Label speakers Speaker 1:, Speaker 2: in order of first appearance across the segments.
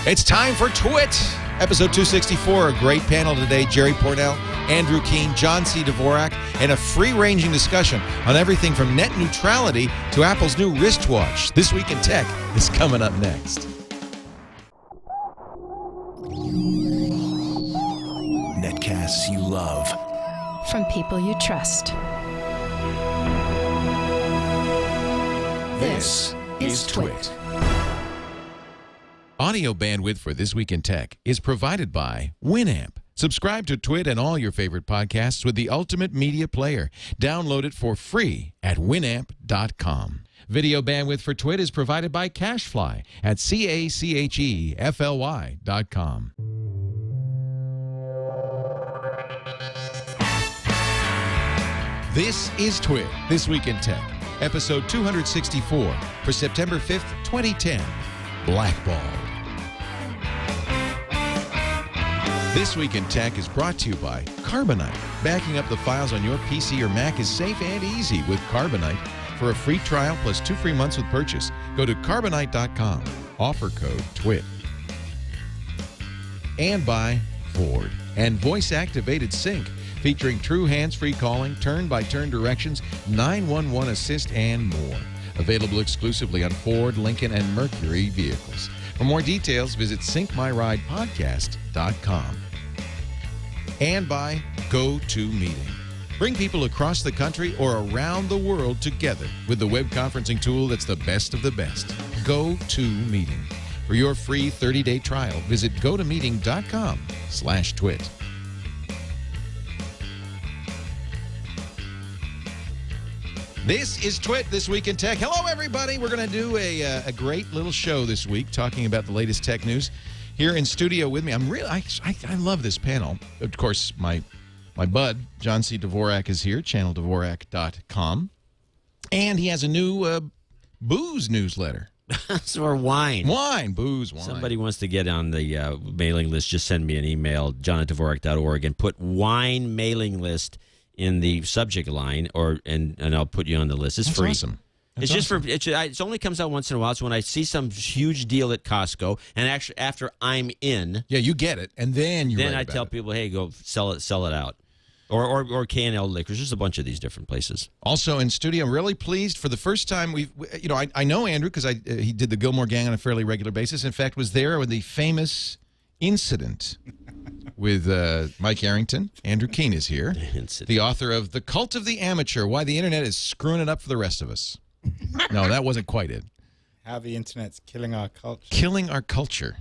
Speaker 1: It's time for TWiT, episode 264. A great panel today. Jerry Pournelle, Andrew Keen, John C. Dvorak, and a free-ranging discussion on everything from net neutrality to Apple's new wristwatch. This Week in Tech is coming up next.
Speaker 2: Netcasts you love.
Speaker 3: From people you trust.
Speaker 2: This is TWiT.
Speaker 1: Audio bandwidth for This Week in Tech is provided by Winamp. Subscribe to TWiT and all your favorite podcasts with the ultimate media player. Download it for free at winamp.com. Video bandwidth for TWiT is provided by CacheFly at CacheFly.com. This is TWiT, This Week in Tech, episode 264 for September 5th, 2010, Blackballed. This Week in Tech is brought to you by Carbonite. Backing up the files on your PC or Mac is safe and easy with Carbonite. For a free trial plus 2 free months with purchase, go to Carbonite.com. Offer code TWiT. And by Ford and voice-activated sync, featuring true hands-free calling, turn-by-turn directions, 911 assist, and more. Available exclusively on Ford, Lincoln, and Mercury vehicles. For more details, visit syncmyridepodcast.com. And by GoToMeeting. Bring people across the country or around the world together with the web conferencing tool that's the best of the best. GoToMeeting. For your free 30-day trial, visit gotomeeting.com/twit. This is TWiT, This Week in Tech. Hello, everybody. We're going to do a great little show this week talking about the latest tech news. Here in studio with me, I love this panel. Of course, my bud, John C. Dvorak, is here, channeldvorak.com. And he has a new booze newsletter.
Speaker 4: Or wine.
Speaker 1: Wine, booze, wine.
Speaker 4: Somebody wants to get on the mailing list, just send me an email, john@dvorak.org, and put wine mailing list in the subject line, and I'll put you on the list. It's
Speaker 1: That's
Speaker 4: free.
Speaker 1: Awesome. That's
Speaker 4: It's just
Speaker 1: awesome.
Speaker 4: it only comes out once in a while. So when I see some huge deal at Costco, and actually after I'm in,
Speaker 1: Yeah, you get it, and then
Speaker 4: I tell people, hey, go sell it out, or K&L Liquors. There's a bunch of these different places.
Speaker 1: Also in studio, I'm really pleased for the first time I know Andrew because he did the Gilmore Gang on a fairly regular basis. In fact, was there with the famous incident with Mike Arrington. Andrew Keen is here, the author of The Cult of the Amateur, Why the Internet is Screwing It Up for the Rest of Us. No, that wasn't quite it.
Speaker 5: How the Internet's killing our culture.
Speaker 1: Killing our culture.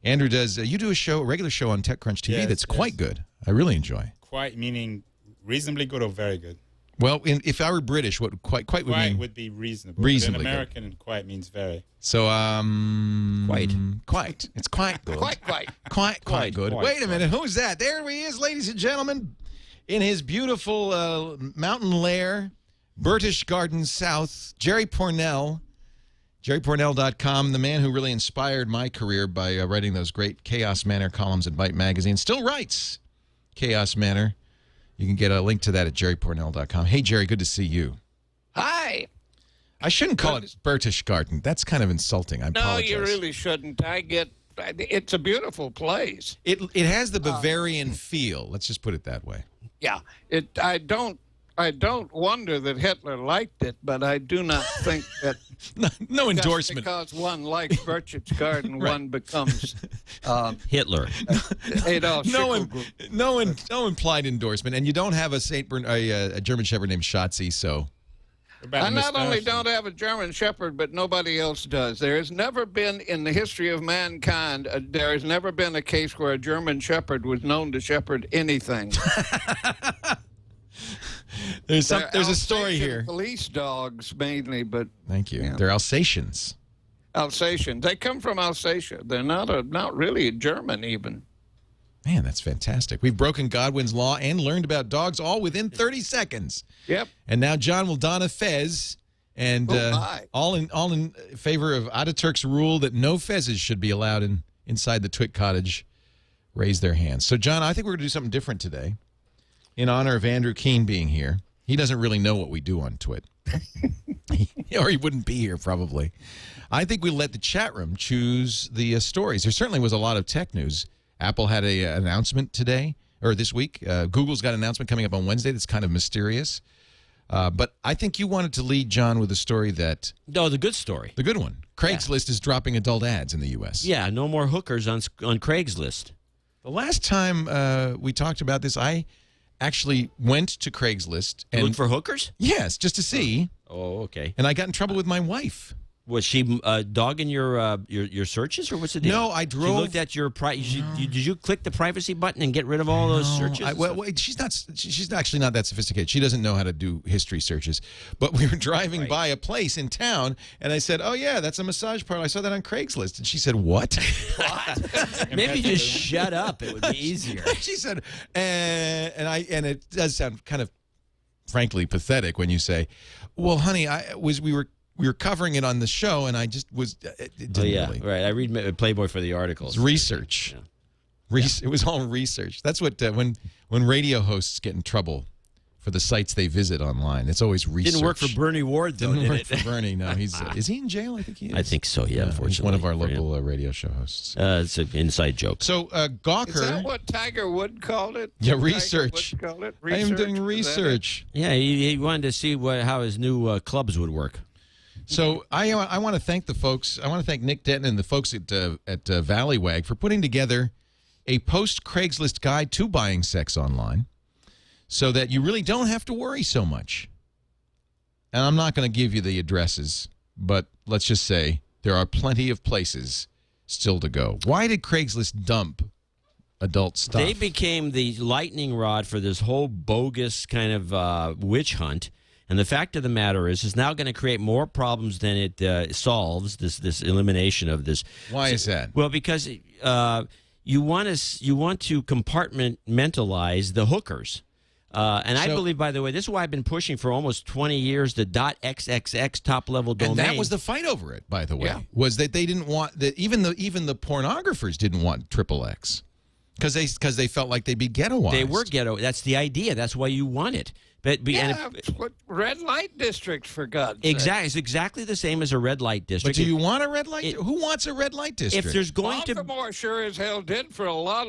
Speaker 1: Andrew does, you do a regular show on TechCrunch TV that's quite good. I really enjoy.
Speaker 5: Quite meaning reasonably good or very good?
Speaker 1: Well, if I were British, what quite would mean?
Speaker 5: Quite would be reasonable.
Speaker 1: Reasonably
Speaker 5: but in American, quite means very.
Speaker 1: So,
Speaker 4: Quite.
Speaker 1: It's quite good.
Speaker 4: Quite.
Speaker 1: Quite good.
Speaker 5: Quite,
Speaker 1: Wait a minute. Who's that? There he is, ladies and gentlemen, in his beautiful mountain lair, British Garden South, Jerry Pournelle, jerrypournelle.com, the man who really inspired my career by writing those great Chaos Manor columns in Byte magazine. Still writes Chaos Manor. You can get a link to that at jerrypournelle.com. Hey, Jerry, good to see you.
Speaker 6: Hi.
Speaker 1: I shouldn't call it British Garden. That's kind of insulting. I apologize.
Speaker 6: No, you really shouldn't. It's a beautiful place.
Speaker 1: It has the Bavarian feel. Let's just put it that way.
Speaker 6: Yeah. I don't wonder that Hitler liked it, but I do not think that
Speaker 1: No endorsement.
Speaker 6: just because one likes Burchett's Garden,
Speaker 1: Right.
Speaker 6: one becomes
Speaker 4: Hitler.
Speaker 6: Adolf
Speaker 1: No
Speaker 6: Hitler.
Speaker 1: implied endorsement. And you don't have a a German Shepherd named Schatzi, so.
Speaker 6: I not only don't have a German Shepherd, but nobody else does. There has never been, in the history of mankind, there has never been a case where a German Shepherd was known to shepherd anything.
Speaker 1: There's a story
Speaker 6: Alsatian
Speaker 1: here.
Speaker 6: Police dogs mainly, but
Speaker 1: Thank you.
Speaker 6: Yeah.
Speaker 1: They're Alsatians.
Speaker 6: Alsatians. They come from Alsatia. They're not really a German even.
Speaker 1: Man, that's fantastic. We've broken Godwin's law and learned about dogs all within 30 seconds.
Speaker 6: Yep.
Speaker 1: And now John will don a fez, and all in favor of Ataturk's rule that no fezzes should be allowed inside the TWiT cottage. Raise their hands. So, John, I think we're going to do something different today in honor of Andrew Keen being here. He doesn't really know what we do on TWiT. Or he wouldn't be here, probably. I think we let the chat room choose the stories. There certainly was a lot of tech news. Apple had an announcement today, or this week. Google's got an announcement coming up on Wednesday that's kind of mysterious. But I think you wanted to lead, John, with a story that...
Speaker 4: No, the good story.
Speaker 1: The good one. Craigslist is dropping adult ads in the U.S.
Speaker 4: Yeah, no more hookers on Craigslist.
Speaker 1: The last time we talked about this, I actually went to Craigslist and
Speaker 4: look for hookers.
Speaker 1: Yes, just to see.
Speaker 4: Oh, okay.
Speaker 1: And I got in trouble with my wife.
Speaker 4: Was she dogging your searches, or what's the deal?
Speaker 1: No, I drove.
Speaker 4: She looked at your did you click the privacy button and get rid of all those searches?
Speaker 1: Well, she's not. She's actually not that sophisticated. She doesn't know how to do history searches. But we were driving by a place in town, and I said, "Oh yeah, that's a massage parlor. I saw that on Craigslist." And she said, "What?"
Speaker 4: What? Maybe just shut up. It would be easier.
Speaker 1: She said, and it does sound kind of, frankly, pathetic when you say, "Well, honey, we were covering it on the show, and I just was." It didn't really.
Speaker 4: Right. I read Playboy for the articles.
Speaker 1: It's research. Yeah. It was all research. That's what when radio hosts get in trouble for the sites they visit online. It's always research.
Speaker 4: Didn't work for Bernie Ward, though,
Speaker 1: Didn't work
Speaker 4: it?
Speaker 1: for Bernie. No, is he in jail? I think he is.
Speaker 4: I think so. Yeah, unfortunately,
Speaker 1: he's one of our local radio show hosts.
Speaker 4: It's an inside joke.
Speaker 1: So Gawker.
Speaker 6: Is that what Tiger Wood called it?
Speaker 1: Yeah, research.
Speaker 6: Tiger Woods called it?
Speaker 1: I am doing research.
Speaker 4: Yeah, he wanted to see how his new clubs would work.
Speaker 1: So I want to thank the folks. I want to thank Nick Denton and the folks at Valleywag for putting together a post-Craigslist guide to buying sex online, so that you really don't have to worry so much. And I'm not going to give you the addresses, but let's just say there are plenty of places still to go. Why did Craigslist dump adult stuff?
Speaker 4: They became the lightning rod for this whole bogus kind of witch hunt. And the fact of the matter is, it's now going to create more problems than it solves. This elimination of this.
Speaker 1: Why is that?
Speaker 4: Well, because you want to compartmentalize the hookers. I believe, by the way, this is why I've been pushing for almost 20 years the .xxx top-level domain.
Speaker 1: And that was the fight over it, by the way, was that they didn't want that. Even the pornographers didn't want XXX because they felt like they'd be ghettoized.
Speaker 4: They were ghetto. That's the idea. That's why you want it. But
Speaker 6: red light districts, for God's sake.
Speaker 4: Exactly, it's exactly the same as a red light district.
Speaker 1: But do you want a red light? Who wants a red light district?
Speaker 4: If there's going
Speaker 6: Baltimore sure as hell did for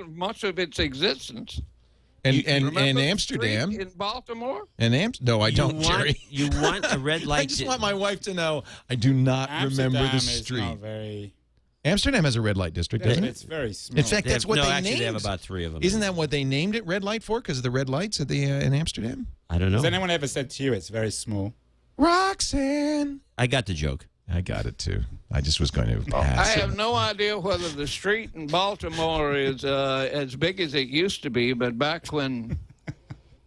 Speaker 6: much of its existence.
Speaker 1: And Amsterdam.
Speaker 6: In Baltimore?
Speaker 1: No, I don't, Jerry.
Speaker 4: You want a red light.
Speaker 1: I just want my wife to know I do not remember the street.
Speaker 5: Is not very...
Speaker 1: Amsterdam has a red light district, doesn't it?
Speaker 5: It's very small.
Speaker 1: In fact, that's what they
Speaker 4: actually,
Speaker 1: named.
Speaker 4: they have about 3 of them.
Speaker 1: Isn't that what they named it red light for? Because of the red lights at the in Amsterdam?
Speaker 4: I don't know.
Speaker 5: Has anyone ever said to you it's very small?
Speaker 1: Roxanne.
Speaker 4: I got the joke.
Speaker 1: I got it, too. I just was going to pass.
Speaker 6: I have no idea whether the street in Baltimore is as big as it used to be, but back in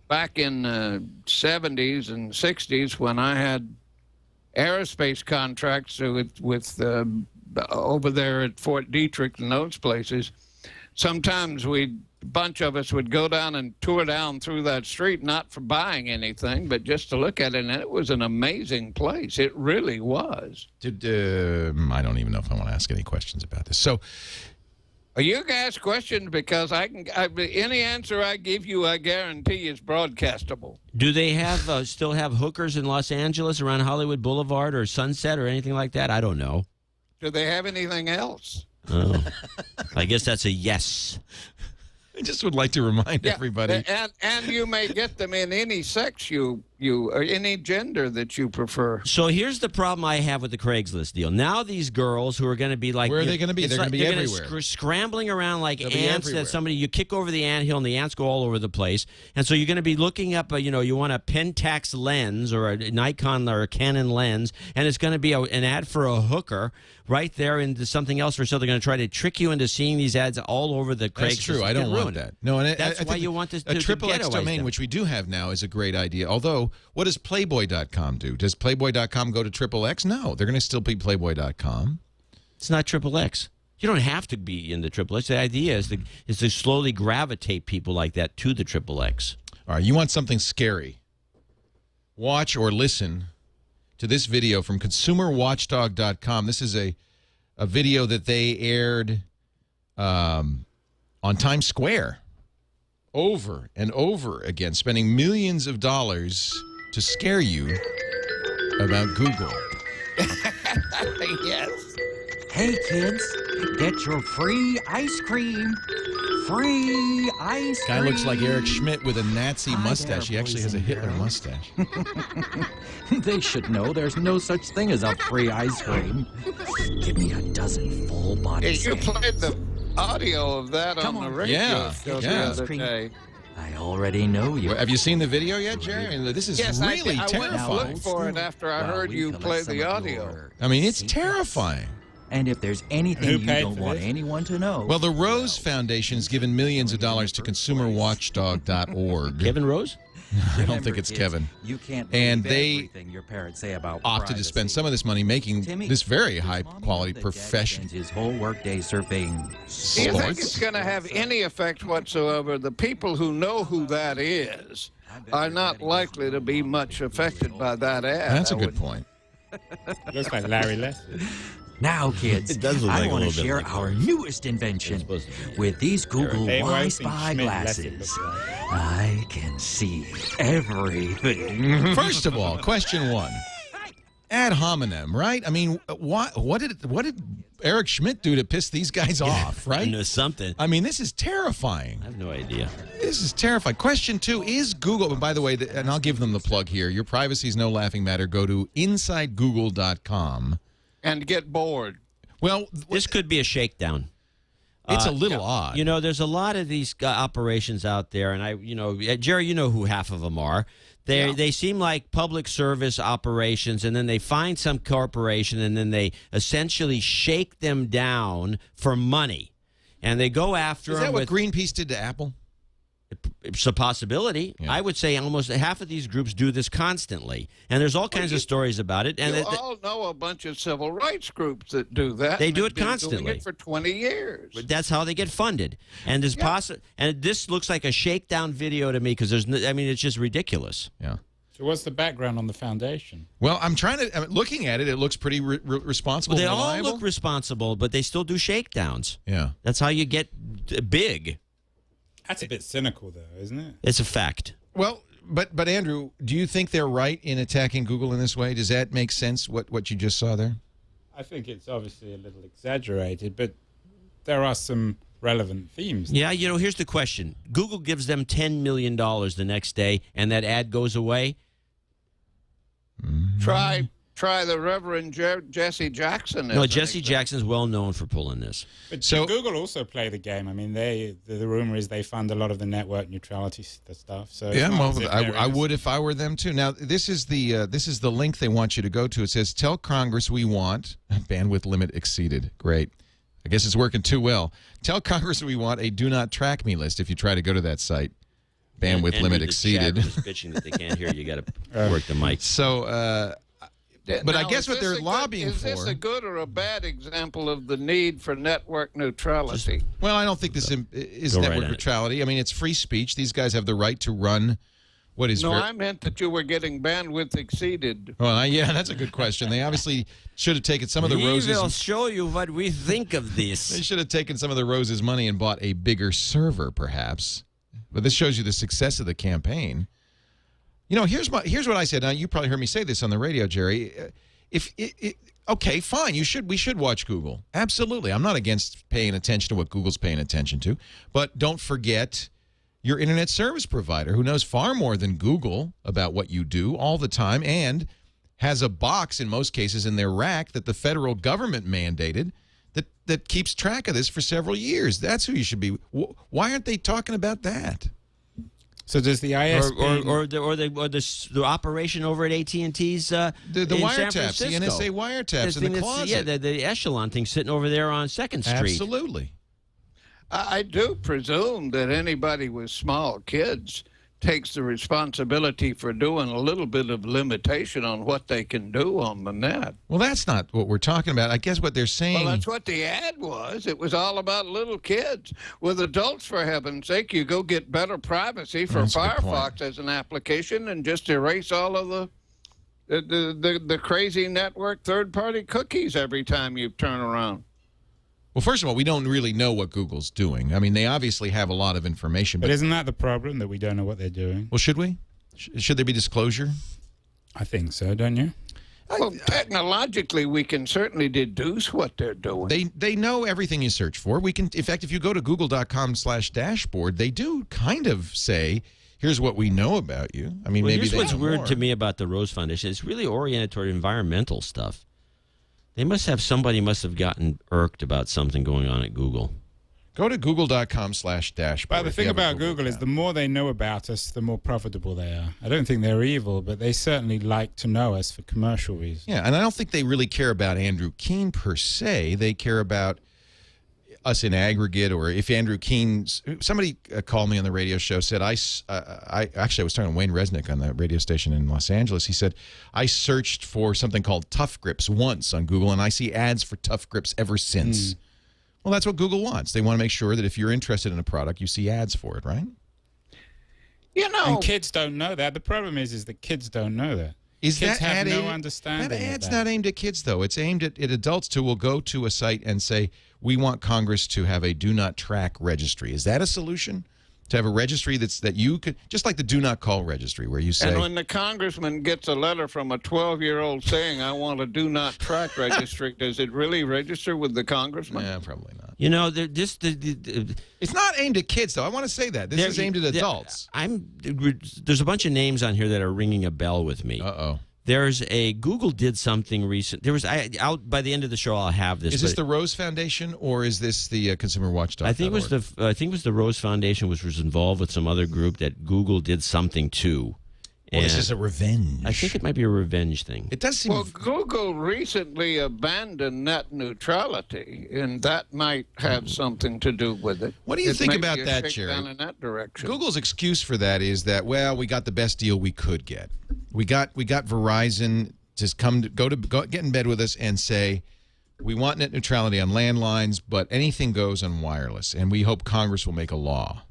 Speaker 6: the 70s and 60s, when I had aerospace contracts with over there at Fort Detrick and those places, sometimes a bunch of us would go down and tour down through that street, not for buying anything, but just to look at it, and it was an amazing place. It really was.
Speaker 1: I don't even know if I want to ask any questions about this. So,
Speaker 6: you can ask questions because any answer I give you, I guarantee is broadcastable.
Speaker 4: Do they have still have hookers in Los Angeles around Hollywood Boulevard or Sunset or anything like that? I don't know.
Speaker 6: Do they have anything else?
Speaker 4: Oh, I guess that's a yes.
Speaker 1: I just would like to remind everybody.
Speaker 6: And you may get them in any sex you or any gender that you prefer.
Speaker 4: So here's the problem I have with the Craigslist deal. Now these girls who are going to be like,
Speaker 1: where are they going to be? They're going to be everywhere,
Speaker 4: scrambling around like ants. That somebody you kick over the anthill and the ants go all over the place. And so you're going to be looking up, you want a Pentax lens or a Nikon or a Canon lens, and it's going to be an ad for a hooker right there into something else, or so they're going to try to trick you into seeing these ads all over the Craigslist.
Speaker 1: That's true. I don't want that. No, and
Speaker 4: that's why you want this.
Speaker 1: A XXX domain, which we do have now, is a great idea. Although, what does Playboy.com do? Does Playboy.com go to XXX? No, they're going to still be Playboy.com.
Speaker 4: It's not XXX. You don't have to be in the XXX. The idea is to slowly gravitate people like that to the XXX.
Speaker 1: All right, you want something scary? Watch or listen to this video from ConsumerWatchdog.com. This is a video that they aired on Times Square over and over again, spending millions of dollars to scare you about Google.
Speaker 6: Yes.
Speaker 7: Hey kids, get your free ice cream. Free ice cream.
Speaker 1: Guy looks like Eric Schmidt with a Nazi
Speaker 7: Hi
Speaker 1: mustache.
Speaker 7: there,
Speaker 1: He actually has
Speaker 7: boys
Speaker 1: a
Speaker 7: and
Speaker 1: Hitler
Speaker 7: girls.
Speaker 1: mustache.
Speaker 7: They should know there's no such thing as a free ice cream. Give me a dozen full
Speaker 6: Hey,
Speaker 7: body
Speaker 6: you
Speaker 7: scans.
Speaker 6: played the audio of that
Speaker 7: Come
Speaker 6: on the
Speaker 7: on.
Speaker 6: radio
Speaker 1: Yeah,
Speaker 6: show
Speaker 1: yeah.
Speaker 6: the other day.
Speaker 7: I already know you.
Speaker 1: Well, have you seen the video yet, Jerry? I mean, this is
Speaker 6: Yes,
Speaker 1: really
Speaker 6: I went and
Speaker 1: terrifying.
Speaker 6: looked for it after I
Speaker 7: While
Speaker 6: heard
Speaker 7: we
Speaker 6: you
Speaker 7: collect
Speaker 6: play
Speaker 7: some
Speaker 6: the
Speaker 7: of
Speaker 6: audio.
Speaker 7: your
Speaker 1: I mean, it's
Speaker 7: secrets.
Speaker 1: terrifying.
Speaker 7: And if there's anything
Speaker 5: Who
Speaker 7: you
Speaker 5: paid
Speaker 7: don't
Speaker 5: for
Speaker 7: want
Speaker 5: this?
Speaker 7: anyone to know,
Speaker 1: Well, the Rose Foundation has given millions of dollars to consumerwatchdog.org.
Speaker 4: Kevin Rose?
Speaker 1: I don't think it's
Speaker 7: kids,
Speaker 1: Kevin.
Speaker 7: You can't
Speaker 1: And
Speaker 7: believe
Speaker 1: they
Speaker 7: everything your parents say about
Speaker 1: Opted to spend
Speaker 7: privacy.
Speaker 1: some of this money making
Speaker 7: Timmy,
Speaker 1: this very
Speaker 7: does
Speaker 1: high
Speaker 7: Mommy
Speaker 1: quality
Speaker 7: know that Dad
Speaker 1: profession.
Speaker 7: spends his whole workday surfing
Speaker 6: Do you
Speaker 1: Sports?
Speaker 6: think it's going to have any effect whatsoever? The people who know who that is are not likely to be much affected by that ad.
Speaker 1: That's a
Speaker 6: I
Speaker 1: good
Speaker 6: would-
Speaker 1: point.
Speaker 5: Looks like Larry Leslie.
Speaker 7: Now, kids,
Speaker 4: It does look
Speaker 7: I
Speaker 4: like a
Speaker 7: want to
Speaker 4: little bit
Speaker 7: share
Speaker 4: like
Speaker 7: our
Speaker 4: that.
Speaker 7: newest invention.
Speaker 4: It's supposed to be.
Speaker 7: With these Google
Speaker 5: Hey,
Speaker 7: Y
Speaker 5: Weinstein
Speaker 7: Spy
Speaker 5: Schmidt Leslie
Speaker 7: glasses,
Speaker 5: looks like.
Speaker 7: I can see everything.
Speaker 1: First of all, question one. Ad hominem, right? I mean, what did Eric Schmidt do to piss these guys off,
Speaker 4: I
Speaker 1: right?
Speaker 4: know something.
Speaker 1: I mean, this is terrifying.
Speaker 4: I have no idea.
Speaker 1: This is terrifying. Question two, is Google, and by the way, and I'll give them the plug here, your privacy is no laughing matter. Go to InsideGoogle.com.
Speaker 6: And get bored.
Speaker 1: Well,
Speaker 4: This could be a shakedown.
Speaker 1: it's a little odd.
Speaker 4: You know, there's a lot of these operations out there, and Jerry, you know who half of them are. They seem like public service operations, and then they find some corporation, and then they essentially shake them down for money, and they go after
Speaker 1: is
Speaker 4: them
Speaker 1: that what
Speaker 4: with.
Speaker 1: Greenpeace did to Apple?
Speaker 4: It's a possibility.
Speaker 1: Yeah.
Speaker 4: I would say almost half of these groups do this constantly, and there's all kinds of stories about it. And
Speaker 6: You all know a bunch of civil rights groups that do that.
Speaker 4: They
Speaker 6: and
Speaker 4: do
Speaker 6: have
Speaker 4: it
Speaker 6: been
Speaker 4: constantly.
Speaker 6: Doing it for 20 years.
Speaker 4: that's how they get funded. And there's and this looks like a shakedown video to me because it's just ridiculous.
Speaker 1: Yeah.
Speaker 5: So what's the background on the foundation?
Speaker 1: Well, I'm looking at it, it looks pretty responsible.
Speaker 4: Well, they
Speaker 1: and
Speaker 4: all
Speaker 1: reliable.
Speaker 4: look responsible, but they still do shakedowns.
Speaker 1: Yeah.
Speaker 4: That's how you get big.
Speaker 5: That's a bit cynical, though, isn't it?
Speaker 4: It's a fact.
Speaker 1: Well, but Andrew, do you think they're right in attacking Google in this way? Does that make sense, what you just saw there?
Speaker 5: I think it's obviously a little exaggerated, but there are some relevant themes.
Speaker 4: Yeah, here's the question. Google gives them $10 million the next day, and that ad goes away.
Speaker 6: Try the Reverend Jesse Jackson.
Speaker 4: No,
Speaker 6: as an
Speaker 4: Jesse
Speaker 6: example.
Speaker 4: Jackson's well known for pulling this.
Speaker 5: But
Speaker 1: So-
Speaker 5: Google also play the game. I mean, the rumor is they fund a lot of the network neutrality stuff. So it's
Speaker 1: Yeah,
Speaker 5: not
Speaker 1: well,
Speaker 5: as if
Speaker 1: I
Speaker 5: they're
Speaker 1: would if I were them too. Now, this is the link they want you to go to. It says, "Tell Congress we want bandwidth limit exceeded." Great. I guess it's working too well. Tell Congress we want a do not track me list if you try to go to that site. Bandwidth
Speaker 4: And
Speaker 1: limit
Speaker 4: the
Speaker 1: exceeded.
Speaker 4: chat was bitching that they can't hear you. Got to work the mic.
Speaker 1: So, but I
Speaker 6: Now,
Speaker 1: guess
Speaker 6: is
Speaker 1: what
Speaker 6: this
Speaker 1: they're
Speaker 6: a good-
Speaker 1: lobbying
Speaker 6: Is this
Speaker 1: for.
Speaker 6: a good or a bad example of the need for network neutrality?
Speaker 1: Well, I don't think this is
Speaker 4: Go right
Speaker 1: network
Speaker 4: at it.
Speaker 1: neutrality. I mean, it's free speech. These guys have the right to run what is.
Speaker 6: No, I meant that you were getting bandwidth exceeded.
Speaker 1: Well, yeah, that's a good question. They obviously should have taken some of the
Speaker 4: We
Speaker 1: roses.
Speaker 4: will show you what we think of
Speaker 1: They
Speaker 4: this.
Speaker 1: should have taken some of the Rose's money and bought a bigger server, perhaps. But this shows you the success of the campaign. Here's what I said. Now, you probably heard me say this on the radio, Jerry. Okay, fine. We should watch Google. Absolutely. I'm not against paying attention to what Google's paying attention to. But don't forget your internet service provider, who knows far more than Google about what you do all the time and has a box, in most cases, in their rack that the federal government mandated that keeps track of this for several years. That's who you should be. Why aren't they talking about that?
Speaker 5: So does the ISP
Speaker 4: Or the operation over at AT&T's
Speaker 1: The
Speaker 4: in San
Speaker 1: wiretaps, the
Speaker 4: Francisco.
Speaker 1: NSA wiretaps in
Speaker 4: thing
Speaker 1: the
Speaker 4: that's-
Speaker 1: closet.
Speaker 4: Yeah, the Echelon thing sitting over there on 2nd Street.
Speaker 1: Absolutely.
Speaker 6: I do presume that anybody with small kids takes the responsibility for doing a little bit of limitation on what they can do on the net.
Speaker 1: Well, that's not what we're talking about. I guess what they're saying.
Speaker 6: Well, that's what the ad was. It was all about little kids. With adults, for heaven's sake, you go get better privacy for
Speaker 1: That's a good point.
Speaker 6: Firefox as an application and just erase all of the crazy network third-party cookies every time you turn around.
Speaker 1: Well, first of all, we don't really know what Google's doing. I mean, they obviously have a lot of information.
Speaker 5: But
Speaker 1: But
Speaker 5: isn't that the problem, that we don't know what they're doing?
Speaker 1: well, should we? Should there be disclosure?
Speaker 5: I think so, don't you?
Speaker 6: Well, technologically, we can certainly deduce what they're doing.
Speaker 1: They know everything you search for. We can, in fact, if you go to google.com/dashboard, they do kind of say, here's what we know about you. I mean, maybe
Speaker 4: here's what's weird
Speaker 1: more.
Speaker 4: to me about the Rose Foundation. It's really oriented toward environmental stuff. Somebody must have gotten irked about something going on at Google.
Speaker 1: Go to google.com/dashboard.
Speaker 5: But the thing about Google is the more they know about us, the more profitable they are. I don't think they're evil, but they certainly like to know us for commercial reasons.
Speaker 1: Yeah, and I don't think they really care about Andrew Keene per se. They care about us in aggregate, or if Andrew Keene, somebody called me on the radio show, said, I was talking to Wayne Resnick on the radio station in Los Angeles. He said, I searched for something called Tough Grips once on Google, and I see ads for Tough Grips ever since. Well, that's what Google wants. They want to make sure that if you're interested in a product, you see ads for it, right?
Speaker 6: You know,
Speaker 5: and kids don't know that. The problem is that kids don't know that. Kids have no understanding.
Speaker 1: That ad's not aimed at kids, though. It's aimed at adults who will go to a site and say, we want Congress to have a do not track registry. Is that a solution? To have a registry that you could, just like the do not call registry, where you say.
Speaker 6: And when the congressman gets a letter from a 12-year-old saying, I want a do not track registry, does it really register with the congressman?
Speaker 1: Yeah, probably not.
Speaker 4: You know,
Speaker 1: it's not aimed at kids, though. I want to say that. This is aimed at adults.
Speaker 4: There's a bunch of names on here that are ringing a bell with me.
Speaker 1: Uh-oh.
Speaker 4: There's Google did something recent. By the end of the show, I'll have this.
Speaker 1: Is this the Rose Foundation, or is this the Consumer Watchdog?
Speaker 4: I think it was the Rose Foundation, which was involved with some other group that Google did something to.
Speaker 1: Well, is this a revenge?
Speaker 4: I think it might be a revenge thing.
Speaker 1: It does seem.
Speaker 6: Well, Google recently abandoned net neutrality, and that might have something to do with it.
Speaker 1: What do you think about that, Jerry?
Speaker 6: In that direction.
Speaker 1: Google's excuse for that is that, well, we got the best deal we could get. We got Verizon to get in bed with us and say, we want net neutrality on landlines, but anything goes on wireless, and we hope Congress will make a law.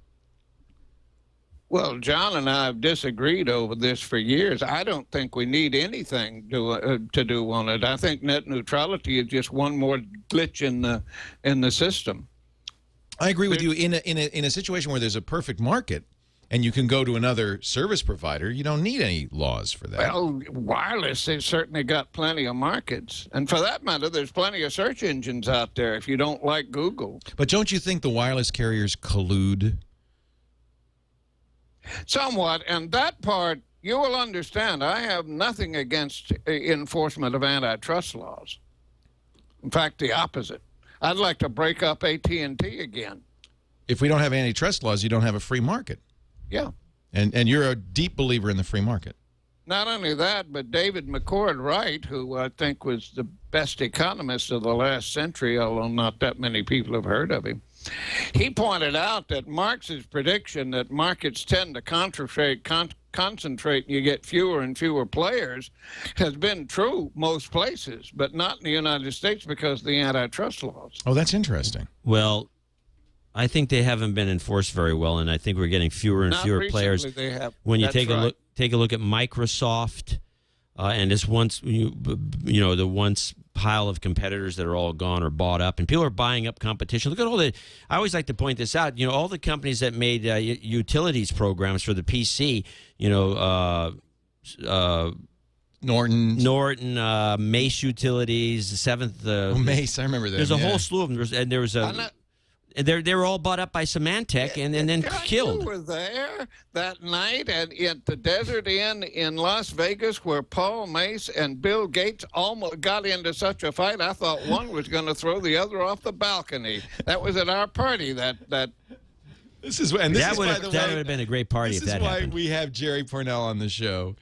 Speaker 6: Well, John and I have disagreed over this for years. I don't think we need anything to do on it. I think net neutrality is just one more glitch in the system.
Speaker 1: I agree with you. In a situation where there's a perfect market and you can go to another service provider, you don't need any laws for that.
Speaker 6: Well, wireless, they've certainly got plenty of markets. And for that matter, there's plenty of search engines out there if you don't like Google.
Speaker 1: But don't you think the wireless carriers collude?
Speaker 6: Somewhat, and that part, you will understand, I have nothing against enforcement of antitrust laws. In fact, the opposite. I'd like to break up AT&T again.
Speaker 1: If we don't have antitrust laws, you don't have a free market.
Speaker 6: Yeah.
Speaker 1: And you're a deep believer in the free market.
Speaker 6: Not only that, but David McCord Wright, who I think was the best economist of the last century, although not that many people have heard of him, he pointed out that Marx's prediction that markets tend to concentrate and you get fewer and fewer players has been true most places, but not in the United States because of the antitrust laws.
Speaker 1: Oh, that's interesting.
Speaker 4: Well, I think they haven't been enforced very well, and I think we're getting fewer and fewer players.
Speaker 6: They have.
Speaker 4: When you
Speaker 6: That's
Speaker 4: take
Speaker 6: right.
Speaker 4: a look at Microsoft, and this the once pile of competitors that are all gone or bought up, and people are buying up competition. Look at all the. I always like to point this out. You know, all the companies that made utilities programs for the PC. Norton, Mace Utilities, Seventh.
Speaker 1: Mace, I remember that.
Speaker 4: There's a whole slew of them. And there was a. They were all bought up by Symantec and then killed.
Speaker 6: You were there that night at the Desert Inn in Las Vegas where Paul Mace and Bill Gates almost got into such a fight. I thought one was going to throw the other off the balcony. That was at our party. That
Speaker 4: would have been a great party if that happened.
Speaker 1: This is why we have Jerry Pournelle on the show.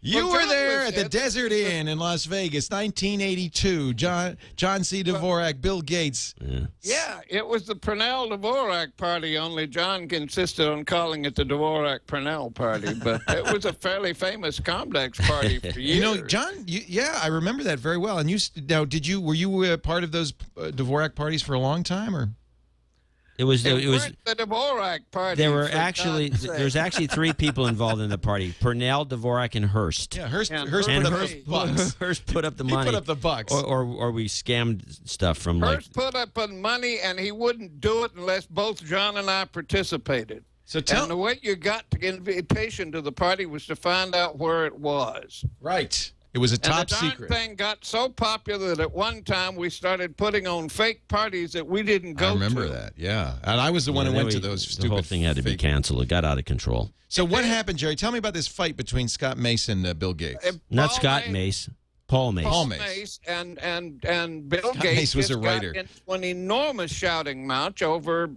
Speaker 1: You were there at the Desert Inn in Las Vegas, 1982. John C. Dvorak, Bill Gates.
Speaker 6: Yeah, it was the Pournelle-Dvorak party, only John insisted on calling it the Dvorak-Pournelle party. But it was a fairly famous complex party for years.
Speaker 1: You know, John, I remember that very well. And were you part of those Dvorak parties for a long time, or?
Speaker 4: It was the
Speaker 6: Dvorak party.
Speaker 4: There's actually three people involved in the party: Pournelle, Dvorak, and Hearst.
Speaker 1: Yeah, Hearst put up the money.
Speaker 4: He
Speaker 1: put up the bucks.
Speaker 4: Or we scammed stuff from
Speaker 6: Hearst put up the money, and he wouldn't do it unless both John and I participated. And the way you got the invitation to the party was to find out where it was.
Speaker 1: Right. It was a top secret.
Speaker 6: The darn thing got so popular that at one time we started putting on fake parties that we didn't go to.
Speaker 1: I remember that, yeah. And I was the one who went to those stupid.
Speaker 4: The whole thing had to be canceled. It got out of control.
Speaker 1: So what happened, Jerry? Tell me about this fight between Scott Mace and Bill Gates.
Speaker 4: Not Scott Mace. Paul Mace.
Speaker 6: Paul Mace and Bill
Speaker 1: Scott
Speaker 6: Gates
Speaker 1: Mace was a writer.
Speaker 6: got into an enormous shouting match over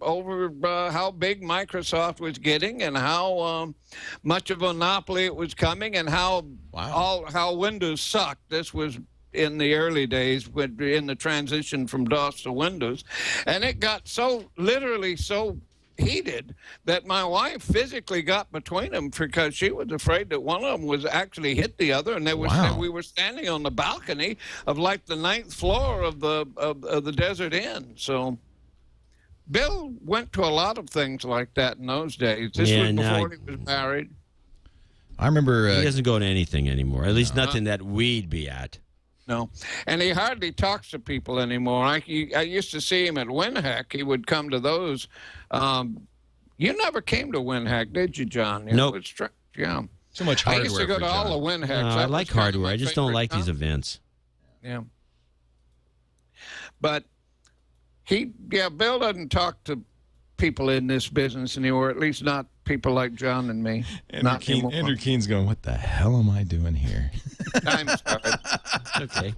Speaker 6: how big Microsoft was getting and how much of a monopoly it was coming and how how Windows sucked. This was in the early days, in the transition from DOS to Windows, and it got literally so heated that my wife physically got between them because she was afraid that one of them was actually hit the other, and we were standing on the balcony of like the 9th floor of the Desert Inn. So Bill went to a lot of things like that in those days. This was before he was married.
Speaker 1: I remember
Speaker 4: he doesn't go to anything anymore. At least nothing that we'd be at.
Speaker 6: No, and he hardly talks to people anymore. I used to see him at WinHack. He would come to those. You never came to WinHack, did you, John?
Speaker 4: Nope.
Speaker 6: Yeah.
Speaker 1: Too much hardware.
Speaker 6: I used to go to all the WinHacks.
Speaker 4: I like hardware. I just don't like these events.
Speaker 6: Yeah. But Bill doesn't talk to people in this business anymore, at least not people like John and me.
Speaker 1: Andrew Keene's going, what the hell am I doing here?
Speaker 6: I'm sorry.
Speaker 4: Okay.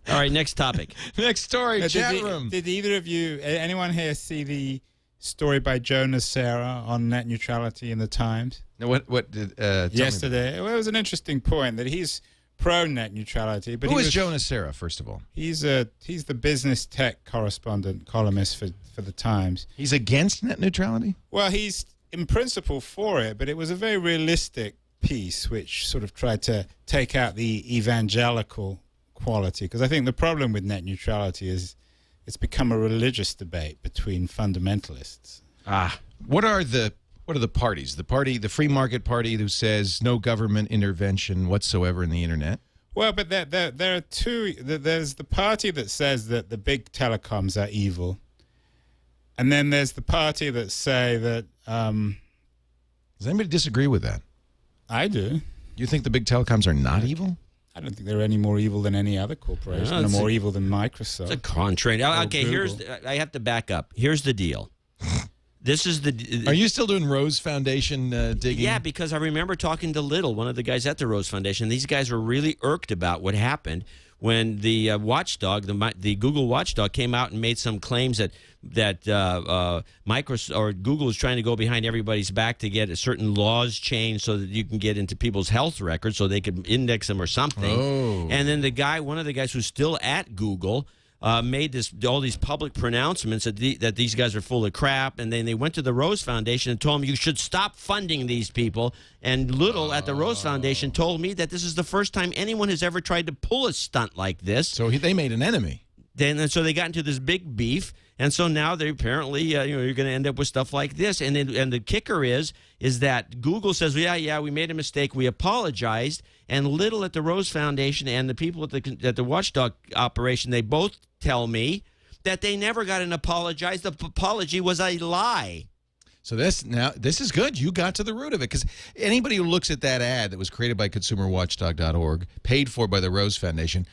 Speaker 4: All right, next topip.
Speaker 1: Next story, chat room.
Speaker 5: Did either of you, anyone here, see the story by Jonas Sarah on net neutrality in the Times?
Speaker 1: What did
Speaker 5: yesterday? Well, it was an interesting point that he's pro net neutrality. But
Speaker 1: who is Jonas Sarah, first of all?
Speaker 5: He's the business tech columnist for the Times.
Speaker 1: He's against net neutrality?
Speaker 5: Well, he's in principle for it, but it was a very realistic piece which sort of tried to take out the evangelical quality, because I think the problem with net neutrality is it's become a religious debate between fundamentalists.
Speaker 1: What are the parties? The free market party who says no government intervention whatsoever in the internet?
Speaker 5: Well, but there are two. There's the party that says that the big telecoms are evil, and then there's the party that say that.
Speaker 1: Does anybody disagree with that?
Speaker 5: I do.
Speaker 1: You think the big telecoms are not evil?
Speaker 5: I don't think they're any more evil than any other corporation. They're more evil than Microsoft.
Speaker 4: It's a contrary. Okay, I have to back up. Here's the deal. This is the.
Speaker 1: Are you still doing Rose Foundation digging?
Speaker 4: Yeah, because I remember talking to Little, one of the guys at the Rose Foundation. These guys were really irked about what happened when the watchdog, the Google watchdog, came out and made some claims that Microsoft or Google is trying to go behind everybody's back to get certain laws changed so that you can get into people's health records so they could index them or something.
Speaker 1: Oh.
Speaker 4: And then one of the guys who's still at Google. Made all these public pronouncements that these guys are full of crap, and then they went to the Rose Foundation and told them you should stop funding these people. And Little at the Rose Foundation told me that this is the first time anyone has ever tried to pull a stunt like this.
Speaker 1: So they made an enemy.
Speaker 4: So they got into this big beef, and so now they apparently you're going to end up with stuff like this. And the kicker is that Google says, yeah, we made a mistake, we apologized, and Little at the Rose Foundation and the people at the Watchdog operation, they both tell me that they never got an apology. The apology was a lie.
Speaker 1: So this is good. You got to the root of it, because anybody who looks at that ad that was created by ConsumerWatchdog.org, paid for by the Rose Foundation,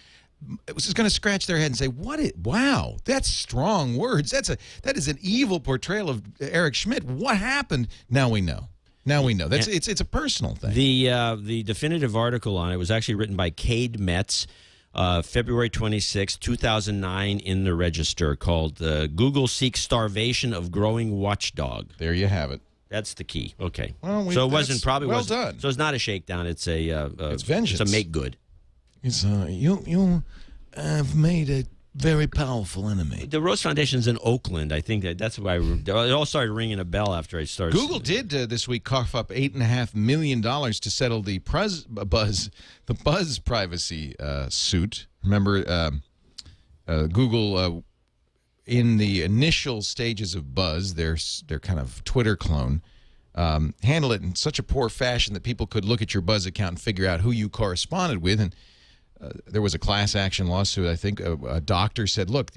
Speaker 1: it was just going to scratch their head and say, wow, that's strong words. That is an evil portrayal of Eric Schmidt. What happened? Now we know. It's a personal thing.
Speaker 4: The definitive article on it was actually written by Cade Metz, February 26, 2009, in the Register, called Google Seeks Starvation of Growing Watchdog.
Speaker 1: There you have it.
Speaker 4: That's the key. Okay.
Speaker 1: Well,
Speaker 4: so it wasn't
Speaker 1: done.
Speaker 4: So it's not a shakedown. It's
Speaker 1: it's vengeance.
Speaker 4: It's a make good.
Speaker 1: It's you have made a very powerful enemy.
Speaker 4: The Rose Foundation's in Oakland. I think that's why it all started ringing a bell after I started.
Speaker 1: Google did this week cough up $8.5 million to settle the Buzz privacy suit. Remember, Google in the initial stages of Buzz, their kind of Twitter clone, handled it in such a poor fashion that people could look at your Buzz account and figure out who you corresponded with. And there was a class action lawsuit. I think a doctor said, look,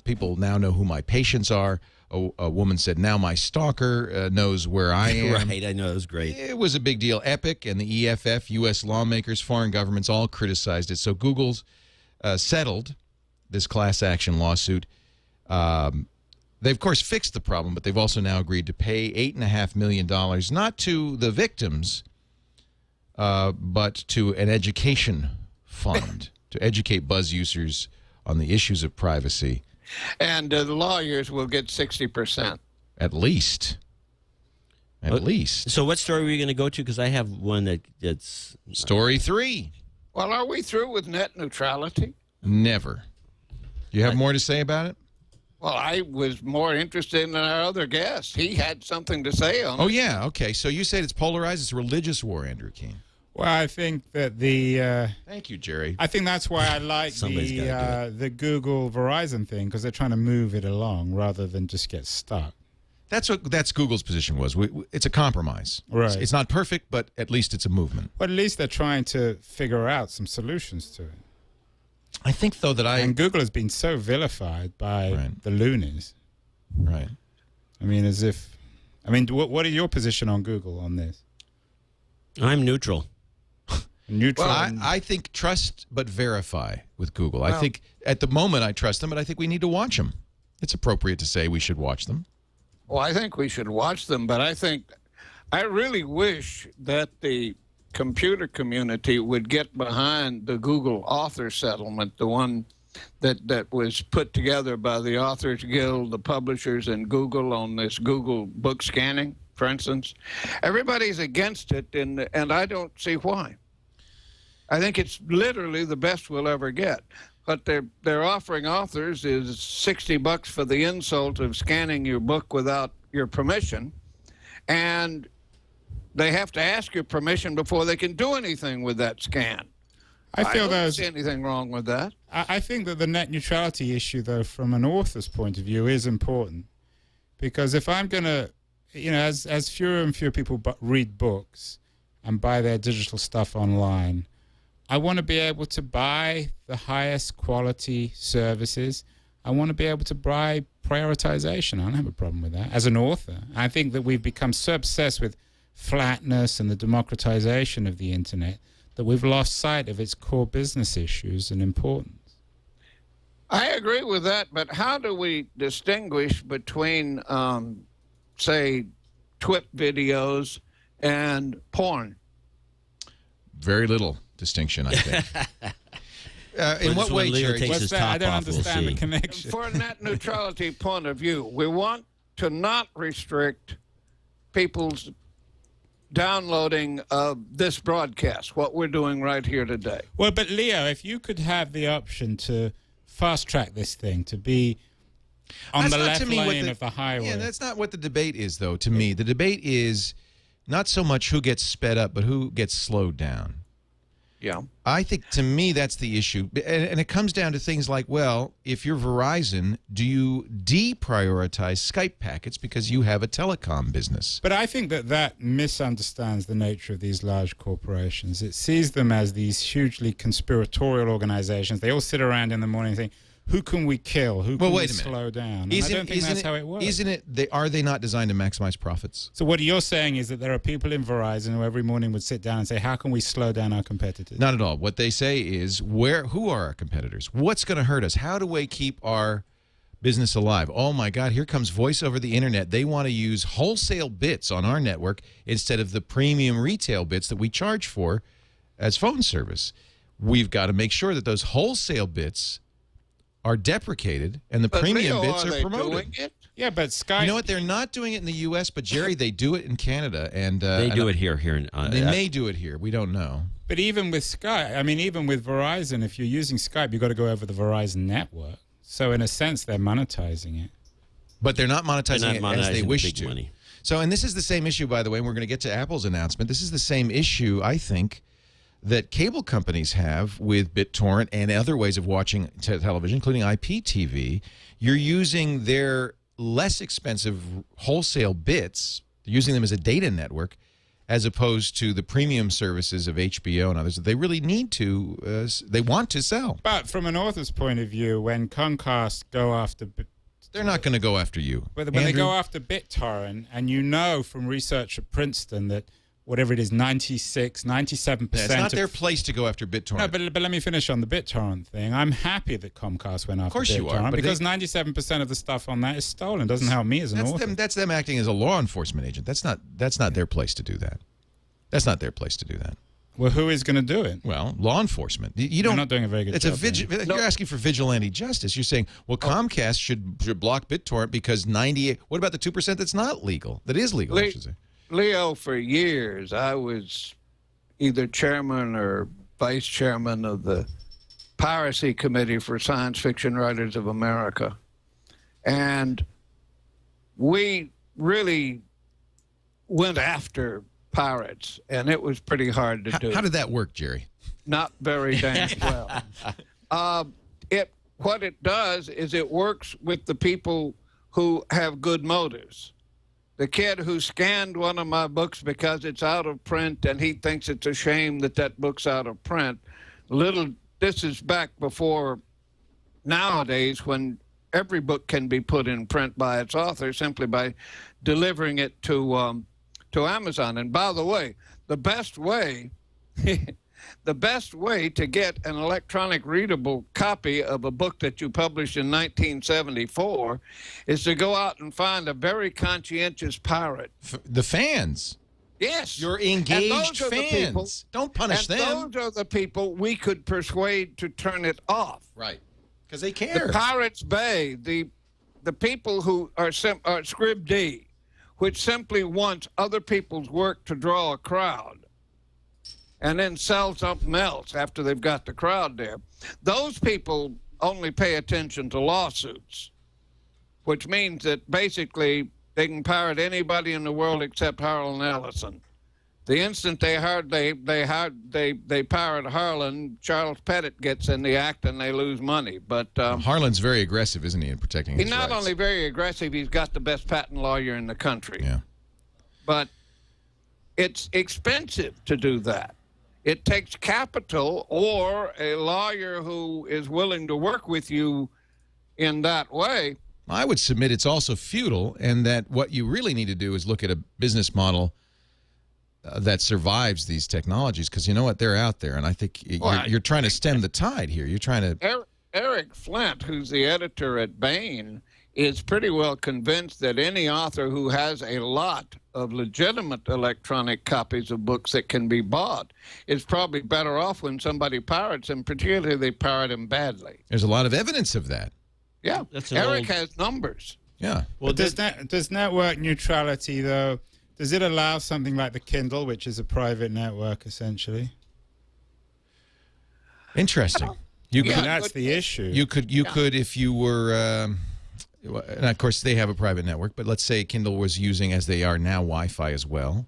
Speaker 1: people now know who my patients are. a woman said, now my stalker knows where I am.
Speaker 4: Right, I know. It was great.
Speaker 1: It was a big deal. Epic and the EFF, U.S. lawmakers, foreign governments all criticized it. So Google's settled this class action lawsuit. They, of course, fixed the problem, but they've also now agreed to pay $8.5 million, not to the victims, but to an education fund to educate Buzz users on the issues of privacy.
Speaker 6: And the lawyers will get 60%.
Speaker 1: At least. At least.
Speaker 4: So what story are we going to go to? Because I have one that's...
Speaker 1: Story 3.
Speaker 6: Well, are we through with net neutrality?
Speaker 1: Never. You have more to say about it?
Speaker 6: Well, I was more interested in our other guest. He had something to say on it.
Speaker 1: Oh, yeah. Okay. So you said it's polarized. It's a religious war, Andrew Keene.
Speaker 5: Well, I think that the...
Speaker 1: Thank you, Jerry.
Speaker 5: I think that's why I like the Google Verizon thing, because they're trying to move it along rather than just get stuck.
Speaker 1: That's Google's position was. It's a compromise.
Speaker 5: Right.
Speaker 1: It's not perfect, but at least it's a movement.
Speaker 5: But at least they're trying to figure out some solutions to it.
Speaker 1: I think, though, that
Speaker 5: And Google has been so vilified by the loonies.
Speaker 1: Right.
Speaker 5: I mean, as if... I mean, what are your position on Google on this?
Speaker 4: I'm neutral.
Speaker 5: Neutral.
Speaker 1: Well, I think trust but verify with Google. I think at the moment I trust them, but I think we need to watch them. It's appropriate to say we should watch them.
Speaker 6: Well, I think we should watch them, but I really wish that the computer community would get behind the Google author settlement, the one that was put together by the Authors Guild, the publishers, and Google on this Google book scanning, for instance. Everybody's against it, and I don't see why. I think it's literally the best we'll ever get. What they're offering authors is $60 for the insult of scanning your book without your permission, and they have to ask your permission before they can do anything with that scan. I don't see anything wrong with that.
Speaker 5: I think that the net neutrality issue, though, from an author's point of view, is important, because if I'm going to, as fewer and fewer people read books and buy their digital stuff online, I want to be able to buy the highest quality services. I want to be able to buy prioritization. I don't have a problem with that. As an author, I think that we've become so obsessed with flatness and the democratization of the internet that we've lost sight of its core business issues and importance.
Speaker 6: I agree with that, but how do we distinguish between, say, TWiT videos and porn?
Speaker 1: Very little distinction, I think. In what way, Jerry?
Speaker 5: What's that? I don't understand the connection.
Speaker 6: For a net neutrality point of view, we want to not restrict people's downloading of this broadcast, what we're doing right here today.
Speaker 5: Well, but Leo, if you could have the option to fast track this thing, to be on the left lane of the highway.
Speaker 1: Yeah, that's not what the debate is, though, to me. The debate is not so much who gets sped up, but who gets slowed down.
Speaker 6: Yeah.
Speaker 1: I think, to me, that's the issue. And it comes down to things like, well, if you're Verizon, do you deprioritize Skype packets because you have a telecom business?
Speaker 5: But I think that misunderstands the nature of these large corporations. It sees them as these hugely conspiratorial organizations. They all sit around in the morning saying, who can we kill? Who can we slow down? I don't think that's how it works.
Speaker 1: Are they not designed to maximize profits?
Speaker 5: So what you're saying is that there are people in Verizon who every morning would sit down and say, how can we slow down our competitors?
Speaker 1: Not at all. What they say is, who are our competitors? What's going to hurt us? How do we keep our business alive? Oh, my God, here comes voice over the internet. They want to use wholesale bits on our network instead of the premium retail bits that we charge for as phone service. We've got to make sure that those wholesale bits are deprecated and the premium bits are promoted.
Speaker 5: Yeah, but Skype...
Speaker 1: You know what? They're not doing it in the U.S., but, Jerry, they do it in Canada. And
Speaker 4: they do it here.
Speaker 1: They may do it here. We don't know.
Speaker 5: But even with Skype, I mean, even with Verizon, if you're using Skype, you've got to go over the Verizon network. So in a sense, they're monetizing it.
Speaker 1: But they're not monetizing it as they wish to.
Speaker 4: Money.
Speaker 1: So, and this is the same issue, by the way, and we're going to get to Apple's announcement. This is the same issue, I think, that cable companies have with BitTorrent and other ways of watching television, including IPTV. You're using their less expensive wholesale bits, using them as a data network, as opposed to the premium services of HBO and others that they really need to, they want to sell.
Speaker 5: But from an author's point of view, when Comcast go after
Speaker 1: They're not going to go after you.
Speaker 5: But when they go after BitTorrent, and you know from research at Princeton that whatever it is, 96, 97%.
Speaker 1: It's not their place to go after BitTorrent.
Speaker 5: No, but let me finish on the BitTorrent thing. I'm happy that Comcast went after BitTorrent.
Speaker 1: Of course you are.
Speaker 5: Because 97% of the stuff on that is stolen. Doesn't help me as an author.
Speaker 1: That's them acting as a law enforcement agent. That's not their place to do that. That's not their place to do that.
Speaker 5: Well, who is going to do it?
Speaker 1: Well, law enforcement.
Speaker 5: You're not doing a very good job.
Speaker 1: You're asking for vigilante justice. You're saying, well, Comcast should block BitTorrent because 98. What about the 2% that's not legal? That is legal, I should say.
Speaker 6: Leo, for years, I was either chairman or vice chairman of the Piracy Committee for Science Fiction Writers of America. And we really went after pirates, and it was pretty hard to do.
Speaker 1: How did that work, Jerry?
Speaker 6: Not very dang well. What it does is it works with the people who have good motives. The kid who scanned one of my books because it's out of print and he thinks it's a shame that that book's out of print. This is back before nowadays when every book can be put in print by its author simply by delivering it to Amazon. And by the way, the best way to get an electronic readable copy of a book that you published in 1974 is to go out and find a very conscientious pirate.
Speaker 1: The fans.
Speaker 6: Yes.
Speaker 1: Your engaged fans. Don't punish them.
Speaker 6: Those are the people we could persuade to turn it off.
Speaker 1: Right. Because they care.
Speaker 6: The Pirates Bay, the people who are Scrib D, which simply wants other people's work to draw a crowd and then sell something else after they've got the crowd there. Those people only pay attention to lawsuits, which means that basically they can pirate anybody in the world except Harlan Ellison. The instant they pirate Harlan, Charles Pettit gets in the act and they lose money. But
Speaker 1: Harlan's very aggressive, isn't he, in protecting his rights?
Speaker 6: He's not only very aggressive, he's got the best patent lawyer in the country.
Speaker 1: Yeah.
Speaker 6: But it's expensive to do that. It takes capital or a lawyer who is willing to work with you in that way.
Speaker 1: I would submit it's also futile, and that what you really need to do is look at a business model that survives these technologies, because you know what, they're out there, and I think you're trying to stem the tide here. You're trying to.
Speaker 6: Eric Flint, who's the editor at Bain, is pretty well convinced that any author who has a lot of legitimate electronic copies of books that can be bought is probably better off when somebody pirates them, particularly they pirate them badly.
Speaker 1: There's a lot of evidence of that.
Speaker 6: Yeah, Eric has numbers.
Speaker 1: Yeah.
Speaker 5: Well, does network neutrality, though, does it allow something like the Kindle, which is a private network, essentially?
Speaker 1: Interesting.
Speaker 5: That's the issue.
Speaker 1: You could, if you were, and of course they have a private network, but let's say Kindle was using, as they are now, Wi-Fi as well,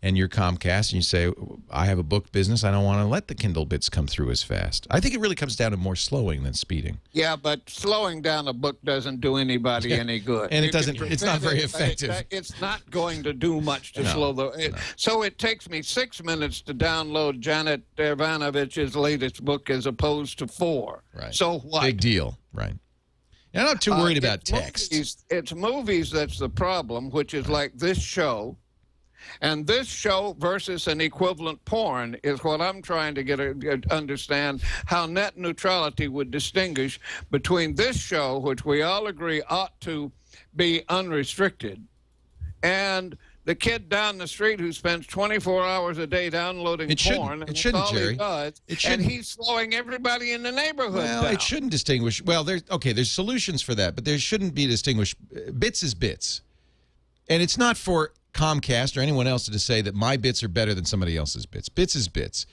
Speaker 1: and you're Comcast, and you say, I have a book business, I don't want to let the Kindle bits come through as fast. I think it really comes down to more slowing than speeding.
Speaker 6: Yeah, but slowing down a book doesn't do anybody any good.
Speaker 1: And it's not very effective.
Speaker 6: It's not going to do much to slow the... So it takes me 6 minutes to download Janet Ivanovich's latest book as opposed to 4.
Speaker 1: Right.
Speaker 6: So what?
Speaker 1: Big deal. Right. I'm not too worried about text.
Speaker 6: It's movies that's the problem, which is like this show. And this show versus an equivalent porn is what I'm trying to understand how net neutrality would distinguish between this show, which we all agree ought to be unrestricted, and the kid down the street who spends 24 hours a day downloading porn.
Speaker 1: It shouldn't, Jerry.
Speaker 6: And he's slowing everybody in the neighborhood
Speaker 1: Well,
Speaker 6: down.
Speaker 1: it shouldn't distinguish. Well, there's solutions for that, but there shouldn't be distinguished. Bits is bits. And it's not for Comcast or anyone else to say that my bits are better than somebody else's bits. Bits is bits.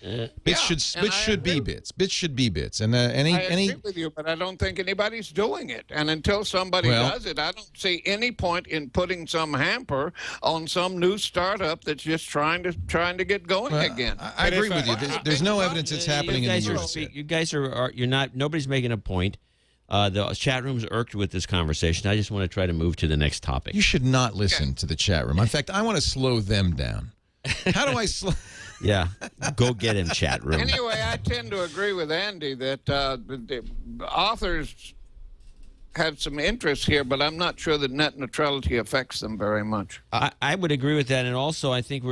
Speaker 1: Bits should be bits. Bits should be bits. And
Speaker 6: I agree with you, but I don't think anybody's doing it. And until somebody does it, I don't see any point in putting some hamper on some new startup that's just trying to get going again.
Speaker 1: I agree with you. There's no evidence it's happening in the U.S.
Speaker 4: You guys you're not. Nobody's making a point. The chat room's irked with this conversation. I just want to try to move to the next topic.
Speaker 1: You should not listen to the chat room. In fact, I want to slow them down. How do I slow?
Speaker 4: Yeah, go get him, chat room.
Speaker 6: Anyway, I tend to agree with Andy that the authors had some interest here, but I'm not sure that net neutrality affects them very much.
Speaker 4: I would agree with that, and also I think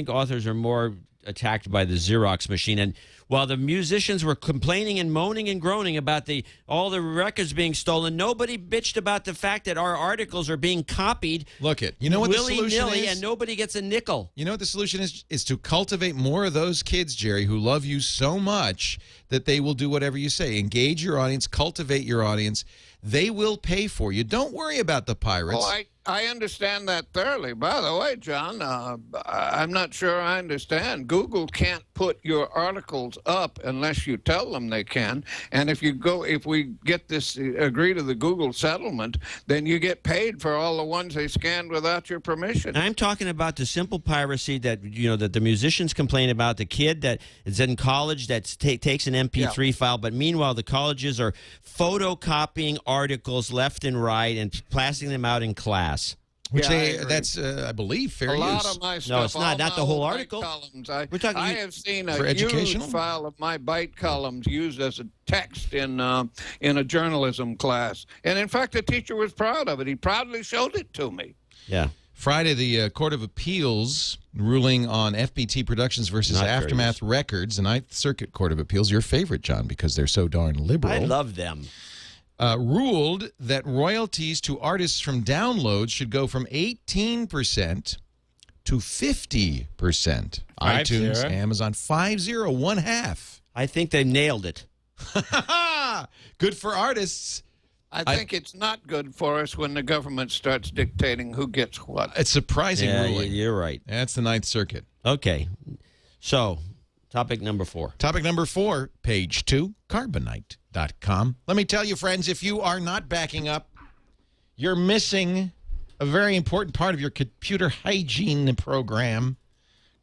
Speaker 4: authors are more attacked by the Xerox machine. And while the musicians were complaining and moaning and groaning about all the records being stolen, nobody bitched about the fact that our articles are being copied.
Speaker 1: You know what the solution
Speaker 4: willy-nilly,
Speaker 1: is?
Speaker 4: and nobody gets a nickel.
Speaker 1: You know what the solution is to cultivate more of those kids, Jerry, who love you so much that they will do whatever you say. Engage your audience, cultivate your audience. They will pay for you. Don't worry about the pirates.
Speaker 6: Oh, I understand that thoroughly. By the way, John, I'm not sure I understand. Google can't put your articles up unless you tell them they can. And if we get this, agree to the Google settlement, then you get paid for all the ones they scanned without your permission.
Speaker 4: I'm talking about the simple piracy that that the musicians complain about. The kid that is in college that takes an MP3 file, but meanwhile the colleges are photocopying articles left and right and passing them out in class.
Speaker 1: Which that's, I believe, fair use.
Speaker 6: A lot of my stuff.
Speaker 4: No, it's not. Not the whole article.
Speaker 6: Columns,
Speaker 4: We're talking.
Speaker 6: I have seen a huge file of my Byte columns used as a text in a journalism class, and in fact, the teacher was proud of it. He proudly showed it to me.
Speaker 4: Yeah.
Speaker 1: Friday, the Court of Appeals ruling on FBT Productions versus Aftermath Records, the Ninth Circuit Court of Appeals, your favorite, John, because they're so darn liberal.
Speaker 4: I love them.
Speaker 1: Ruled that royalties to artists from downloads should go from 18% to 50%. iTunes, Amazon, 50.5.
Speaker 4: I think they nailed it.
Speaker 1: Good for artists.
Speaker 6: I think it's not good for us when the government starts dictating who gets what.
Speaker 1: It's surprising ruling.
Speaker 4: You're right.
Speaker 1: That's the Ninth Circuit.
Speaker 4: Okay. So, topic number 4.
Speaker 1: Topic number 4, page 2, Carbonite.com. Let me tell you, friends, if you are not backing up, you're missing a very important part of your computer hygiene program.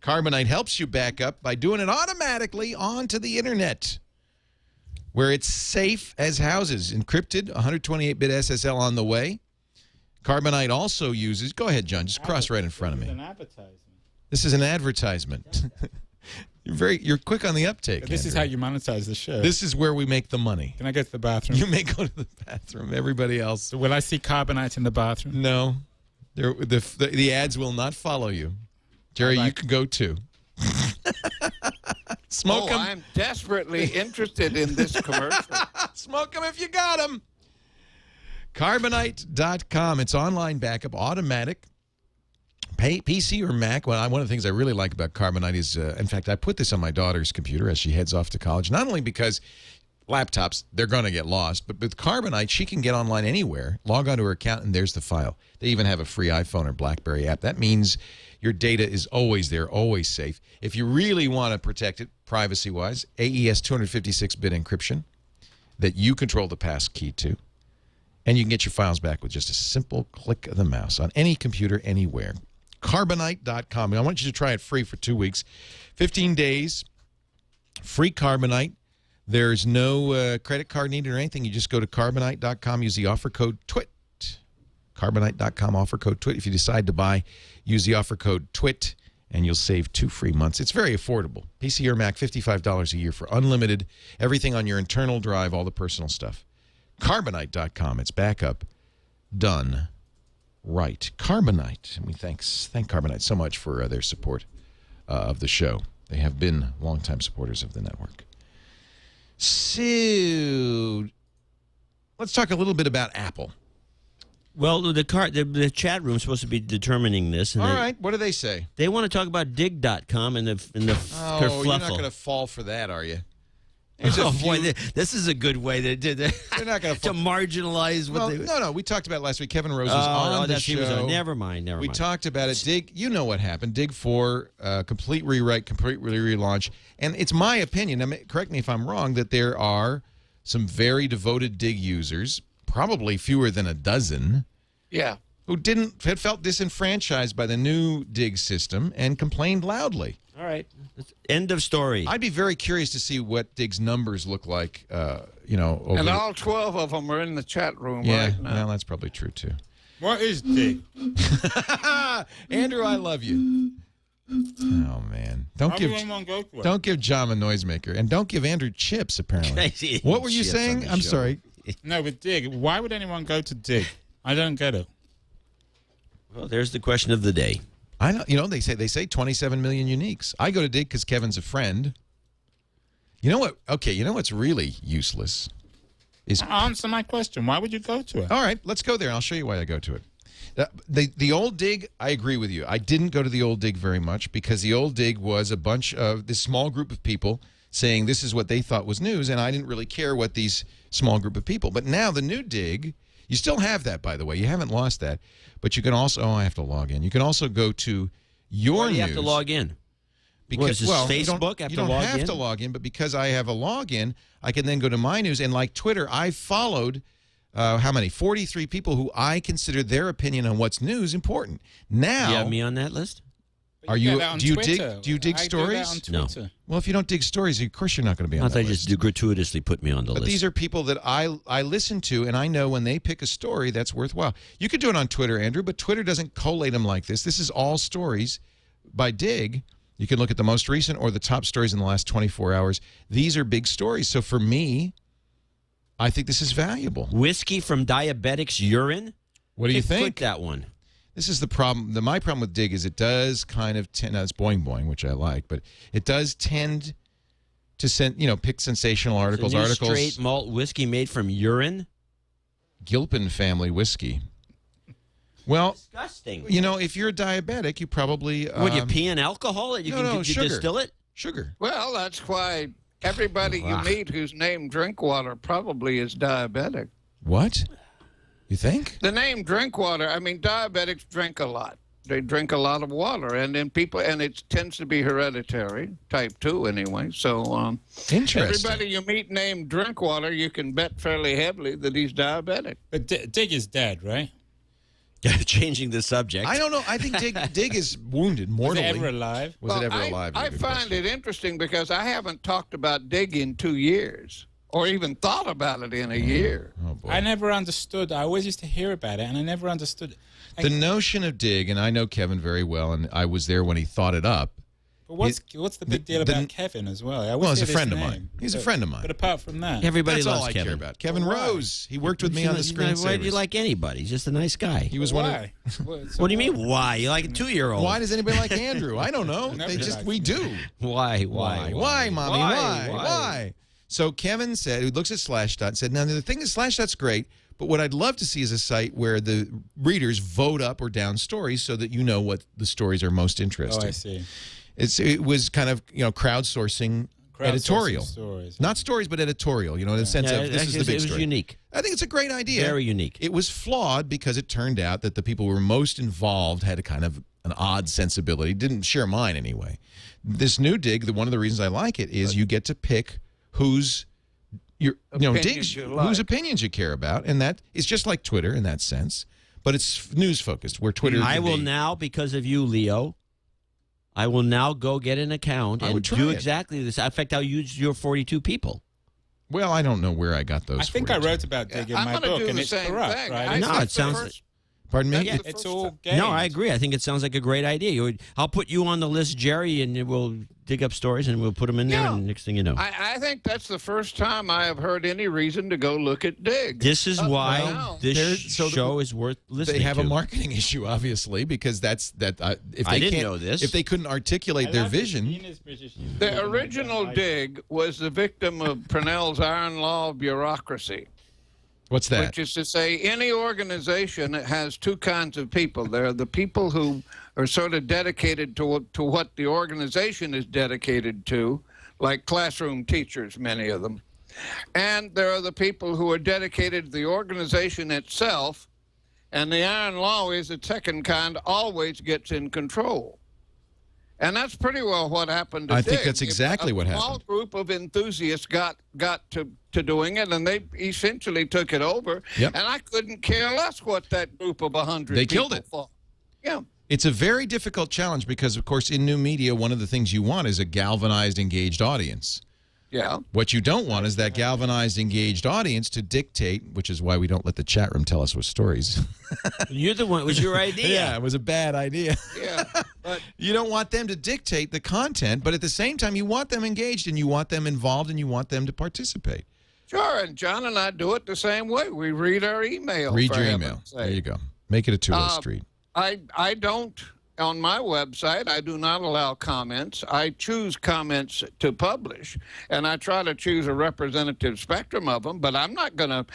Speaker 1: Carbonite helps you back up by doing it automatically onto the internet, where it's safe as houses. Encrypted, 128-bit SSL on the way. Carbonite also uses... Go ahead, John. Just cross right in front of me.
Speaker 5: This is an advertisement.
Speaker 1: This is an advertisement. You're quick on the uptake.
Speaker 5: This is how you monetize the show.
Speaker 1: This is where we make the money.
Speaker 5: Can I go to the bathroom?
Speaker 1: You may go to the bathroom. Everybody else.
Speaker 5: So will I see Carbonite in the bathroom?
Speaker 1: No. The ads will not follow you. Jerry, you can go too. Smoke them.
Speaker 6: I'm desperately interested in this commercial.
Speaker 1: Smoke them if you got them. Carbonite.com. It's online backup, automatic. PC or Mac. Well, one of the things I really like about Carbonite is, in fact, I put this on my daughter's computer as she heads off to college, not only because laptops, they're going to get lost, but with Carbonite, she can get online anywhere, log onto her account, and there's the file. They even have a free iPhone or BlackBerry app. That means your data is always there, always safe. If you really want to protect it privacy-wise, AES 256-bit encryption that you control the pass key to, and you can get your files back with just a simple click of the mouse on any computer, anywhere. Carbonite.com. I want you to try it free for 2 weeks. 15 days, free Carbonite. There's no credit card needed or anything. You just go to Carbonite.com, use the offer code TWiT. Carbonite.com, offer code TWiT. If you decide to buy, use the offer code TWiT, and you'll save 2 free months. It's very affordable. PC or Mac, $55 a year for unlimited, everything on your internal drive, all the personal stuff. Carbonite.com. It's backup done right. Carbonite. And we thank Carbonite so much for their support of the show. They have been longtime supporters of the network. So, let's talk a little bit about Apple.
Speaker 4: Well, the chat room is supposed to be determining this. And
Speaker 1: all right, what do they say?
Speaker 4: They want to talk about dig.com and the kerfluffle.
Speaker 1: You're not going to fall for that, are you?
Speaker 4: Boy, this is a good way to
Speaker 1: not gonna
Speaker 4: to marginalize what
Speaker 1: No, we talked about it last week. Kevin Rose was on the show.
Speaker 4: Never mind.
Speaker 1: We talked about it. Dig, you know what happened. Dig 4, complete rewrite, complete relaunch. And it's my opinion, correct me if I'm wrong, that there are some very devoted Dig users, probably fewer than a dozen, who had felt disenfranchised by the new Dig system and complained loudly.
Speaker 4: All right. End of story.
Speaker 1: I'd be very curious to see what Dig's numbers look like,
Speaker 6: and all 12 of them are in the chat room right now.
Speaker 1: Well, that's probably true, too.
Speaker 5: What is Dig?
Speaker 1: Andrew, I love you. Oh, man. Don't give John a noisemaker. And don't give Andrew chips, apparently. What were you saying? I'm sorry.
Speaker 5: No, with Dig, why would anyone go to Dig? I don't get it.
Speaker 4: Well, there's the question of the day.
Speaker 1: I know. You know, they say 27 million uniques. I go to Dig because Kevin's a friend. You know what? Okay, you know what's really useless is
Speaker 5: answer my question. Why would you go to it?
Speaker 1: All right, let's go there, and I'll show you why I go to it. The old Dig, I agree with you. I didn't go to the old Dig very much because the old Dig was a bunch of this small group of people saying this is what they thought was news, and I didn't really care what these small group of people. But now the new Dig, you still have that, by the way. You haven't lost that. But you can also, I have to log in. You can also go to your news.
Speaker 4: You have to log in.
Speaker 1: Because,
Speaker 4: Facebook
Speaker 1: you don't have to log in, but because I have a login, I can then go to my news. And like Twitter, I followed, how many? 43 people who I consider their opinion on what's news important. Now,
Speaker 4: you have me on that list?
Speaker 1: Do you dig stories?
Speaker 4: No.
Speaker 1: Well, if you don't dig stories, of course you're not going to be on that list.
Speaker 4: I thought you just gratuitously put me on the list.
Speaker 1: But these are people that I listen to, and I know when they pick a story that's worthwhile. You could do it on Twitter, Andrew, but Twitter doesn't collate them like this. This is all stories by Dig. You can look at the most recent or the top stories in the last 24 hours. These are big stories. So for me, I think this is valuable.
Speaker 4: Whiskey from diabetics' urine?
Speaker 1: What do you think?
Speaker 4: Click that one.
Speaker 1: This is the problem. My problem with Dig is it does kind of tend, now it's boing boing, which I like, but it does tend to pick sensational articles.
Speaker 4: Straight malt whiskey made from urine?
Speaker 1: Gilpin family whiskey. Well,
Speaker 4: disgusting.
Speaker 1: You know, if you're a diabetic, you probably
Speaker 4: would you pee in alcohol? You can
Speaker 1: sugar.
Speaker 4: Distill it?
Speaker 1: Sugar.
Speaker 6: Well, that's why everybody you meet who's named Drinkwater probably is diabetic.
Speaker 1: What? You think?
Speaker 6: The name Drinkwater, I mean, diabetics drink a lot. They drink a lot of water, and then and it tends to be hereditary, type 2 anyway. So
Speaker 1: interesting.
Speaker 6: Everybody you meet named Drinkwater, you can bet fairly heavily that he's diabetic.
Speaker 5: But Dig is dead, right?
Speaker 4: Changing the subject.
Speaker 1: I don't know. I think Dig is wounded mortally.
Speaker 5: Was it ever alive?
Speaker 1: Was it ever alive?
Speaker 6: I find it interesting because I haven't talked about Dig in 2 years. Or even thought about it in a year.
Speaker 1: Oh, boy.
Speaker 5: I never understood. I always used to hear about it, and I never understood it.
Speaker 1: The notion of Dig, and I know Kevin very well, and I was there when he thought it up.
Speaker 5: But what's the big deal about Kevin as well?
Speaker 1: Well, he's a friend of mine. He's a friend of mine.
Speaker 5: But apart from that,
Speaker 4: everybody loves
Speaker 1: all
Speaker 4: Kevin.
Speaker 1: I care about. Kevin Rose. He worked with me on the screen.
Speaker 4: Why do you like anybody? He's just a nice guy.
Speaker 1: He was
Speaker 5: why?
Speaker 4: What do you mean why? You like a 2-year-old?
Speaker 1: Why does anybody like Andrew? I don't know. We do.
Speaker 4: Why,
Speaker 1: mommy? Why? So Kevin said, who looks at Slashdot, said, now the thing is Slashdot's great, but what I'd love to see is a site where the readers vote up or down stories so that you know what the stories are most interesting.
Speaker 5: Oh, I see.
Speaker 1: It was kind of, crowdsourcing editorial.
Speaker 5: Stories.
Speaker 1: Not stories, but editorial, in the sense of this is the big story.
Speaker 4: It was unique.
Speaker 1: I think it's a great idea.
Speaker 4: Very unique.
Speaker 1: It was flawed because it turned out that the people who were most involved had a kind of an odd sensibility. Didn't share mine anyway. This new Dig, one of the reasons I like it is you get to pick whose opinions you care about, and that is just like Twitter in that sense, but it's news focused. Where Twitter,
Speaker 4: I will now, because of you, Leo, I will now go get an account and do exactly this. In fact, I'll use your 42 people.
Speaker 1: Well, I don't know where I got those.
Speaker 5: I think I wrote about Dig in my book, and it's corrupt, right?
Speaker 4: No, it sounds.
Speaker 1: Pardon me?
Speaker 5: Yeah, it's all games.
Speaker 4: No, I agree. I think it sounds like a great idea. I'll put you on the list, Jerry, and we'll dig up stories and we'll put them in there. And next thing you know,
Speaker 6: I think that's the first time I have heard any reason to go look at Dig.
Speaker 4: This is why this show is worth listening to.
Speaker 1: They have a marketing issue, obviously, because if they
Speaker 4: didn't know this.
Speaker 1: If they couldn't articulate their vision.
Speaker 6: The original Dig was the victim of Pournelle's iron law of bureaucracy.
Speaker 1: What's that?
Speaker 6: Which is to say, any organization has two kinds of people. There are the people who are sort of dedicated to what the organization is dedicated to, like classroom teachers, many of them. And there are the people who are dedicated to the organization itself, and the iron law is the second kind, always gets in control. And that's pretty well what happened to
Speaker 1: I think that's exactly what happened.
Speaker 6: A small group of enthusiasts got to doing it, and they essentially took it over.
Speaker 1: Yep.
Speaker 6: And I couldn't care less what that group of 100
Speaker 1: They
Speaker 6: people
Speaker 1: killed it.
Speaker 6: thought. Yeah.
Speaker 1: It's a very difficult challenge because, of course, in new media, one of the things you want is a galvanized, engaged audience.
Speaker 6: Yeah.
Speaker 1: What you don't want is that galvanized, engaged audience to dictate, which is why we don't let the chat room tell us what stories.
Speaker 4: You're the one. It was your idea.
Speaker 1: Yeah, it was a bad idea.
Speaker 6: Yeah. But
Speaker 1: you don't want them to dictate the content, but at the same time, you want them engaged and you want them involved and you want them to participate.
Speaker 6: Sure, and John and I do it the same way. We read our email.
Speaker 1: Read
Speaker 6: for
Speaker 1: your
Speaker 6: heaven's
Speaker 1: email.
Speaker 6: sake.
Speaker 1: There you go. Make it a two-way street.
Speaker 6: I don't, on my website, I do not allow comments. I choose comments to publish, and I try to choose a representative spectrum of them, but I'm not going to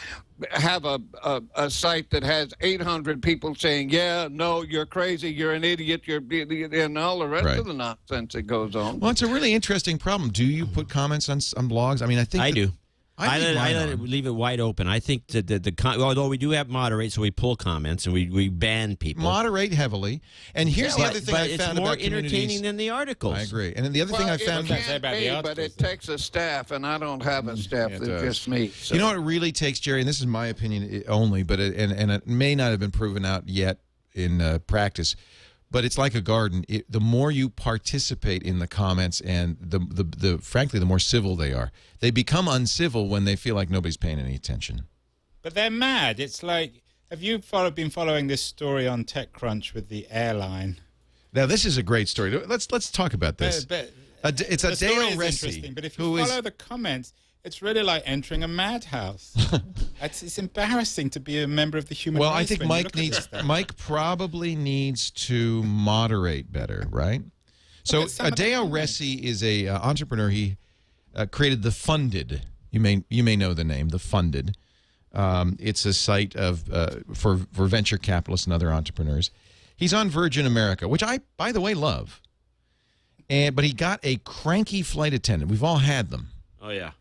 Speaker 6: have a site that has 800 people saying, yeah, no, you're crazy, you're an idiot, and all the rest of the nonsense that goes on.
Speaker 1: Well, it's a really interesting problem. Do you put comments on blogs? I mean, I think
Speaker 4: I do.
Speaker 1: I
Speaker 4: leave it wide open. I think that although we do have moderate, so we pull comments and we ban people.
Speaker 1: Moderate heavily. And here's the other thing I found about
Speaker 4: it's more entertaining than the articles.
Speaker 1: I agree. And then the other thing I found
Speaker 6: but it takes a staff, and I don't have a staff that's just me. So.
Speaker 1: You know what it really takes, Jerry, and this is my opinion only, but it may not have been proven out yet in practice. But it's like a garden. The more you participate in the comments, and frankly, the more civil they are. They become uncivil when they feel like nobody's paying any attention.
Speaker 5: But they're mad. It's like, have you been following this story on TechCrunch with the airline?
Speaker 1: Now, this is a great story. Let's talk about this. It's a Dale Resi.
Speaker 5: But if you follow the comments, it's really like entering a madhouse. It's embarrassing to be a member of the human race.
Speaker 1: Well, I think Mike probably needs to moderate better, right? So Adeo Resi is a entrepreneur. He created The Funded. You may know the name, The Funded. It's a site for venture capitalists and other entrepreneurs. He's on Virgin America, which I, by the way, love. But he got a cranky flight attendant. We've all had them.
Speaker 4: Oh yeah.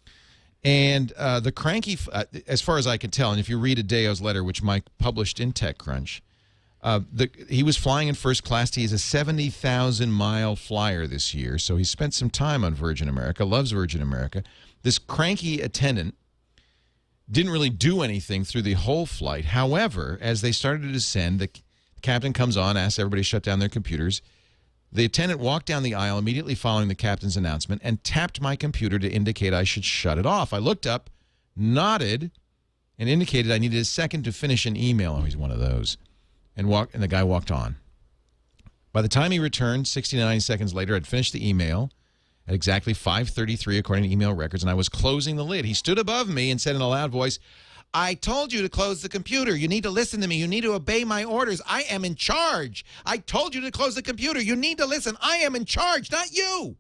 Speaker 1: And the cranky, as far as I can tell, and if you read Adeo's letter, which Mike published in TechCrunch, he was flying in first class. He's a 70,000-mile flyer this year, so he spent some time on Virgin America, loves Virgin America. This cranky attendant didn't really do anything through the whole flight. However, as they started to descend, the captain comes on, asks everybody to shut down their computers. The attendant walked down the aisle immediately following the captain's announcement and tapped my computer to indicate I should shut it off. I looked up, nodded, and indicated I needed a second to finish an email. Oh, he's one of those. And the guy walked on. By the time he returned, 69 seconds later, I'd finished the email at exactly 5:33 according to email records, and I was closing the lid. He stood above me and said in a loud voice, I told you to close the computer. You need to listen to me. You need to obey my orders. I am in charge. I told you to close the computer. You need to listen. I am in charge, not you.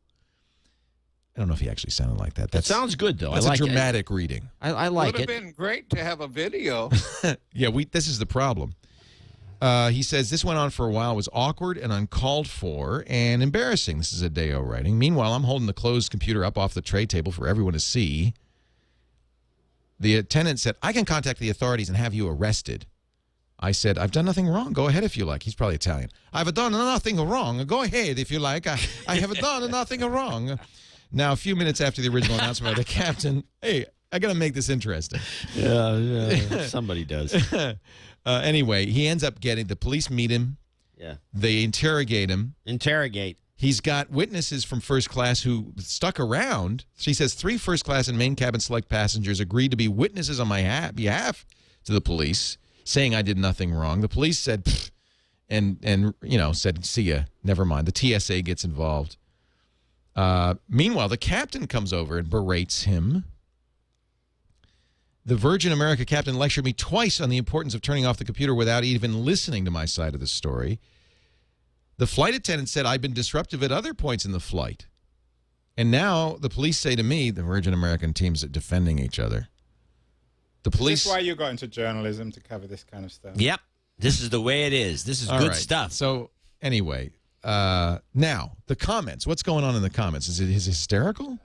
Speaker 1: I don't know if he actually sounded like that.
Speaker 4: That sounds good, though.
Speaker 1: That's a dramatic reading.
Speaker 4: I like it.
Speaker 6: Would have been great to have a video.
Speaker 1: Yeah, this is the problem. He says, this went on for a while. It was awkward and uncalled for and embarrassing. This is Adeo writing. Meanwhile, I'm holding the closed computer up off the tray table for everyone to see. The attendant said, I can contact the authorities and have you arrested. I said, I've done nothing wrong. Go ahead if you like. He's probably Italian. I've done nothing wrong. Go ahead if you like. I have done nothing wrong. Now, a few minutes after the original announcement by the captain, hey, I got to make this interesting.
Speaker 4: Yeah, somebody does.
Speaker 1: Anyway, he ends up the police meet him.
Speaker 4: Yeah.
Speaker 1: They interrogate him. He's got witnesses from first class who stuck around. She says 3 first class and main cabin select passengers agreed to be witnesses on my behalf to the police, saying I did nothing wrong. The police said, pfft, and said, see ya, never mind. The TSA gets involved. Meanwhile, the captain comes over and berates him. The Virgin America captain lectured me twice on the importance of turning off the computer without even listening to my side of the story. The flight attendant said I'd been disruptive at other points in the flight. And now the police say to me, the Virgin American teams are defending each other. The police.
Speaker 5: Is this why you got into journalism, to cover this kind of stuff?
Speaker 4: Yep. This is the way it is. This is good stuff.
Speaker 1: So anyway, now the comments. What's going on in the comments? Is it hysterical?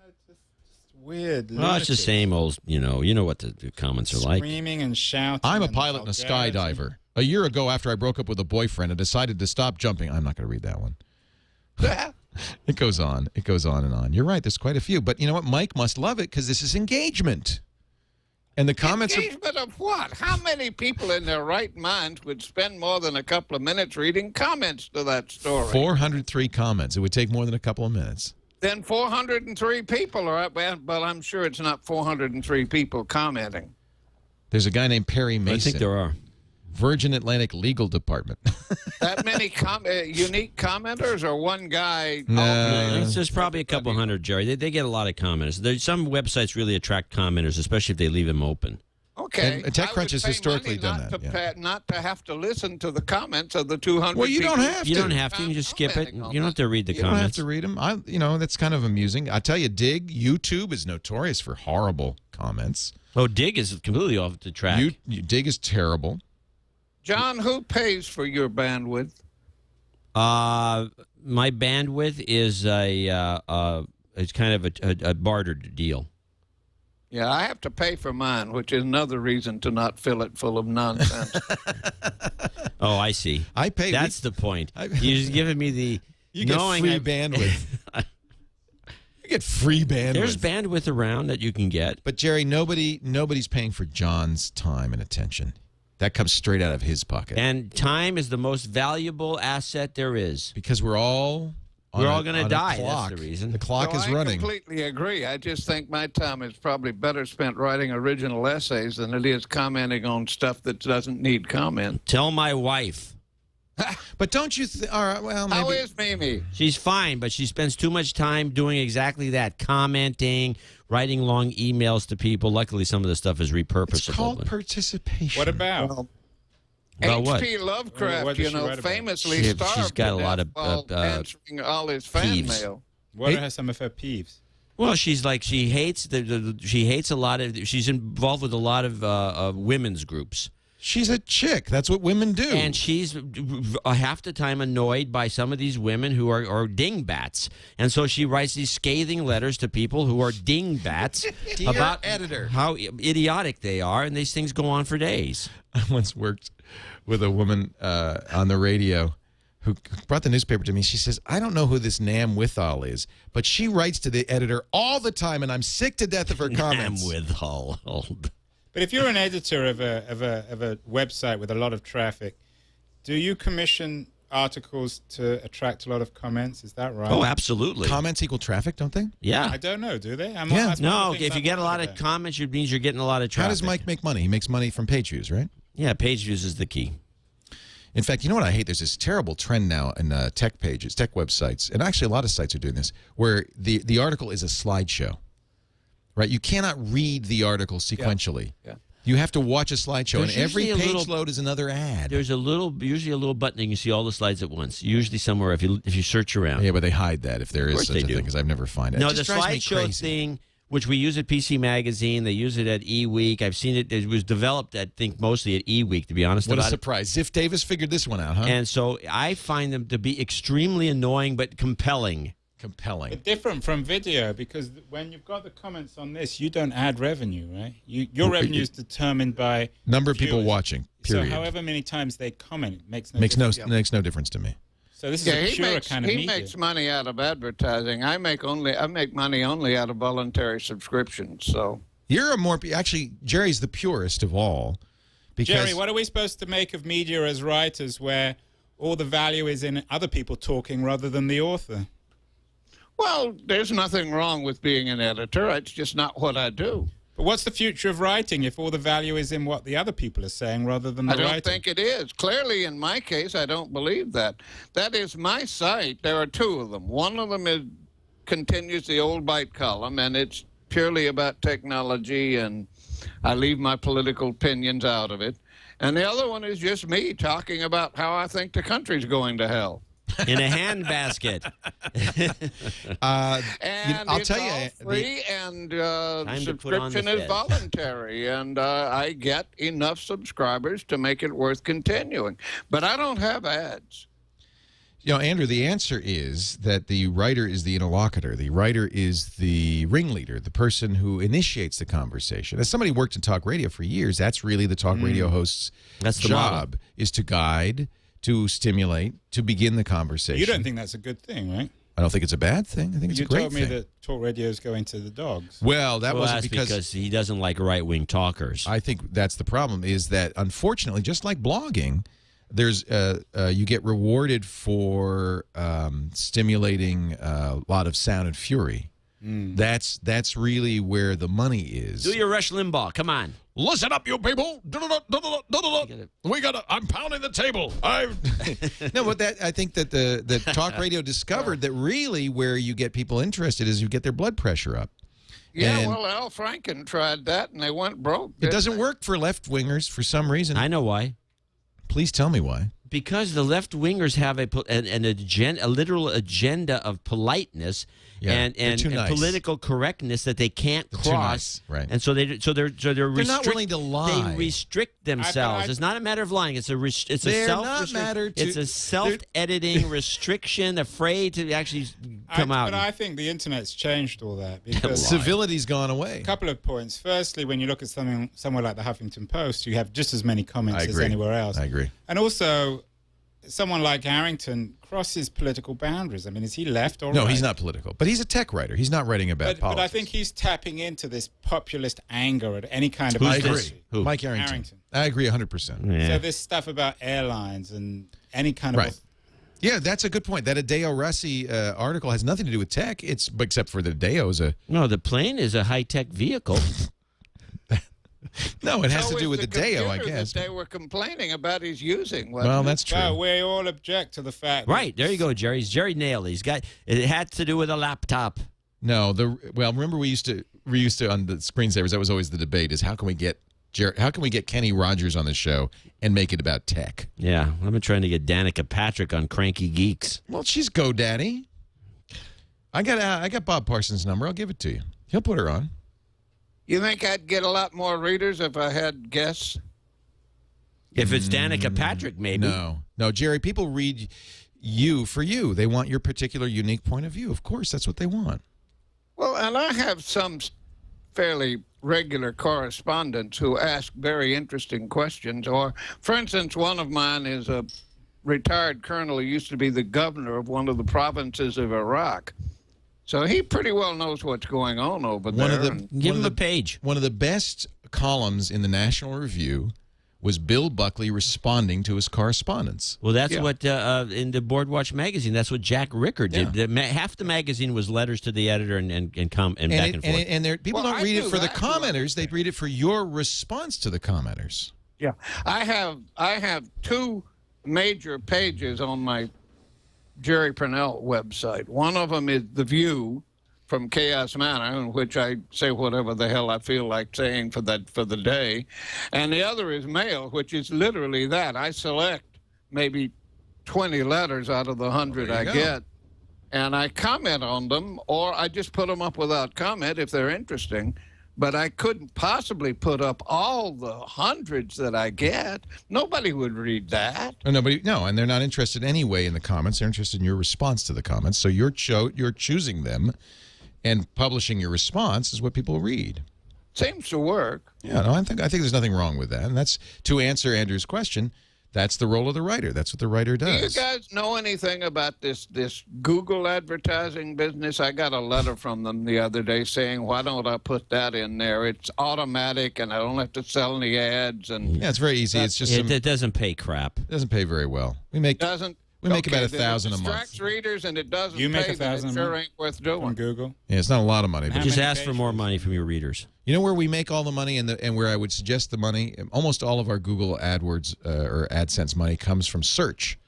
Speaker 5: Weird.
Speaker 4: Well, it's the same old, you know what the comments are like.
Speaker 5: Screaming and shouting.
Speaker 1: I'm a pilot and a skydiver. A year ago, after I broke up with a boyfriend, I decided to stop jumping. I'm not going to read that one. It goes on. It goes on and on. You're right. There's quite a few. But you know what? Mike must love it because this is engagement. And the comments
Speaker 6: engagement of what? How many people in their right minds would spend more than a couple of minutes reading comments to that story?
Speaker 1: 403 comments. It would take more than a couple of minutes.
Speaker 6: Then 403 people are up, but I'm sure it's not 403 people commenting.
Speaker 1: There's a guy named Perry Mason.
Speaker 4: I think there are.
Speaker 1: Virgin Atlantic Legal Department.
Speaker 6: That many unique commenters, or one guy?
Speaker 4: There's probably a couple hundred, Jerry. They get a lot of commenters. Some websites really attract commenters, especially if they leave them open.
Speaker 6: Okay.
Speaker 1: And TechCrunch has historically done that.
Speaker 6: Not to have to listen to the comments of the 200
Speaker 1: Well, you
Speaker 6: people.
Speaker 1: don't have to.
Speaker 4: You don't have to. You can just skip it. You don't have to read the
Speaker 1: You
Speaker 4: comments.
Speaker 1: don't have to read them. That's kind of amusing. I tell you, YouTube is notorious for horrible comments.
Speaker 4: Oh, Dig is completely off the track.
Speaker 1: Dig is terrible.
Speaker 6: John, who pays for your bandwidth?
Speaker 4: My bandwidth is it's kind of a bartered deal.
Speaker 6: Yeah, I have to pay for mine, which is another reason to not fill it full of nonsense.
Speaker 4: Oh, I see.
Speaker 1: I pay.
Speaker 4: That's the point. You're just giving me the
Speaker 1: get free bandwidth. You get free bandwidth.
Speaker 4: There's bandwidth around that you can get.
Speaker 1: But Jerry, nobody's paying for John's time and attention. That comes straight out of his pocket.
Speaker 4: And time is the most valuable asset there is.
Speaker 1: Because we're all
Speaker 4: going to die. That's the reason.
Speaker 1: The clock is running.
Speaker 6: I completely agree. I just think my time is probably better spent writing original essays than it is commenting on stuff that doesn't need comment.
Speaker 4: Tell my wife.
Speaker 1: But don't you all right, well, maybe.
Speaker 6: How is Mimi?
Speaker 4: She's fine, but she spends too much time doing exactly that, commenting, writing long emails to people. Luckily, some of the stuff is repurposable.
Speaker 1: It's called participation.
Speaker 5: What about?
Speaker 6: H.P. Lovecraft, famously starved
Speaker 4: she's got a lot of
Speaker 6: while answering all his fan mail.
Speaker 5: What are some of her peeves?
Speaker 4: Well, she's like she hates a lot of. She's involved with a lot of women's groups.
Speaker 1: She's a chick. That's what women do.
Speaker 4: And she's half the time annoyed by some of these women who are dingbats. And so she writes these scathing letters to people who are dingbats about how idiotic they are, and these things go on for days.
Speaker 1: I once worked with a woman on the radio who brought the newspaper to me. She says, I don't know who this Nam Withal is, but she writes to the editor all the time, and I'm sick to death of her comments.
Speaker 4: Nam Withal.
Speaker 5: But if you're an editor of a website with a lot of traffic, do you commission articles to attract a lot of comments? Is that right?
Speaker 4: Oh, absolutely.
Speaker 1: Comments equal traffic, don't they?
Speaker 4: Yeah.
Speaker 5: I don't know, do they?
Speaker 4: No, if you get a lot of comments, it means you're getting a lot of traffic.
Speaker 1: How does Mike make money? He makes money from page views, right?
Speaker 4: Yeah, page views is the key.
Speaker 1: In fact, you know what I hate? There's this terrible trend now in tech pages, tech websites, and actually a lot of sites are doing this, where the article is a slideshow. Right, you cannot read the article sequentially. Yeah. You have to watch a slideshow, and every page load is another ad.
Speaker 4: There's usually a little button, and you can see all the slides at once. Usually somewhere if you search around.
Speaker 1: Yeah, but they hide that if there is such a thing, because I've never found it.
Speaker 4: No, the slideshow thing, which we use at PC Magazine, they use it at eWeek. I've seen it. It was developed, I think, mostly at eWeek, to be honest.
Speaker 1: What a surprise! Ziff Davis figured this one out, huh?
Speaker 4: And so I find them to be extremely annoying, but compelling.
Speaker 5: But different from video, because when you've got the comments on this, you don't add revenue, right? Your revenue is determined by
Speaker 1: number of people watching. Period.
Speaker 5: So however many times they comment makes no
Speaker 1: difference to me.
Speaker 5: So this is a pure kind of media.
Speaker 6: He makes money out of advertising. I make money only out of voluntary subscriptions. So
Speaker 1: you're actually Jerry's the purest of all. Because
Speaker 5: Jerry, what are we supposed to make of media as writers, where all the value is in other people talking rather than the author?
Speaker 6: Well, there's nothing wrong with being an editor. It's just not what I do.
Speaker 5: But what's the future of writing if all the value is in what the other people are saying rather than the writing?
Speaker 6: I don't think it is. Clearly, in my case, I don't believe that. That is my site. There are two of them. One of them continues the old Byte column, and it's purely about technology, and I leave my political opinions out of it. And the other one is just me talking about how I think the country's going to hell.
Speaker 4: In a handbasket.
Speaker 6: And
Speaker 1: I'll
Speaker 6: it's
Speaker 1: tell
Speaker 6: all
Speaker 1: you,
Speaker 6: free, and subscription is voluntary, and I get enough subscribers to make it worth continuing. But I don't have ads.
Speaker 1: You know, Andrew, the answer is that the writer is the interlocutor. The writer is the ringleader, the person who initiates the conversation. As somebody who worked in talk radio for years, that's really the talk radio host's job, is to guide, to stimulate, to begin the conversation.
Speaker 5: You don't think that's a good thing, right?
Speaker 1: I don't think it's a bad thing. I think it's a great thing.
Speaker 5: You told me that talk radio is going to the dogs.
Speaker 1: Well, wasn't
Speaker 4: that's because he doesn't like right-wing talkers.
Speaker 1: I think that's the problem, is that unfortunately, just like blogging, there's you get rewarded for stimulating a lot of sound and fury. That's really where the money is.
Speaker 4: Do your Rush Limbaugh. Come on.
Speaker 1: Listen up, you people. I'm pounding the table. No, but I think that the talk radio discovered that really where you get people interested is you get their blood pressure up.
Speaker 6: Yeah,
Speaker 1: And
Speaker 6: well, Al Franken tried that, and they went broke.
Speaker 1: it doesn't work for left-wingers for some reason.
Speaker 4: I know why.
Speaker 1: Please tell me why.
Speaker 4: Because the left-wingers have a literal agenda of politeness and
Speaker 1: nice.
Speaker 4: political correctness that they can't
Speaker 1: They're too
Speaker 4: cross,
Speaker 1: nice, right.
Speaker 4: and so they're
Speaker 1: not willing to lie.
Speaker 4: They restrict themselves. It's not a matter of lying. It's a self-editing restriction, afraid to actually come out.
Speaker 5: But I think the internet's changed all that because
Speaker 1: Civility's gone away.
Speaker 5: A couple of points. Firstly, when you look at somewhere like the Huffington Post, you have just as many comments as anywhere else.
Speaker 1: I agree.
Speaker 5: And also, someone like Harrington crosses political boundaries. I mean, is he left or
Speaker 1: No,
Speaker 5: right?
Speaker 1: he's not political. But he's a tech writer. He's not writing about politics.
Speaker 5: But I think he's tapping into this populist anger at any kind of...
Speaker 1: I
Speaker 4: Who's this?
Speaker 1: agree.
Speaker 4: Who?
Speaker 1: Mike Harrington. I agree 100%.
Speaker 4: Yeah.
Speaker 5: So this stuff about airlines and any kind of...
Speaker 1: Right. Yeah, that's a good point. That Adeo Rossi article has nothing to do with tech. Except for the Adeo's a...
Speaker 4: No, the plane is a high-tech vehicle.
Speaker 1: No, it has to do with
Speaker 6: the
Speaker 1: Adeo, I
Speaker 6: computer
Speaker 1: guess.
Speaker 6: that they were complaining about his using.
Speaker 1: Well, that's true.
Speaker 5: Well, we all object to the fact
Speaker 4: Right, there you go, Jerry. Jerry nailed it. It had to do with a laptop.
Speaker 1: No, remember we used to on the screensavers, that was always the debate, is how can we get Kenny Rogers on the show and make it about tech?
Speaker 4: Yeah, I've been trying to get Danica Patrick on Cranky Geeks.
Speaker 1: Well, she's GoDaddy. I got Bob Parsons' number. I'll give it to you. He'll put her on.
Speaker 6: You think I'd get a lot more readers if I had guests?
Speaker 4: If it's Danica Patrick, maybe.
Speaker 1: No, Jerry, people read you for you. They want your particular unique point of view. Of course, that's what they want.
Speaker 6: Well, and I have some fairly regular correspondents who ask very interesting questions. Or, for instance, one of mine is a retired colonel who used to be the governor of one of the provinces of Iraq. So he pretty well knows what's going on over there.
Speaker 4: Give him a page.
Speaker 1: One of the best columns in the National Review was Bill Buckley responding to his correspondents.
Speaker 4: Well, that's what in the Boardwatch magazine. That's what Jack Ricker did. Half the magazine was letters to the editor and back and forth.
Speaker 1: And people don't read it for the commenters; they read it for your response to the commenters.
Speaker 6: Yeah, I have two major pages on my Jerry Pournelle website. One of them is The View from Chaos Manor, in which I say whatever the hell I feel like saying for the day. And the other is Mail, which is literally that. I select maybe 20 letters out of the 100 I get, and I comment on them, or I just put them up without comment if they're interesting. But I couldn't possibly put up all the hundreds that I get. Nobody would read that.
Speaker 1: No, and they're not interested anyway in the comments. They're interested in your response to the comments. So you're choosing them, and publishing your response is what people read.
Speaker 6: Seems to work.
Speaker 1: Yeah, no, I think there's nothing wrong with that. And that's to answer Andrew's question. That's the role of the writer. That's what the writer does.
Speaker 6: Do you guys know anything about this Google advertising business? I got a letter from them the other day saying, why don't I put that in there? It's automatic, and I don't have to sell any ads. And
Speaker 1: yeah, it's very easy. It's just
Speaker 4: it doesn't pay crap.
Speaker 1: It doesn't pay very well. We make about 1,000 a month.
Speaker 6: Distracts readers, and it doesn't.
Speaker 5: You make
Speaker 6: pay,
Speaker 5: 1,000
Speaker 6: it sure ain't worth doing.
Speaker 5: on Google.
Speaker 1: Yeah, it's not a lot of money. But
Speaker 4: Just ask for more money from your readers.
Speaker 1: You know where we make all the money and where I would suggest the money? Almost all of our Google AdWords or AdSense money comes from search.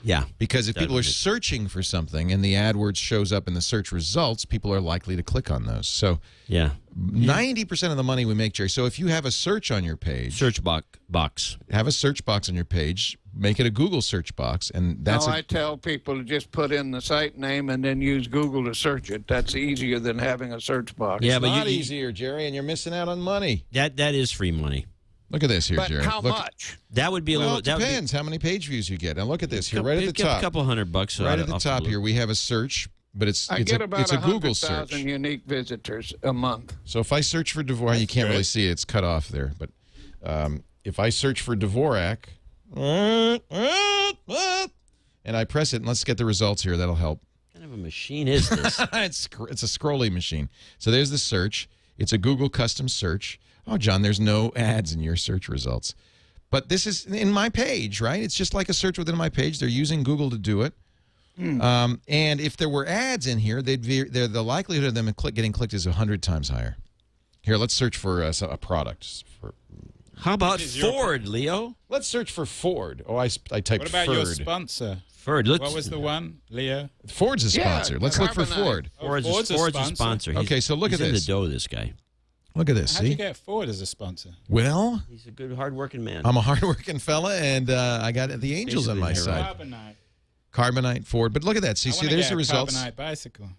Speaker 4: Yeah.
Speaker 1: Because if people are searching for something and the AdWords shows up in the search results, people are likely to click on those. So
Speaker 4: yeah,
Speaker 1: 90% of the money we make, Jerry. So if you have a search on your page.
Speaker 4: Search box.
Speaker 1: Have a search box on your page. Make it a Google search box. And that's
Speaker 6: I tell people to just put in the site name and then use Google to search it. That's easier than having a search box.
Speaker 1: Yeah, but not easier, Jerry, and you're missing out on money.
Speaker 4: That is free money.
Speaker 1: Look at this here,
Speaker 6: but
Speaker 1: Jerry.
Speaker 6: How much?
Speaker 4: That would be a little.
Speaker 1: It depends how many page views you get. Now look at this here, right at the top.
Speaker 4: A couple $100.
Speaker 1: Right at the top here, we have a search, but it's a Google search.
Speaker 6: 100,000 unique visitors a month.
Speaker 1: So if I search for Dvorak, you can't really see it; it's cut off there. But if I search for Dvorak, and I press it, and let's get the results here. That'll help.
Speaker 4: What kind of a machine is this?
Speaker 1: It's a scrolly machine. So there's the search. It's a Google custom search. Oh, John, there's no ads in your search results. But this is in my page, right? It's just like a search within my page. They're using Google to do it. And if there were ads in here, the likelihood of them getting clicked is 100 times higher. Here, let's search for a product.
Speaker 4: How about Ford, Leo?
Speaker 1: Let's search for Ford. Oh, I typed Ford.
Speaker 5: What about your sponsor?
Speaker 4: Ford.
Speaker 5: What was the one, Leo?
Speaker 1: Ford's a sponsor. Let's look for Ford.
Speaker 4: Ford's a sponsor.
Speaker 1: Okay, so look at this.
Speaker 4: He's in the dough, this guy.
Speaker 1: Look at this.
Speaker 5: How'd you get Ford as a sponsor?
Speaker 1: Well,
Speaker 4: he's a good, hard-working man.
Speaker 1: I'm a hard-working fella, and I got the angels on my side. Carbonite, Ford. But look at that. See, there's the results.
Speaker 5: Carbonite bicycle.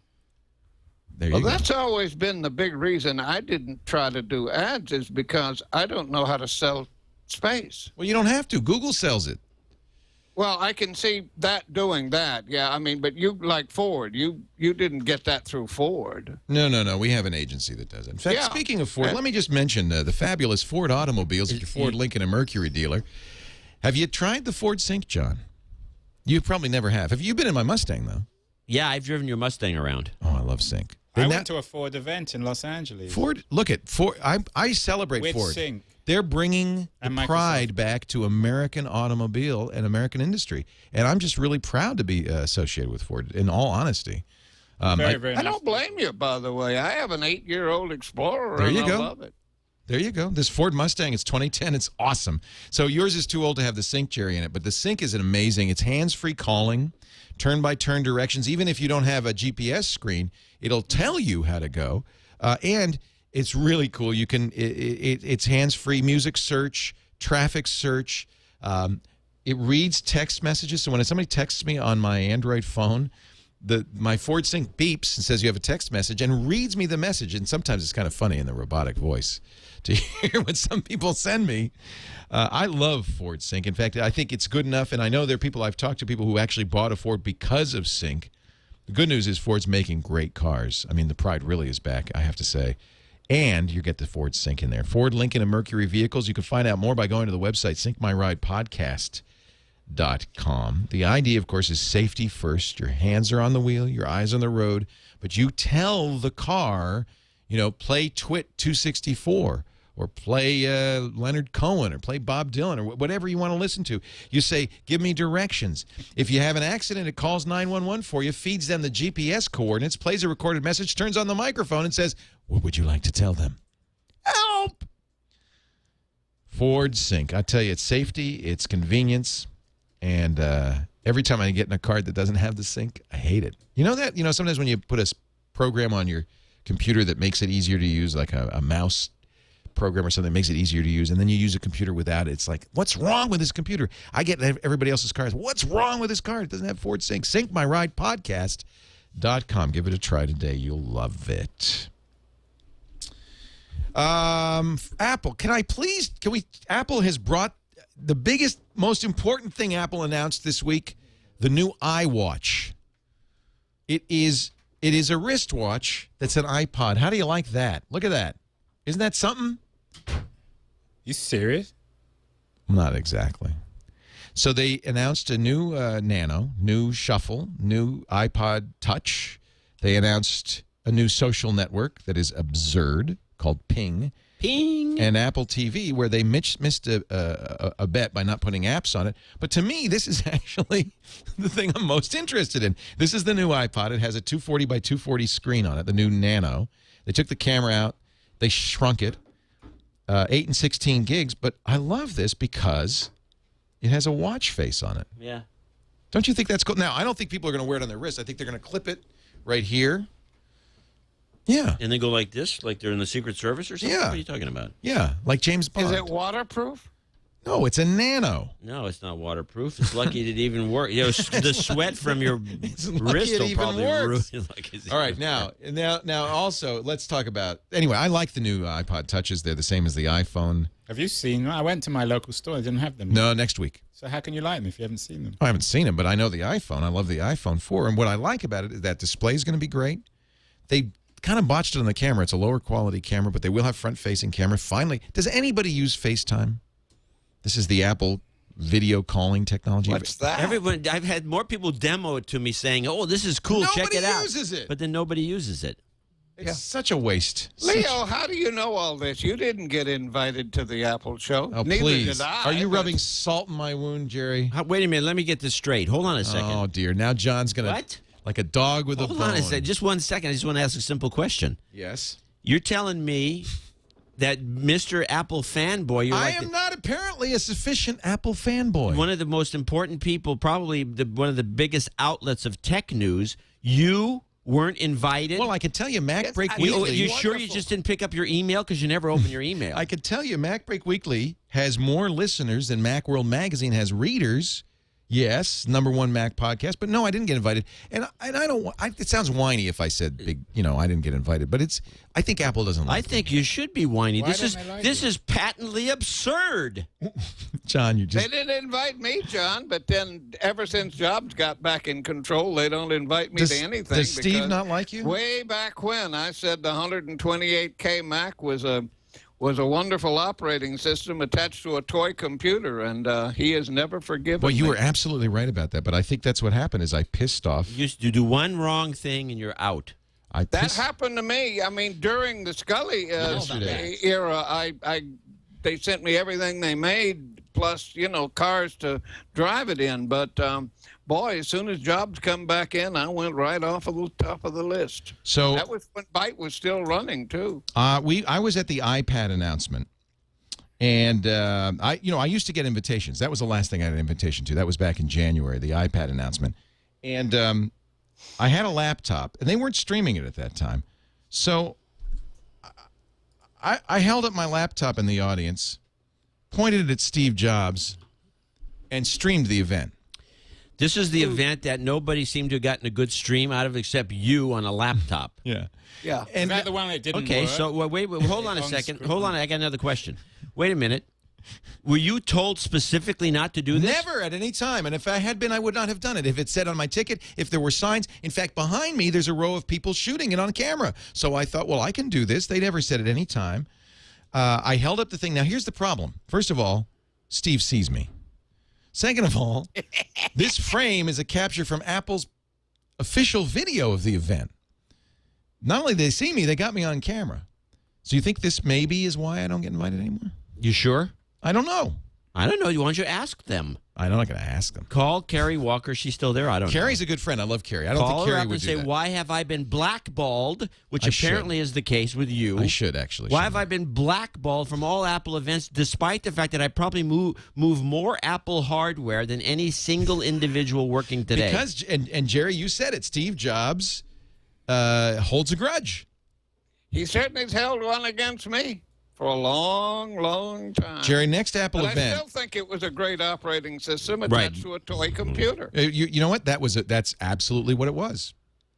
Speaker 1: There you go.
Speaker 6: That's always been the big reason I didn't try to do ads, is because I don't know how to sell space.
Speaker 1: Well, you don't have to. Google sells it.
Speaker 6: Well, I can see that doing that. Yeah, I mean, but you, like Ford, you didn't get that through Ford.
Speaker 1: No. We have an agency that does it. In fact, speaking of Ford, let me just mention the fabulous Ford automobiles at your Ford, Lincoln, and Mercury dealer. Have you tried the Ford Sync, John? You probably never have. Have you been in my Mustang, though?
Speaker 4: Yeah, I've driven your Mustang around.
Speaker 1: Oh, I love Sync.
Speaker 5: I went to a Ford event in Los Angeles.
Speaker 1: Ford, look at Ford. I celebrate
Speaker 5: with
Speaker 1: Ford.
Speaker 5: Sync.
Speaker 1: They're bringing the pride back to American automobile and American industry. And I'm just really proud to be associated with Ford, in all honesty.
Speaker 5: Very nice.
Speaker 6: I don't blame you, by the way. I have an 8-year-old Explorer,
Speaker 1: there you
Speaker 6: and
Speaker 1: go.
Speaker 6: I love it.
Speaker 1: There you go. This Ford Mustang, it's 2010. It's awesome. So yours is too old to have the Sync, Jerry, in it. But the Sync is amazing. It's hands-free calling, turn-by-turn directions. Even if you don't have a GPS screen, it'll tell you how to go. And it's really cool. You can it's hands-free music search, traffic search. It reads text messages. So when somebody texts me on my Android phone, my Ford Sync beeps and says you have a text message and reads me the message. And sometimes it's kind of funny in the robotic voice to hear what some people send me. I love Ford Sync. In fact, I think it's good enough. And I know there are people I've talked to, people who actually bought a Ford because of Sync. The good news is Ford's making great cars. I mean, the pride really is back, I have to say. And you get the Ford Sync in there. Ford, Lincoln, and Mercury vehicles. You can find out more by going to the website, syncmyridepodcast.com. The idea, of course, is safety first. Your hands are on the wheel, your eyes on the road, but you tell the car, play TWiT 264 or play Leonard Cohen or play Bob Dylan or whatever you want to listen to. You say, give me directions. If you have an accident, it calls 911 for you, feeds them the GPS coordinates, plays a recorded message, turns on the microphone and says, what would you like to tell them? Help! Ford Sync. I tell you, it's safety, it's convenience, and every time I get in a car that doesn't have the Sync, I hate it. You know that? Sometimes when you put a program on your computer that makes it easier to use, like a mouse program or something that makes it easier to use, and then you use a computer without it, it's like, what's wrong with this computer? I get everybody else's cars. What's wrong with this car? It doesn't have Ford Sync. SyncMyRidePodcast.com. Give it a try today. You'll love it. Apple, Apple has brought the biggest, most important thing Apple announced this week, the new iWatch. It is a wristwatch that's an iPod. How do you like that? Look at that. Isn't that something?
Speaker 5: You serious?
Speaker 1: Not exactly. So they announced a new Nano, new Shuffle, new iPod Touch. They announced a new social network that is absurd called Ping.
Speaker 4: Ping.
Speaker 1: And Apple TV, where they missed a bet by not putting apps on it. But to me, this is actually the thing I'm most interested in. This is the new iPod. It has a 240 by 240 screen on it, the new Nano. They took the camera out. They shrunk it, 8 and 16 gigs. But I love this because it has a watch face on it.
Speaker 4: Yeah.
Speaker 1: Don't you think that's cool? Now, I don't think people are going to wear it on their wrist. I think they're going to clip it right here. Yeah.
Speaker 4: And then go like this, like they're in the Secret Service or something?
Speaker 1: Yeah.
Speaker 4: What are you talking about?
Speaker 1: Yeah, like James Bond.
Speaker 6: Is it waterproof?
Speaker 1: No, it's a Nano.
Speaker 4: No, it's not waterproof. It's lucky it even worked. The sweat from your wrist will probably ruin it.
Speaker 1: All right, now, also, let's talk about... Anyway, I like the new iPod Touches. They're the same as the iPhone.
Speaker 5: Have you seen them? I went to my local store. They didn't have them.
Speaker 1: No, next week.
Speaker 5: So how can you like them if you haven't seen them?
Speaker 1: I haven't seen them, but I know the iPhone. I love the iPhone 4. And what I like about it is that display is going to be great. They kind of botched it on the camera. It's a lower quality camera, but they will have front-facing camera. Finally, does anybody use FaceTime? This is the Apple video calling technology.
Speaker 6: What's that?
Speaker 4: I've had more people demo it to me saying, "Oh, this is cool. Check it out."
Speaker 1: Nobody uses it.
Speaker 4: But then nobody uses it.
Speaker 1: It's such a waste.
Speaker 6: Leo, how do you know all this? You didn't get invited to the Apple show.
Speaker 1: Oh,
Speaker 6: Neither
Speaker 1: please.
Speaker 6: did I.
Speaker 1: Are you rubbing salt in my wound, Jerry?
Speaker 4: Wait a minute. Let me get this straight. Hold on a second.
Speaker 1: Oh, dear. Now John's going to...
Speaker 4: What?
Speaker 1: Like a dog with a bone.
Speaker 4: Hold on a second. Just 1 second. I just want to ask a simple question.
Speaker 1: Yes?
Speaker 4: You're telling me that Mr. Apple fanboy,
Speaker 1: I am not apparently a sufficient Apple fanboy.
Speaker 4: one of the most important people, probably one of the biggest outlets of tech news, you weren't invited?
Speaker 1: Well, I can tell you, Mac Break
Speaker 6: I mean,
Speaker 1: Weekly...
Speaker 4: You sure you just didn't pick up your email because you never open your email?
Speaker 1: I can tell you, Mac Break Weekly has more listeners than Macworld Magazine has readers. Yes, #1 Mac podcast, but no, I didn't get invited, and I don't. It sounds whiny if I said big, I didn't get invited, but it's. I think Apple doesn't like.
Speaker 4: I think you should be whiny.
Speaker 5: Why
Speaker 4: This is
Speaker 5: don't they like
Speaker 4: this
Speaker 5: you?
Speaker 4: is patently absurd.
Speaker 1: John, you just.
Speaker 6: They didn't invite me, John, but then ever since Jobs got back in control, they don't invite me to anything.
Speaker 1: Does Steve
Speaker 6: because
Speaker 1: not like you?
Speaker 6: Way back when, I said the 128K Mac was a wonderful operating system attached to a toy computer, and he has never forgiven
Speaker 1: Well, you
Speaker 6: me.
Speaker 1: were absolutely right about that, but I think that's what happened. Is I pissed off.
Speaker 4: You do one wrong thing and you're out.
Speaker 6: That happened to me. I mean, during the Scully era, they sent me everything they made, plus cars to drive it in. But boy, as soon as Jobs come back in, I went right off of the top of the list.
Speaker 1: So
Speaker 6: that was when Byte was still running too.
Speaker 1: I was at the iPad announcement, and I used to get invitations. That was the last thing I had an invitation to. That was back in January, the iPad announcement, and I had a laptop, and they weren't streaming it at that time, so I held up my laptop in the audience, pointed it at Steve Jobs, and streamed the event.
Speaker 4: This is the event that nobody seemed to have gotten a good stream out of except you on a laptop.
Speaker 1: Yeah.
Speaker 6: Yeah.
Speaker 5: And that the one that didn't
Speaker 4: Okay,
Speaker 5: work?
Speaker 4: so wait, hold on a second. Hold on, I got another question. Wait a minute. Were you told specifically not to do this?
Speaker 1: Never at any time. And if I had been, I would not have done it. If it said on my ticket, if there were signs. In fact, behind me, there's a row of people shooting it on camera. So I thought, well, I can do this. They never said at any time. I held up the thing. Now, here's the problem. First of all, Steve sees me. Second of all, this frame is a capture from Apple's official video of the event. Not only did they see me, they got me on camera. So you think this maybe is why I don't get invited anymore?
Speaker 4: You sure?
Speaker 1: I don't know.
Speaker 4: I don't know. Why don't you ask them?
Speaker 1: I'm not going to ask them.
Speaker 4: Call Carrie Walker. She's still there. I don't know.
Speaker 1: Carrie's a good friend. I love Carrie. I don't
Speaker 4: Call
Speaker 1: think
Speaker 4: her
Speaker 1: Carrie
Speaker 4: up
Speaker 1: would
Speaker 4: and
Speaker 1: do
Speaker 4: say,
Speaker 1: that.
Speaker 4: why have I been blackballed, which
Speaker 1: I should.
Speaker 4: apparently is the case with you.
Speaker 1: I should, actually.
Speaker 4: Why
Speaker 1: shouldn't
Speaker 4: have I been blackballed from all Apple events, despite the fact that I probably move more Apple hardware than any single individual working today?
Speaker 1: Because, and Jerry, you said it, Steve Jobs holds a grudge.
Speaker 6: He certainly's held one against me for a long, long time.
Speaker 1: Jerry, next Apple
Speaker 6: but
Speaker 1: event.
Speaker 6: I still think it was a great operating system attached to a toy computer.
Speaker 1: You know what? That's absolutely what it was.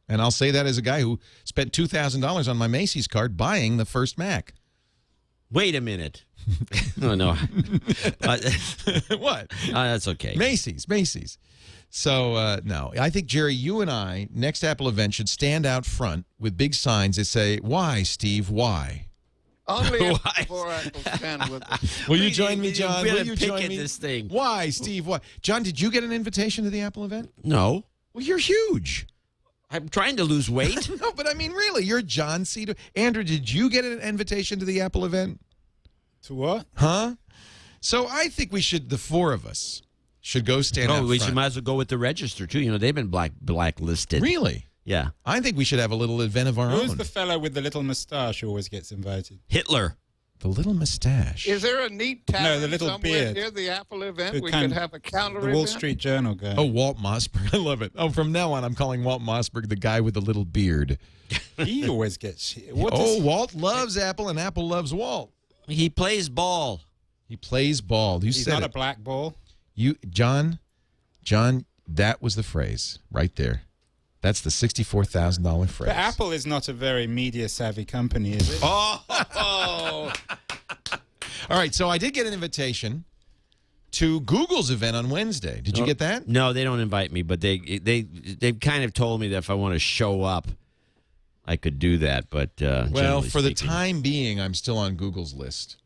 Speaker 1: And I'll say that as a guy who spent $2,000 on my Macy's card buying the first Mac.
Speaker 4: Wait a minute. Oh, no.
Speaker 1: What?
Speaker 4: That's okay.
Speaker 1: Macy's. So, no. I think, Jerry, you and I, next Apple event, should stand out front with big signs that say, why, Steve, why?
Speaker 6: Only if Dvorak will stand with us.
Speaker 1: Will you join me, John?
Speaker 4: We're
Speaker 1: Will
Speaker 4: gonna
Speaker 1: you
Speaker 4: pick
Speaker 1: join
Speaker 4: at
Speaker 1: me?
Speaker 4: this thing.
Speaker 1: Why, Steve, why? John, did you get an invitation to the Apple event?
Speaker 4: No.
Speaker 1: Well, you're huge.
Speaker 4: I'm trying to lose weight.
Speaker 1: No, but I mean, really, you're John Cedar. Andrew, did you get an invitation to the Apple event?
Speaker 5: To what?
Speaker 1: Huh? So I think we should, the four of us, should go stand out
Speaker 4: We
Speaker 1: front.
Speaker 4: might as well go with the register, too. You know, they've been blacklisted.
Speaker 1: Really?
Speaker 4: Yeah.
Speaker 1: I think we should have a little event of our
Speaker 5: Who's
Speaker 1: own.
Speaker 5: the fellow with the little moustache who always gets invited?
Speaker 4: Hitler.
Speaker 1: The little mustache.
Speaker 6: Is there a neat tavern
Speaker 5: No, the little
Speaker 6: somewhere
Speaker 5: beard.
Speaker 6: near the Apple event?
Speaker 5: Who
Speaker 6: We
Speaker 5: can-
Speaker 6: could have a counter
Speaker 5: The
Speaker 6: event.
Speaker 5: Wall Street Journal guy.
Speaker 1: Oh, Walt Mossberg. I love it. Oh, from now on, I'm calling Walt Mossberg the guy with the little beard.
Speaker 5: He always gets...
Speaker 1: Walt loves Apple, and Apple loves Walt.
Speaker 4: He plays ball.
Speaker 1: He plays ball. You
Speaker 5: He's
Speaker 1: said
Speaker 5: not
Speaker 1: it.
Speaker 5: a black ball.
Speaker 1: John, that was the phrase right there. That's the $64,000 phrase.
Speaker 5: But Apple is not a very media-savvy company, is it?
Speaker 1: Oh! All right, so I did get an invitation to Google's event on Wednesday. Did you get that?
Speaker 4: No, they don't invite me, but they've kind of told me that if I want to show up, I could do that. But
Speaker 1: Well,
Speaker 4: generally
Speaker 1: for the
Speaker 4: speaking-
Speaker 1: time being, I'm still on Google's list.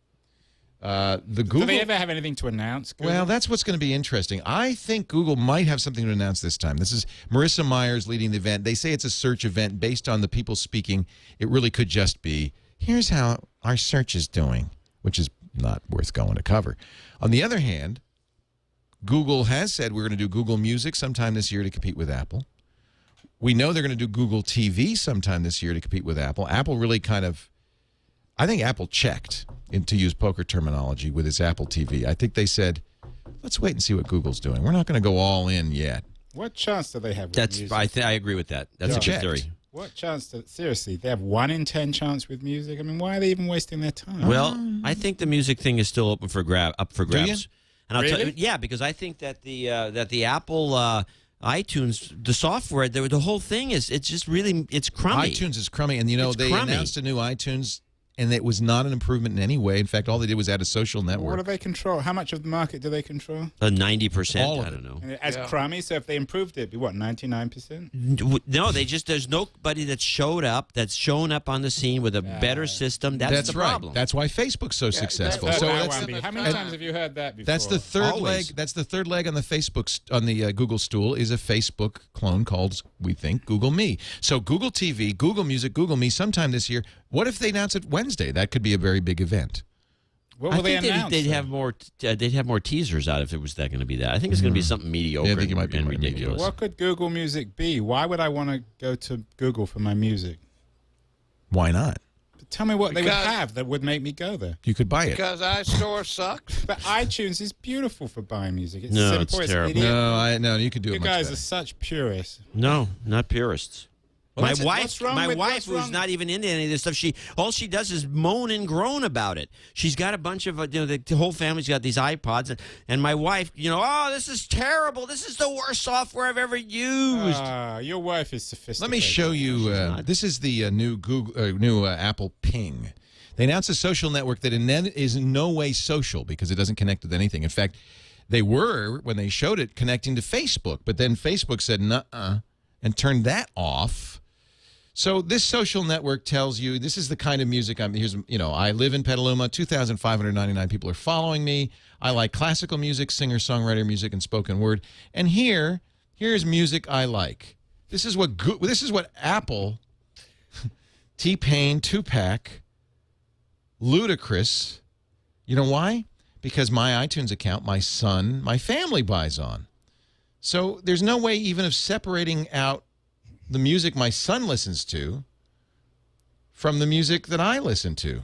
Speaker 1: The Google.
Speaker 5: Do they ever have anything to announce? Google?
Speaker 1: Well, that's what's going to be interesting. I think Google might have something to announce this time. This is Marissa Myers leading the event. They say it's a search event based on the people speaking. It really could just be, here's how our search is doing, which is not worth going to cover. On the other hand, Google has said we're going to do Google Music sometime this year to compete with Apple. We know they're going to do Google TV sometime this year to compete with Apple. Apple really kind of, I think Apple checked, to use poker terminology, with its Apple TV. I think they said, let's wait and see what Google's doing. We're not going to go all in yet.
Speaker 5: What chance do they have with music?
Speaker 4: I agree with that. That's a good theory.
Speaker 5: What chance? Seriously, they have 1 in 10 chance with music. I mean, why are they even wasting their time?
Speaker 4: Well, I think the music thing is still up for grabs.
Speaker 1: Do you?
Speaker 4: And I'll tell you, yeah, because I think that the Apple iTunes, the software, the whole thing it's just really crummy.
Speaker 1: iTunes is crummy, and
Speaker 4: It's
Speaker 1: they
Speaker 4: crummy.
Speaker 1: announced a new iTunes, and it was not an improvement in any way. In fact, all they did was add a social network.
Speaker 5: What do they control? How much of the market do they control?
Speaker 4: 90%. I don't know.
Speaker 5: As crummy, so if they improved it, it'd be what, 99%?
Speaker 4: No, there's nobody that's shown up on the scene with a better system. That's the
Speaker 1: right.
Speaker 4: problem.
Speaker 1: That's why Facebook's so successful.
Speaker 5: How
Speaker 1: That's
Speaker 5: many times have you heard that before?
Speaker 1: That's the third
Speaker 4: Always.
Speaker 1: leg. That's the third leg on the Google stool is a Facebook clone called, we think, Google Me. So Google TV, Google Music, Google Me sometime this year. What if they announce it Wednesday? That could be a very big event.
Speaker 5: What will they
Speaker 4: I think
Speaker 5: announce?
Speaker 4: they'd have more. They'd have more teasers out if it was going to be that. I think it's going to be something mediocre.
Speaker 1: Yeah, I think it might be
Speaker 4: and
Speaker 1: more
Speaker 4: ridiculous.
Speaker 5: What could Google Music be? Why would I want to go to Google for my music?
Speaker 1: Why not?
Speaker 5: Tell me what they would
Speaker 6: Because-
Speaker 5: have that would make me go there.
Speaker 1: You could buy it.
Speaker 6: Because iStore sucks.
Speaker 5: But iTunes is beautiful for buying music. It's
Speaker 4: No,
Speaker 5: simple.
Speaker 4: it's terrible.
Speaker 5: idiot.
Speaker 1: No, you could do
Speaker 5: You
Speaker 1: it much
Speaker 5: guys
Speaker 1: better.
Speaker 5: are such purists.
Speaker 4: No, not purists.
Speaker 1: Well,
Speaker 4: my
Speaker 1: that's it.
Speaker 4: wife,
Speaker 5: What's wrong
Speaker 4: who's
Speaker 5: wrong?
Speaker 4: not even into any of this stuff. All she does is moan and groan about it. She's got a bunch of the whole family's got these iPods, and my wife, oh, this is terrible. This is the worst software I've ever used.
Speaker 5: Your wife is sophisticated.
Speaker 1: Let me show you. This is the new Apple Ping. They announced a social network that is in no way social because it doesn't connect with anything. In fact, they were, when they showed it, connecting to Facebook, but then Facebook said nuh-uh and turned that off. So this social network tells you this is the kind of music I live in Petaluma. 2,599 people are following me. I like classical music, singer-songwriter music, and spoken word. And here's music I like. This is what Apple, T-Pain, Tupac, Ludacris. You know why? Because my iTunes account, my son, my family buys on. So there's no way even of separating out the music my son listens to from the music that I listen to.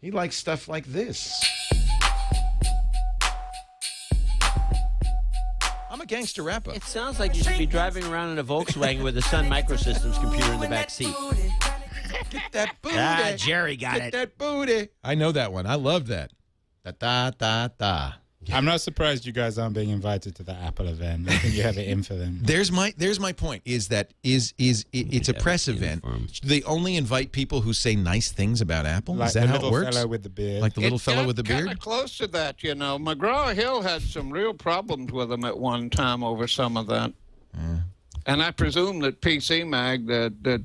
Speaker 1: He likes stuff like this. I'm a gangster rapper.
Speaker 4: It sounds like you should be driving around in a Volkswagen with a Sun Microsystems computer in the back seat.
Speaker 1: Get that booty.
Speaker 4: Jerry got
Speaker 1: Get
Speaker 4: it.
Speaker 1: that booty. I know that one. I love that. Da-da-da-da.
Speaker 5: I'm not surprised you guys aren't being invited to the Apple event. I think you have it in for them.
Speaker 1: There's my point. Is that it's a press event? They only invite people who say nice things about Apple.
Speaker 5: Like
Speaker 1: Is that
Speaker 5: the
Speaker 1: how
Speaker 5: little
Speaker 1: it works?
Speaker 5: fellow with the beard.
Speaker 1: Like the little fellow with the
Speaker 6: Kind
Speaker 1: beard?
Speaker 6: of close to that, McGraw-Hill had some real problems with them at one time over some of that. And I presume that PC Mag that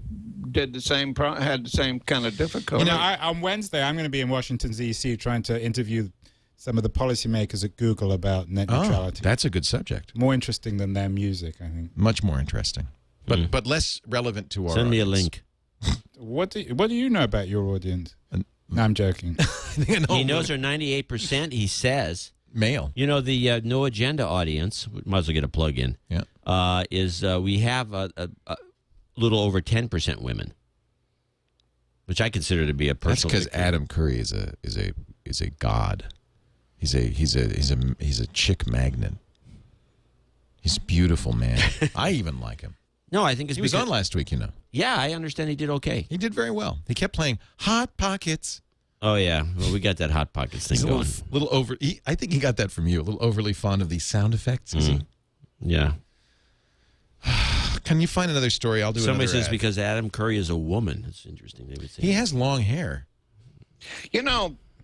Speaker 6: did the same had the same kind of difficulty.
Speaker 5: On Wednesday, I'm going to be in Washington, D.C., trying to interview some of the policymakers at Google about net neutrality.
Speaker 1: That's a good subject.
Speaker 5: More interesting than their music, I think.
Speaker 1: Much more interesting, but less relevant to our
Speaker 4: Send me a
Speaker 1: audience.
Speaker 4: link.
Speaker 5: What do you know about your audience? No, I'm joking.
Speaker 4: He knows her 98%, he says.
Speaker 1: Male.
Speaker 4: The No Agenda audience, we might as well get a plug in,
Speaker 1: Yeah.
Speaker 4: we have a little over 10% women, which I consider to be a
Speaker 1: That's
Speaker 4: personal
Speaker 1: because
Speaker 4: victory.
Speaker 1: Adam Curry is a god. He's a chick magnet. He's a beautiful man. I even like him.
Speaker 4: No, I think it's
Speaker 1: He was
Speaker 4: because,
Speaker 1: on last week,
Speaker 4: Yeah, I understand he did okay.
Speaker 1: He did very well. He kept playing Hot Pockets.
Speaker 4: Oh, yeah. Well, we got that Hot Pockets thing
Speaker 1: He's a
Speaker 4: going.
Speaker 1: little over. I think he got that from you. A little overly fond of these sound effects. Is he?
Speaker 4: Yeah.
Speaker 1: Can you find another story? I'll do
Speaker 4: Somebody
Speaker 1: another
Speaker 4: says
Speaker 1: ad.
Speaker 4: because Adam Curry is a woman. That's interesting. They would say
Speaker 1: He has long hair.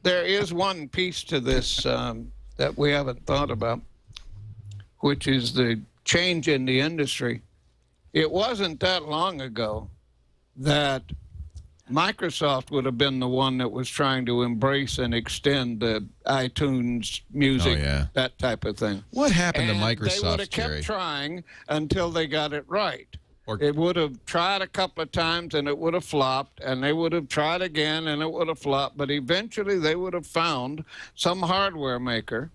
Speaker 6: There is one piece to this that we haven't thought about, which is the change in the industry. It wasn't that long ago that Microsoft would have been the one that was trying to embrace and extend the iTunes music, that type of thing.
Speaker 1: What happened to
Speaker 6: And
Speaker 1: Microsoft,
Speaker 6: they would have
Speaker 1: Jerry?
Speaker 6: kept trying until they got it right. It would have tried a couple of times and it would have flopped, and they would have tried again and it would have flopped, but eventually they would have found some hardware maker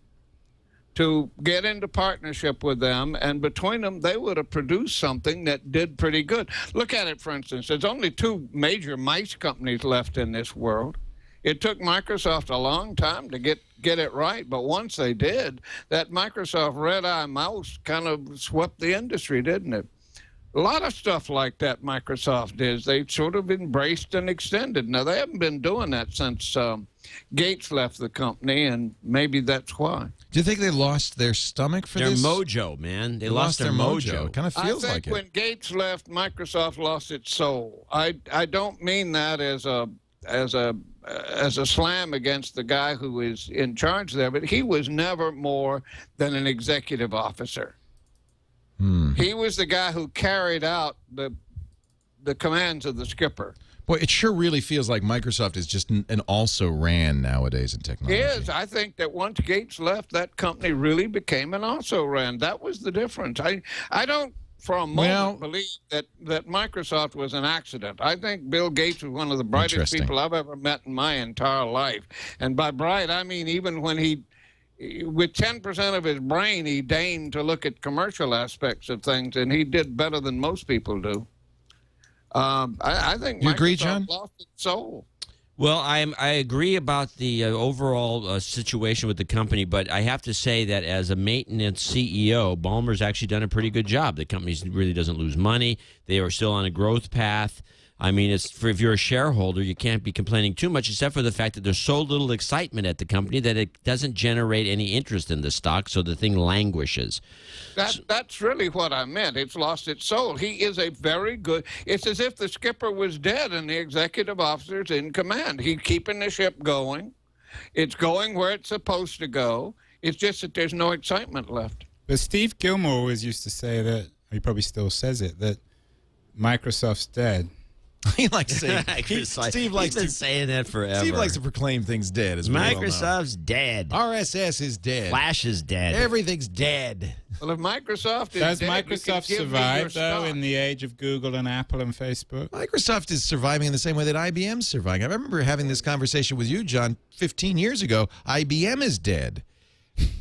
Speaker 6: to get into partnership with them, and between them, they would have produced something that did pretty good. Look at it, for instance. There's only 2 major mice companies left in this world. It took Microsoft a long time to get it right, but once they did, that Microsoft Red Eye mouse kind of swept the industry, didn't it? A lot of stuff like that Microsoft did. They sort of embraced and extended. Now, they haven't been doing that since Gates left the company, and maybe that's why.
Speaker 1: Do you think they lost their stomach for
Speaker 4: their
Speaker 1: this?
Speaker 4: mojo, man. They lost their mojo.
Speaker 1: It kind of feels like it.
Speaker 6: I think when Gates left, Microsoft lost its soul. I don't mean that as a slam against the guy who is in charge there, but he was never more than an executive officer. He was the guy who carried out the commands of the skipper.
Speaker 1: Boy, it sure really feels like Microsoft is just an also-ran nowadays in technology.
Speaker 6: It is. I think that once Gates left, that company really became an also-ran. That was the difference. I don't for a moment believe that Microsoft was an accident. I think Bill Gates was one of the brightest people I've ever met in my entire life. And by bright, I mean even when with 10% of his brain, he deigned to look at commercial aspects of things, and he did better than most people do. I think
Speaker 1: you
Speaker 6: Microsoft
Speaker 1: agree, John?
Speaker 6: lost its soul.
Speaker 4: Well, I agree about the overall situation with the company, but I have to say that as a maintenance CEO, Ballmer's actually done a pretty good job. The company really doesn't lose money. They are still on a growth path. I mean, if you're a shareholder, you can't be complaining too much, except for the fact that there's so little excitement at the company that it doesn't generate any interest in the stock, so the thing languishes.
Speaker 6: That's really what I meant. It's lost its soul. He is a very good. It's as if the skipper was dead and the executive officer's in command. He's keeping the ship going. It's going where it's supposed to go. It's just that there's no excitement left.
Speaker 5: But Steve Gilmore always used to say that, he probably still says it, that Microsoft's dead.
Speaker 1: He likes saying Steve likes
Speaker 4: been saying that forever.
Speaker 1: Steve likes to proclaim things dead. As
Speaker 4: Microsoft's dead.
Speaker 1: RSS is dead.
Speaker 4: Flash is dead.
Speaker 1: Everything's dead.
Speaker 6: Well, if Microsoft is
Speaker 5: Does
Speaker 6: dead,
Speaker 5: Microsoft survive though in the age of Google and Apple and Facebook?
Speaker 1: Microsoft is surviving in the same way that IBM's surviving. I remember having this conversation with you, John, 15 years ago. IBM is dead,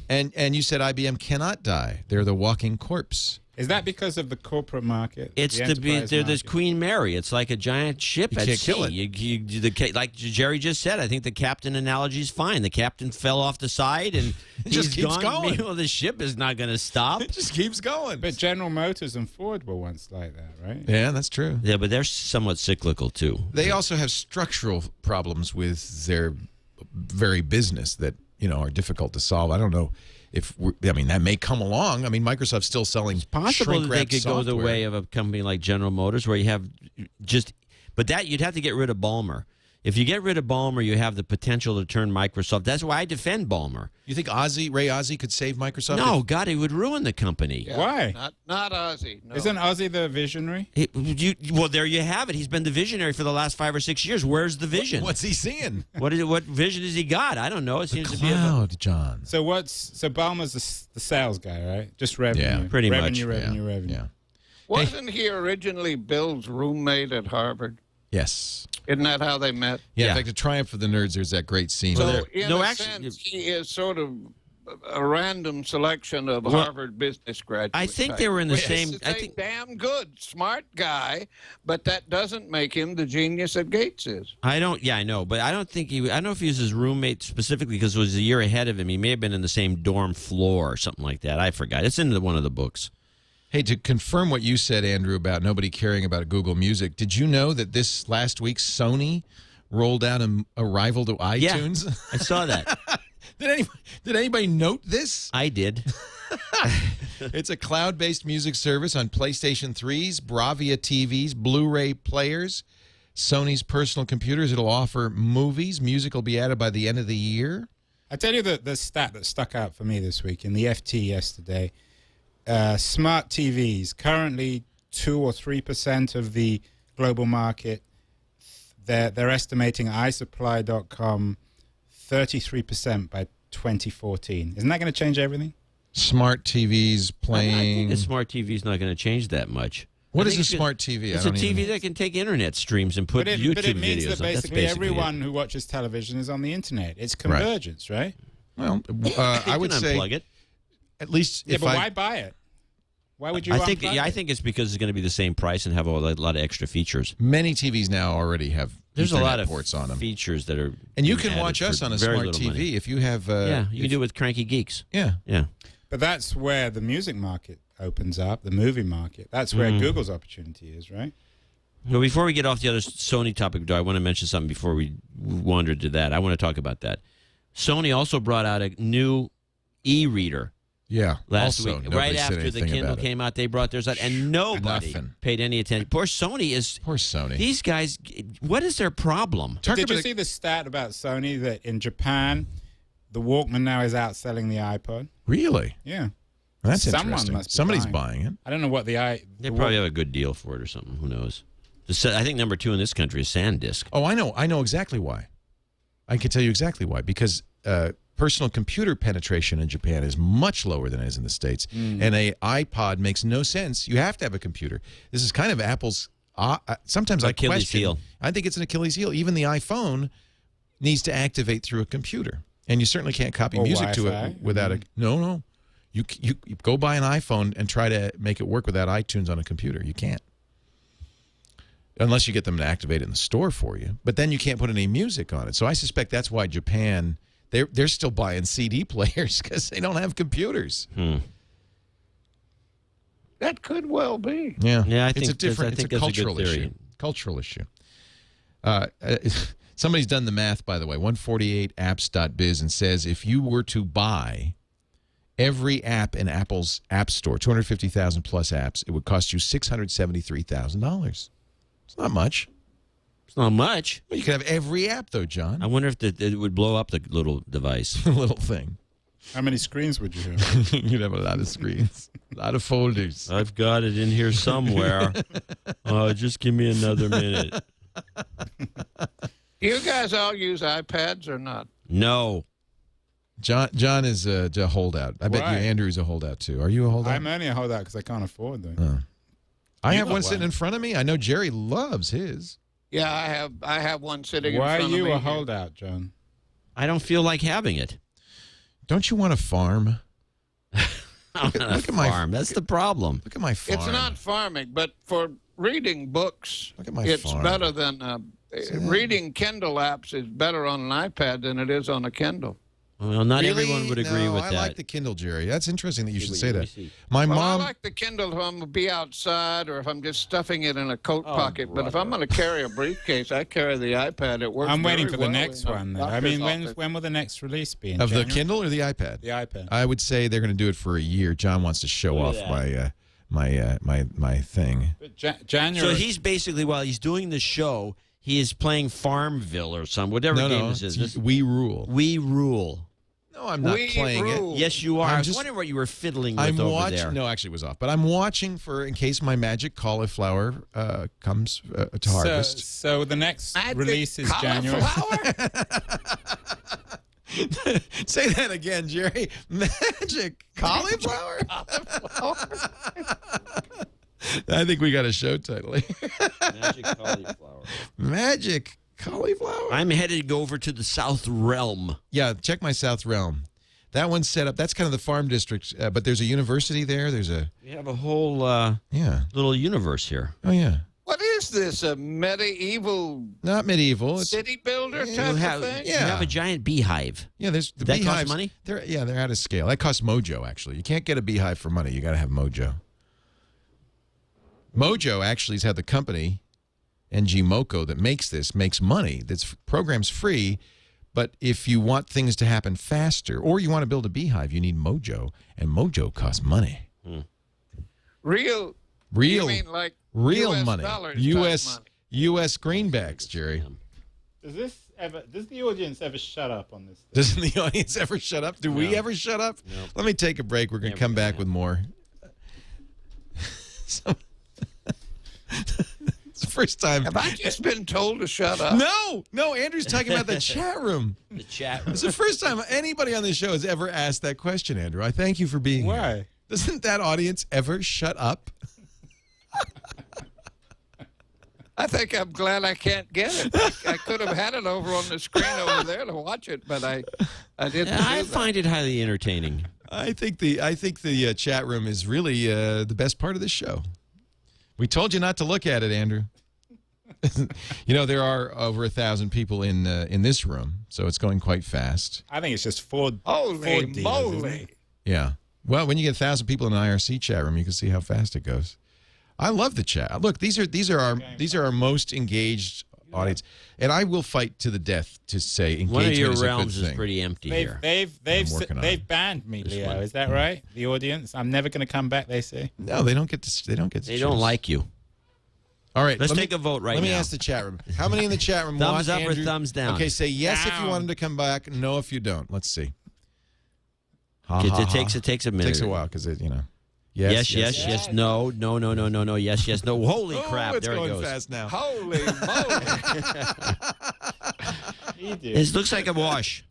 Speaker 1: and you said IBM cannot die. They're the walking corpse.
Speaker 5: Is that because of the corporate market?
Speaker 4: It's there's Queen Mary. It's like a giant ship at sea. Like Jerry just said, I think the captain analogy is fine. The captain fell off the side and
Speaker 1: it just keeps going.
Speaker 4: Meanwhile, the ship is not going to stop.
Speaker 1: It just keeps going.
Speaker 5: But General Motors and Ford were once like that, right?
Speaker 1: Yeah, that's true.
Speaker 4: Yeah, but they're somewhat cyclical too.
Speaker 1: They also have structural problems with their very business that are difficult to solve. I don't know. That may come along. I mean, Microsoft's still selling.
Speaker 4: It's possible that they could go the way of a company like General Motors, where you have but that you'd have to get rid of Ballmer. If you get rid of Ballmer, you have the potential to turn Microsoft. That's why I defend Ballmer.
Speaker 1: You think Ray Ozzie could save Microsoft?
Speaker 4: No, God, he would ruin the company.
Speaker 6: Yeah,
Speaker 5: Why?
Speaker 6: Not Ozzie. No.
Speaker 5: Isn't Ozzie the visionary?
Speaker 4: Well, there you have it. He's been the visionary for the last 5 or 6 years. Where's the vision?
Speaker 1: What's he seeing?
Speaker 4: What vision has he got? I don't know. It seems to be
Speaker 1: John.
Speaker 5: So Ballmer's the sales guy, right? Just revenue.
Speaker 4: Yeah, pretty much.
Speaker 5: Revenue.
Speaker 1: Yeah.
Speaker 6: Wasn't he originally Bill's roommate at Harvard?
Speaker 1: Yes.
Speaker 6: Isn't that how they met?
Speaker 1: Yeah. In fact, the Triumph of the Nerds, there's that great scene.
Speaker 6: So, in a sense, he is sort of a random selection of Harvard business graduates.
Speaker 4: I think they were in the same.
Speaker 6: I think damn good, smart guy, but that doesn't make him the genius that Gates is.
Speaker 4: I don't. Yeah, I know, but I don't think I don't know if he was his roommate specifically because it was a year ahead of him. He may have been in the same dorm floor or something like that. I forgot. It's in one of the books.
Speaker 1: Hey, to confirm what you said, Andrew, about nobody caring about Google Music, did you know that this last week Sony rolled out a rival to iTunes?
Speaker 4: Yeah, I saw that.
Speaker 1: Did anybody note this?
Speaker 4: I did.
Speaker 1: It's a cloud-based music service on PlayStation 3s, Bravia TVs, Blu-ray players, Sony's personal computers. It'll offer movies. Music will be added by the end of the year.
Speaker 5: I tell you the stat that stuck out for me this week in the FT yesterday. Smart TVs, currently 2 or 3% of the global market. they're estimating iSupply.com 33% by 2014. Isn't that going to change everything?
Speaker 1: Smart TVs playing.
Speaker 4: I think a smart TV is not going to change that much.
Speaker 1: What is a smart TV?
Speaker 4: It's a TV that can take internet streams and put YouTube
Speaker 5: but it means
Speaker 4: videos
Speaker 5: that
Speaker 4: on.
Speaker 5: basically everyone who watches television is on the internet. It's convergence, right?
Speaker 1: Well, I would say
Speaker 4: unplug it.
Speaker 1: At least if
Speaker 5: but why buy it? Why would you?
Speaker 4: I think it's because it's going to be the same price and have a lot of extra features.
Speaker 1: Many TVs now already have
Speaker 4: There's a lot of
Speaker 1: ports on them,
Speaker 4: features that are.
Speaker 1: And you can watch us on a smart TV
Speaker 4: money.
Speaker 1: if you have.
Speaker 4: You can do it with Cranky Geeks.
Speaker 1: Yeah.
Speaker 5: But that's where the music market opens up, the movie market. That's where Google's opportunity is, right?
Speaker 4: Well, before we get off the other Sony topic, I want to mention something before we wander to that. I want to talk about that. Sony also brought out a new e-reader.
Speaker 1: Yeah,
Speaker 4: last
Speaker 1: also,
Speaker 4: week, right after the Kindle came out, they brought theirs out, and nobody paid any attention. Poor Sony. These guys, what is their problem?
Speaker 5: Did you see the stat about Sony that in Japan, the Walkman now is outselling the iPod?
Speaker 1: Really?
Speaker 5: Yeah.
Speaker 1: That's
Speaker 5: Someone
Speaker 1: interesting.
Speaker 5: must be
Speaker 1: Somebody's buying it.
Speaker 5: I don't know what
Speaker 4: They probably have a good deal for it or something. Who knows? I think number 2 in this country is SanDisk.
Speaker 1: Oh, I know. I know exactly why. I can tell you exactly why. Because personal computer penetration in Japan is much lower than it is in the States. And an iPod makes no sense. You have to have a computer. This is kind of Apple's... sometimes I question... Heel. I think it's an Achilles heel. Even the iPhone needs to activate through a computer. And you certainly can't copy music to it without a... No. You go buy an iPhone and try to make it work without iTunes on a computer. You can't. Unless you get them to activate it in the store for you. But then you can't put any music on it. So I suspect that's why Japan... They're still buying CD players because they don't have computers.
Speaker 6: That could well be.
Speaker 1: Yeah,
Speaker 4: I think
Speaker 1: it's a cultural issue. Cultural issue. Somebody's done the math, by the way. 148apps.biz and says if you were to buy every app in Apple's App Store, 250,000 plus apps, it would cost you $673,000. It's not much.
Speaker 4: It's not much.
Speaker 1: Well, you could have every app, though, John.
Speaker 4: I wonder if it would blow up the little device.
Speaker 1: The little thing.
Speaker 5: How many screens would you have?
Speaker 1: You'd have a lot of screens. A lot of folders.
Speaker 4: I've got it in here somewhere. Just give me another minute.
Speaker 6: You guys all use iPads or not?
Speaker 4: No.
Speaker 1: John is a holdout. I bet you Andrew's a holdout, too. Are you a holdout?
Speaker 5: I'm only a holdout because I can't afford them.
Speaker 1: I have one sitting in front of me. I know Jerry loves his.
Speaker 6: Yeah, I have one sitting in
Speaker 5: Why
Speaker 6: front of me.
Speaker 5: are you a holdout, John?
Speaker 4: I don't feel like having it.
Speaker 1: Don't you want a farm?
Speaker 4: Look at farm. That's the problem.
Speaker 1: Look at my farm.
Speaker 6: It's not farming, but for reading books,
Speaker 1: Look at my
Speaker 6: it's
Speaker 1: farm.
Speaker 6: better than reading Kindle apps is better on an iPad than it is on a Kindle.
Speaker 4: Well, not
Speaker 1: Really?
Speaker 4: everyone would agree with that.
Speaker 1: I like the Kindle, Jerry. That's interesting that you should say
Speaker 4: Let me
Speaker 1: that.
Speaker 4: see.
Speaker 1: My
Speaker 6: Well,
Speaker 1: mom.
Speaker 6: I like the Kindle if I'm going to be outside or if I'm just stuffing it in a coat pocket. But if I'm going to carry a briefcase, I carry the iPad. It works.
Speaker 5: I'm waiting
Speaker 6: very
Speaker 5: for the
Speaker 6: well
Speaker 5: next
Speaker 6: in a
Speaker 5: one. I
Speaker 6: doctor's
Speaker 5: mean,
Speaker 6: office.
Speaker 5: when will the next release be? In
Speaker 1: Of the
Speaker 5: January?
Speaker 1: Kindle or the iPad?
Speaker 5: The iPad.
Speaker 1: I would say they're going to do it for a year. John wants to show off my thing.
Speaker 5: But January.
Speaker 4: So he's basically, while he's doing the show, he is playing Farmville or some whatever game this is.
Speaker 1: We Rule.
Speaker 4: We Rule.
Speaker 1: No, I'm not playing
Speaker 6: Rule.
Speaker 1: it.
Speaker 4: Yes, you are. I was
Speaker 1: just
Speaker 4: wondering what you were fiddling with
Speaker 1: I'm
Speaker 4: over
Speaker 1: watching.
Speaker 4: there.
Speaker 1: No, actually, it was off. But I'm watching in case my magic cauliflower comes to harvest.
Speaker 5: So the next
Speaker 6: Magic
Speaker 5: release is January.
Speaker 1: Say that again, Jerry. Magic cauliflower? I think we got a show title here.
Speaker 4: Magic cauliflower.
Speaker 1: Magic cauliflower?
Speaker 4: I'm headed to go over to the South Realm.
Speaker 1: Yeah, check my South Realm. That one's set up. That's kind of the farm district, but there's a university there. There's a...
Speaker 4: We have a whole little universe here.
Speaker 1: Oh, yeah.
Speaker 6: What is this? A medieval
Speaker 1: Not medieval. It's,
Speaker 6: city builder type of thing?
Speaker 4: You have a giant beehive.
Speaker 1: yeah, there's the
Speaker 4: That cost
Speaker 1: beehives.
Speaker 4: money?
Speaker 1: They're out of scale. That costs mojo, actually. You can't get a beehive for money. You got to have mojo. Mojo actually has had the company, NG Moco, that makes money. That's program's free, but if you want things to happen faster or you want to build a beehive, you need mojo, and mojo costs money.
Speaker 6: Real
Speaker 1: Real,
Speaker 6: You mean like
Speaker 1: real
Speaker 6: US
Speaker 1: money.
Speaker 6: dollars type money.
Speaker 1: U.S. greenbacks, Jerry.
Speaker 5: Does the audience ever shut up on this?
Speaker 1: Doesn't the audience ever shut up? Do we ever shut up?
Speaker 4: No.
Speaker 1: Let me take a break. We're going to come back with more. first time.
Speaker 6: Have I just been told to shut up?
Speaker 1: No, Andrew's talking about the chat room.
Speaker 4: The chat room.
Speaker 1: It's the first time anybody on this show has ever asked that question, Andrew. I thank you for being here.
Speaker 5: Why?
Speaker 1: Doesn't that audience ever shut up?
Speaker 6: I think I'm glad I can't get it. I could have had it over on the screen over there to watch it, but I didn't.
Speaker 4: I find it highly entertaining.
Speaker 1: I think the chat room is really the best part of this show. We told you not to look at it, Andrew. You know, there are over 1,000 people in this room, so it's going quite fast.
Speaker 5: I think it's just four.
Speaker 6: Holy
Speaker 5: dealers,
Speaker 6: moly!
Speaker 1: Yeah. Well, when you get 1,000 people in an IRC chat room, you can see how fast it goes. I love the chat. Look, these are our most engaged audience, and I will fight to the death to say engagement
Speaker 4: One of your
Speaker 1: is a good
Speaker 4: realms is
Speaker 1: thing.
Speaker 4: pretty empty here.
Speaker 5: They've banned me, Leo. Is that right? The audience. I'm never going to come back. They say.
Speaker 1: No, they don't get to. They don't get to.
Speaker 4: They don't like you.
Speaker 1: All right,
Speaker 4: Let's take a vote right now.
Speaker 1: Let me ask the chat room. How many in the chat room
Speaker 4: Thumbs
Speaker 1: want
Speaker 4: up
Speaker 1: Andrew?
Speaker 4: or thumbs down?
Speaker 1: Okay, say yes if you
Speaker 5: Down.
Speaker 1: want him to come back. No if you don't. Let's see.
Speaker 4: It takes a minute.
Speaker 1: It takes a while because you know.
Speaker 4: Yes, no, yes, no. Holy crap!
Speaker 1: It's
Speaker 4: There it
Speaker 1: going
Speaker 4: goes.
Speaker 1: fast now.
Speaker 6: Holy moly!
Speaker 4: It looks like a wash.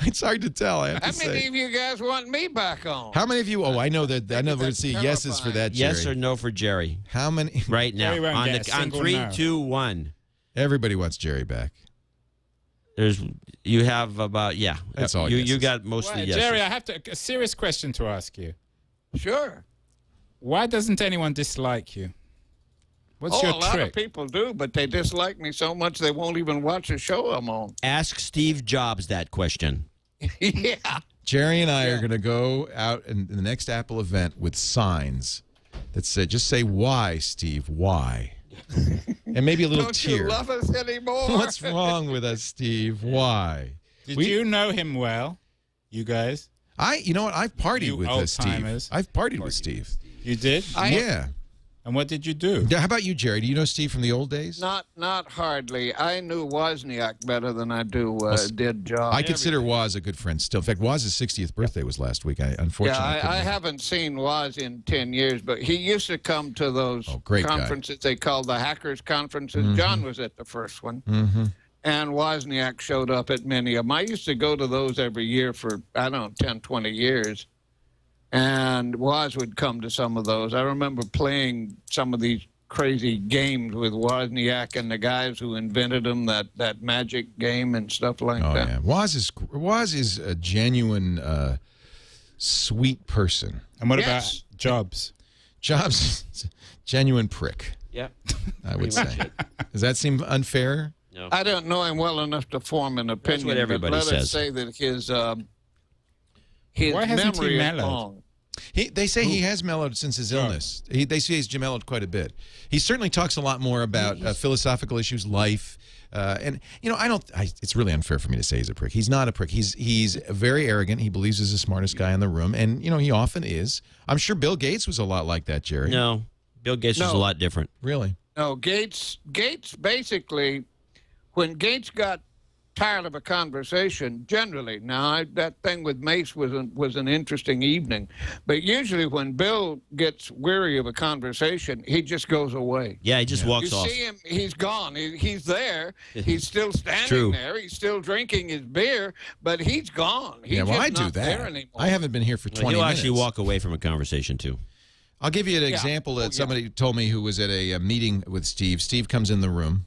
Speaker 1: It's hard to tell. I have
Speaker 6: How
Speaker 1: to
Speaker 6: many
Speaker 1: say.
Speaker 6: of you guys want me back on?
Speaker 1: How many of you? Oh, I know that. I know we're going to see yeses for that. Jerry.
Speaker 4: Yes or no for Jerry?
Speaker 1: How many?
Speaker 4: Right now
Speaker 5: Jerry won't get a
Speaker 4: on
Speaker 5: single
Speaker 4: 3,
Speaker 5: no.
Speaker 4: 2, 1.
Speaker 1: Everybody wants Jerry back.
Speaker 4: You have about
Speaker 1: That's all
Speaker 4: You
Speaker 1: yeses.
Speaker 4: got mostly
Speaker 5: Well,
Speaker 4: yeses.
Speaker 5: Jerry, I have a serious question to ask you.
Speaker 6: Sure.
Speaker 5: Why doesn't anyone dislike you? What's
Speaker 6: A
Speaker 5: your
Speaker 6: lot
Speaker 5: trick?
Speaker 6: of people do, but they dislike me so much they won't even watch the show I'm on.
Speaker 4: Ask Steve Jobs that question.
Speaker 6: Yeah.
Speaker 1: Jerry and I are going to go out in the next Apple event with signs that say, just say, why, Steve, why? And maybe a little
Speaker 6: Don't
Speaker 1: tear.
Speaker 6: you love us anymore?
Speaker 1: What's wrong with us, Steve? Why?
Speaker 5: Did you know him well, you guys?
Speaker 1: You know what? I've partied
Speaker 5: You
Speaker 1: with Steve.
Speaker 5: old-timers.
Speaker 1: I've partied with Steve.
Speaker 5: You did?
Speaker 1: Yeah.
Speaker 5: And what did you do?
Speaker 1: How about you, Jerry? Do you know Steve from the old days?
Speaker 6: Not hardly. I knew Wozniak better than I did Jobs.
Speaker 1: I consider Woz a good friend still. In fact, Woz's 60th birthday was last week. Unfortunately,
Speaker 6: Yeah,
Speaker 1: couldn't
Speaker 6: I
Speaker 1: make it.
Speaker 6: haven't seen Woz in 10 years, but he used to come to those
Speaker 1: great guy.
Speaker 6: conferences they called the Hackers Conferences.
Speaker 1: Mm-hmm.
Speaker 6: John was at the first one. And Wozniak showed up at many of them. I used to go to those every year for, 10, 20 years. And Woz would come to some of those. I remember playing some of these crazy games with Wozniak and the guys who invented them, that magic game and stuff like that.
Speaker 1: Yeah. Woz is a genuine, sweet person.
Speaker 5: And what
Speaker 6: Yes.
Speaker 5: about Jobs?
Speaker 1: Jobs is a genuine prick,
Speaker 4: Yep.
Speaker 1: I would say. Does that seem unfair?
Speaker 4: No.
Speaker 6: I don't know him well enough to form an opinion.
Speaker 4: what everybody
Speaker 6: but let
Speaker 4: says.
Speaker 6: us say that his
Speaker 5: Why hasn't he
Speaker 6: memory is
Speaker 5: mellowed?
Speaker 6: long.
Speaker 1: They say he has mellowed since his illness. They say he's mellowed quite a bit. He certainly talks a lot more about philosophical issues, life, and it's really unfair for me to say he's a prick. He's not a prick. He's very arrogant. He believes he's the smartest guy in the room, and he often is. I'm sure Bill Gates was a lot like that, Jerry.
Speaker 4: No, Bill Gates was a lot different.
Speaker 1: Really?
Speaker 6: No, Gates basically, when Gates got tired of a conversation, generally, now that thing with Mace was an interesting evening, but usually when Bill gets weary of a conversation, he just goes away.
Speaker 4: Yeah, he just walks
Speaker 6: You
Speaker 4: off.
Speaker 6: see him, he's gone. He's there. He's still standing
Speaker 4: True.
Speaker 6: there. He's still drinking his beer, but he's gone. He's
Speaker 1: Well,
Speaker 6: just
Speaker 1: I do
Speaker 6: not there
Speaker 1: that.
Speaker 6: anymore.
Speaker 1: I haven't been here for 20
Speaker 4: He'll
Speaker 1: minutes.
Speaker 4: actually walk away from a conversation too.
Speaker 1: I'll give you an example that somebody told me who was at a meeting with Steve. Steve comes in the room,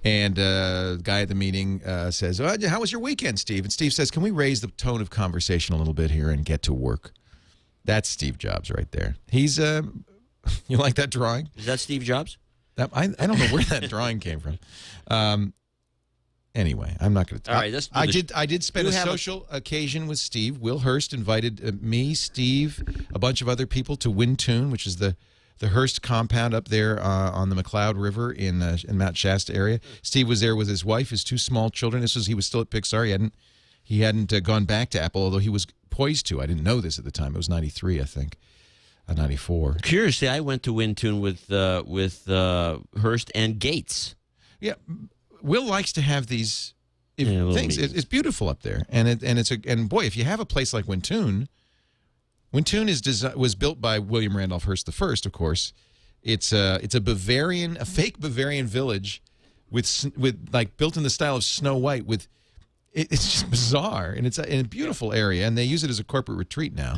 Speaker 1: and the guy at the meeting says, how was your weekend, Steve? And Steve says, can we raise the tone of conversation a little bit here and get to work? That's Steve Jobs right there. He's, you like that drawing?
Speaker 4: Is that Steve Jobs?
Speaker 1: I don't know where that drawing came from. Anyway, I'm not going to.
Speaker 4: All right, let's do
Speaker 1: I did spend a social occasion with Steve. Will Hurst invited me, Steve, a bunch of other people to Wintune, which is the Hearst compound up there on the McLeod River in Mount Shasta area. Steve was there with his wife, his two small children. He was still at Pixar. He hadn't gone back to Apple, although he was poised to. I didn't know this at the time. It was 93, I think, 94.
Speaker 4: Curiously, I went to Wintune with Hearst and Gates.
Speaker 1: Yeah, Will likes to have these
Speaker 4: little
Speaker 1: things.
Speaker 4: meetings.
Speaker 1: It's beautiful up there, and boy, if you have a place like Wintune was built by William Randolph Hearst I, of course, It's a fake Bavarian village with like built in the style of Snow White. It's just bizarre, and it's in a beautiful area, and they use it as a corporate retreat now.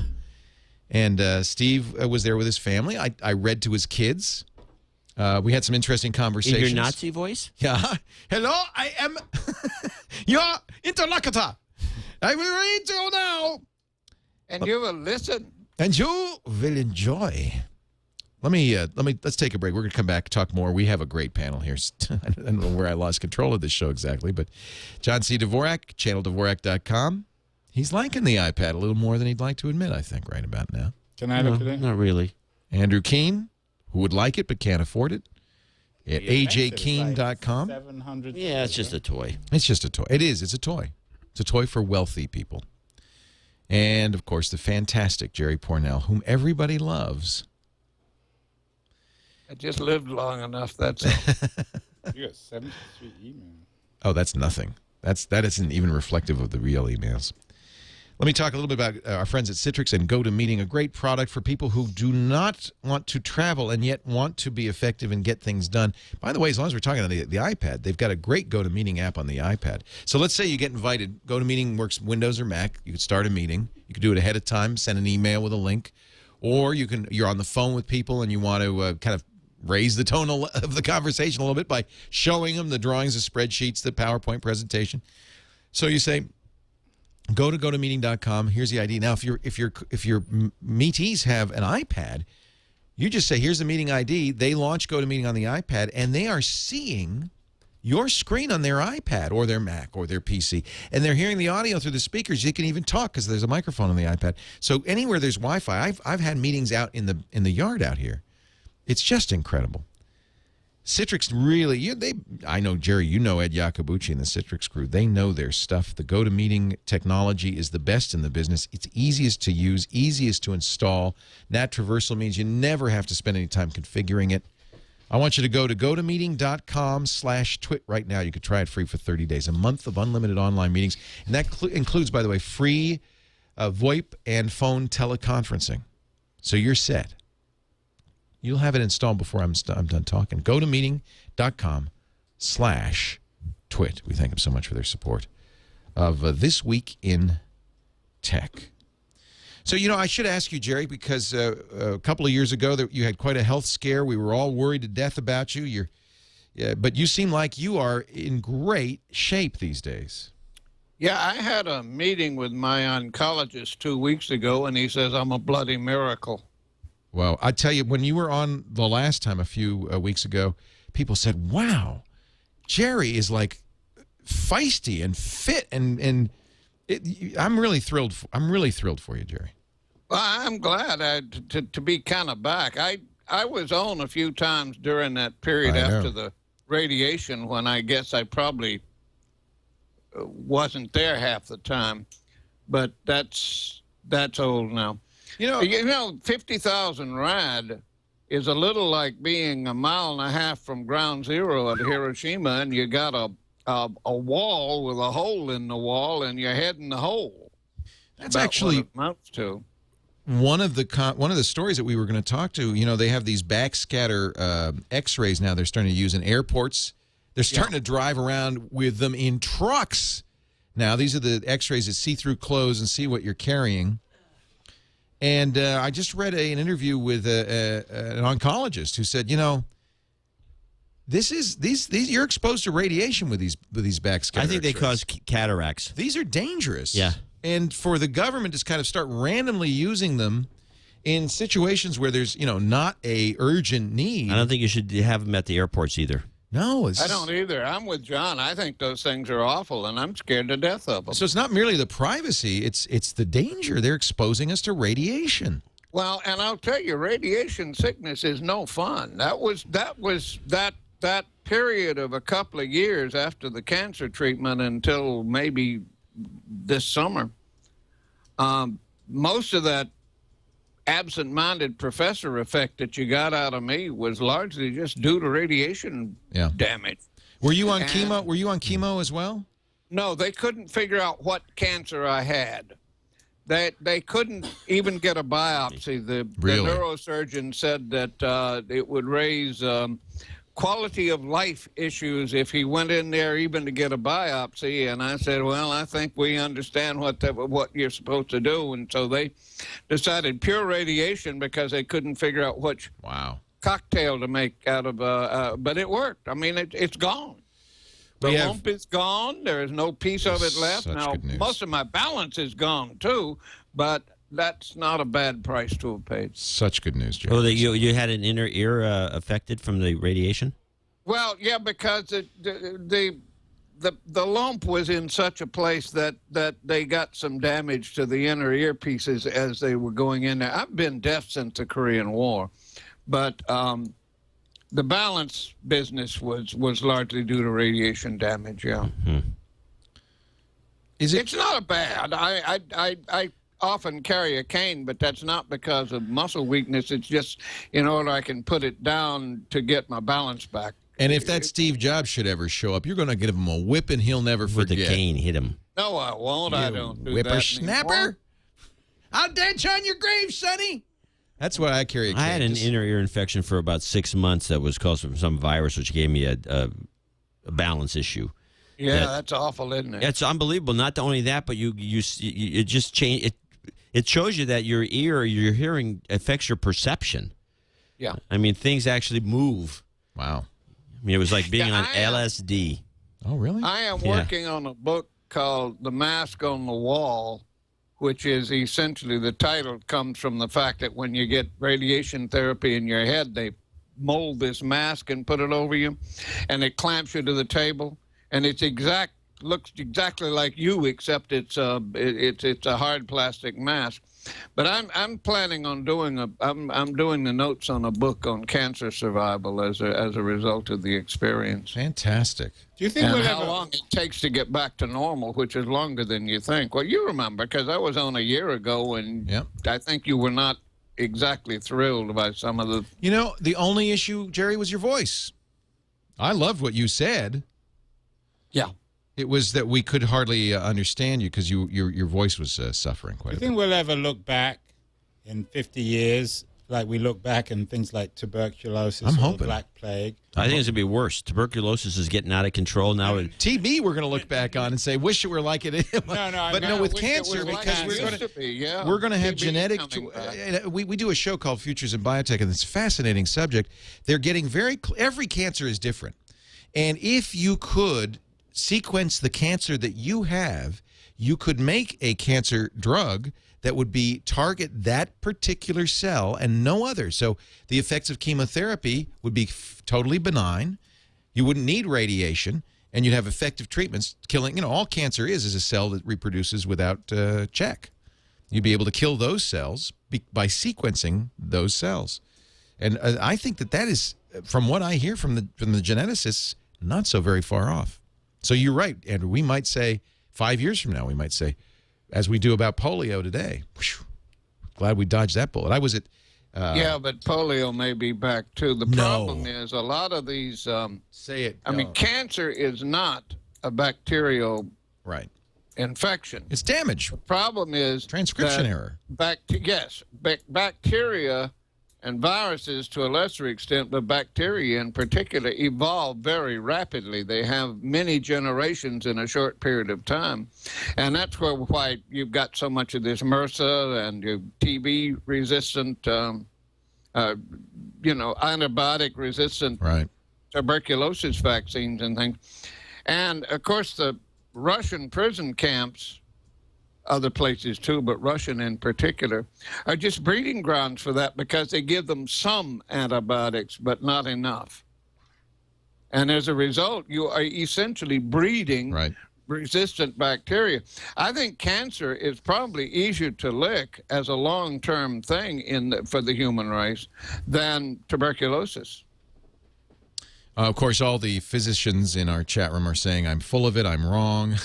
Speaker 1: And Steve was there with his family. I read to his kids. We had some interesting conversations.
Speaker 4: In your Nazi voice?
Speaker 1: Yeah. Hello, I am your interlocutor. I will read to you now.
Speaker 6: And you will listen.
Speaker 1: And you will enjoy. Let's take a break. We're going to come back and talk more. We have a great panel here. I don't know where I lost control of this show exactly, but John C. Dvorak, channeldvorak.com. He's liking the iPad a little more than he'd like to admit, I think, right about now.
Speaker 5: Can I look at it?
Speaker 4: Not really.
Speaker 1: Andrew Keene, who would like it but can't afford it, at ajkeene.com.
Speaker 5: $700.
Speaker 4: Yeah, it's just a toy.
Speaker 1: It's just a toy. It is. It's a toy. It's a toy for wealthy people. And, of course, the fantastic Jerry Pournelle, whom everybody loves.
Speaker 6: I just lived long enough, that's all.
Speaker 5: You got 73 emails.
Speaker 1: Oh, that's nothing. That isn't even reflective of the real emails. Let me talk a little bit about our friends at Citrix and GoToMeeting, a great product for people who do not want to travel and yet want to be effective and get things done. By the way, as long as we're talking on the iPad, they've got a great GoToMeeting app on the iPad. So let's say you get invited. GoToMeeting works Windows or Mac. You could start a meeting. You could do it ahead of time, send an email with a link. Or you're on the phone with people and you want to kind of raise the tone of the conversation a little bit by showing them the drawings, the spreadsheets, the PowerPoint presentation. So you say, go to GoToMeeting.com. Here's the ID. Now, if your meetees have an iPad, you just say, here's the meeting ID. They launch GoToMeeting on the iPad, and they are seeing your screen on their iPad or their Mac or their PC, and they're hearing the audio through the speakers. You can even talk because there's a microphone on the iPad. So anywhere there's Wi-Fi, I've had meetings out in the yard out here. It's just incredible. Citrix really, I know, Jerry, you know Ed Iacobucci and the Citrix crew. They know their stuff. The GoToMeeting technology is the best in the business. It's easiest to use, easiest to install. NAT traversal means you never have to spend any time configuring it. I want you to go to GoToMeeting.com/twit right now. You could try it free for 30 days, a month of unlimited online meetings. And that includes, by the way, free VoIP and phone teleconferencing. So you're set. You'll have it installed before I'm done talking. GoToMeeting.com/twit. We thank them so much for their support of This Week in Tech. So, I should ask you, Jerry, because a couple of years ago you had quite a health scare. We were all worried to death about you. But you seem like you are in great shape these days.
Speaker 6: Yeah, I had a meeting with my oncologist 2 weeks ago, and he says I'm a bloody miracle.
Speaker 1: Well, I tell you, when you were on the last time a few weeks ago, people said, wow, Jerry is like feisty and fit, and I'm really thrilled. I'm really thrilled for you, Jerry.
Speaker 6: Well, I'm glad to be kind of back. I was on a few times during that period after the radiation when I guess I probably wasn't there half the time, but that's old now. 50,000 rad is a little like being a mile and a half from ground zero at Hiroshima, and you got a wall with a hole in the wall, and your head in the hole.
Speaker 1: That's actually
Speaker 6: what it amounts to.
Speaker 1: One of the stories that we were going to talk to. They have these backscatter X-rays now. They're starting to use in airports. They're starting to drive around with them in trucks. Now these are the X-rays that see through clothes and see what you're carrying. And I just read an interview with an oncologist who said, you're exposed to radiation with these backscatter.
Speaker 4: I think they cause cataracts.
Speaker 1: These are dangerous.
Speaker 4: Yeah.
Speaker 1: And for the government to kind of start randomly using them in situations where there's, not a urgent need.
Speaker 4: I don't think you should have them at the airports either.
Speaker 1: No,
Speaker 6: I don't either. I'm with John. I think those things are awful, and I'm scared to death of them.
Speaker 1: So it's not merely the privacy; it's the danger. They're exposing us to radiation.
Speaker 6: Well, and I'll tell you, radiation sickness is no fun. That period of a couple of years after the cancer treatment until maybe this summer. Most of that absent-minded professor effect that you got out of me was largely just due to radiation damage.
Speaker 1: Were you on chemo? Were you on chemo as well?
Speaker 6: No, they couldn't figure out what cancer I had. They couldn't even get a biopsy. The neurosurgeon said that it would raise quality of life issues if he went in there even to get a biopsy. And I said, well, I think we understand what you're supposed to do. And so they decided pure radiation because they couldn't figure out which cocktail to make out of. But it worked. I mean, it's gone. The lump is gone. There is no piece of it left. Now, most of my balance is gone, too, but that's not a bad price to have paid.
Speaker 1: Such good news, Jerry.
Speaker 4: Oh, you had an inner ear affected from the radiation?
Speaker 6: Well, yeah, because the lump was in such a place that they got some damage to the inner earpieces as they were going in there. I've been deaf since the Korean War, but the balance business was largely due to radiation damage. Yeah.
Speaker 4: Mm-hmm.
Speaker 6: It's not a bad. I often carry a cane, but that's not because of muscle weakness. It's just in order I can put it down to get my balance back.
Speaker 1: And if that Steve Jobs should ever show up, you're going to give him a whip and he'll never forget.
Speaker 4: With the cane, hit him.
Speaker 6: No, I won't. I don't do that
Speaker 1: whippersnapper. I'll dance on your grave, Sonny. That's why I carry a cane.
Speaker 4: I had an inner ear infection for about 6 months that was caused from some virus, which gave me a balance issue.
Speaker 6: Yeah, that's awful, isn't it?
Speaker 4: It's unbelievable. Not only that, but it just changed. It shows you that your ear, your hearing affects your perception.
Speaker 6: Yeah.
Speaker 4: I mean, things actually move.
Speaker 1: Wow.
Speaker 4: I mean, it was like being on LSD.
Speaker 1: Oh, really?
Speaker 6: I am working on a book called The Mask on the Wall, which is essentially, the title comes from the fact that when you get radiation therapy in your head, they mold this mask and put it over you, and it clamps you to the table, and looks exactly like you, except it's a hard plastic mask. But I'm planning on doing I'm doing the notes on a book on cancer survival as a result of the experience.
Speaker 1: Fantastic.
Speaker 5: Do you think
Speaker 6: how long it takes to get back to normal, which is longer than you think? Well, you remember, because I was on a year ago, and I think you were not exactly thrilled by some of the.
Speaker 1: You know, the only issue, Jerry, was your voice. I loved what you said.
Speaker 6: Yeah.
Speaker 1: It was that we could hardly understand you because your voice was suffering quite a bit.
Speaker 5: Do you think we'll ever look back in 50 years, like we look back in things like tuberculosis or the Black Plague?
Speaker 4: I think it's going to be worse. Tuberculosis is getting out of control now.
Speaker 1: TB we're going to look back on and say, wish it were like it is. No, with cancer, because we're going to have genetic. We do a show called Futures in Biotech, and it's a fascinating subject. They're getting every cancer is different. And if you could sequence the cancer that you have, you could make a cancer drug that would target that particular cell and no other. So the effects of chemotherapy would be totally benign. You wouldn't need radiation, and you'd have effective treatments killing. All cancer is a cell that reproduces without check. You'd be able to kill those cells by sequencing those cells. And I think that is, from what I hear from the geneticists, not so very far off. So you're right, Andrew. We might say 5 years from now, we might say, as we do about polio today, whew, glad we dodged that bullet. I was at...
Speaker 6: yeah, but polio may be back, too. The problem is a lot of these...
Speaker 1: say it.
Speaker 6: I mean, cancer is not a bacterial infection.
Speaker 1: It's damage.
Speaker 6: The problem is...
Speaker 1: transcription error.
Speaker 6: Bacteria and viruses to a lesser extent, but bacteria in particular, evolve very rapidly. They have many generations in a short period of time. And that's why you've got so much of this MRSA and your TB-resistant, antibiotic-resistant tuberculosis vaccines and things. And, of course, the Russian prison camps, other places too, but Russian in particular, are just breeding grounds for that because they give them some antibiotics, but not enough. And as a result, you are essentially breeding resistant bacteria. I think cancer is probably easier to lick as a long-term thing for the human race than tuberculosis.
Speaker 1: Of course, all the physicians in our chat room are saying, I'm full of it, I'm wrong.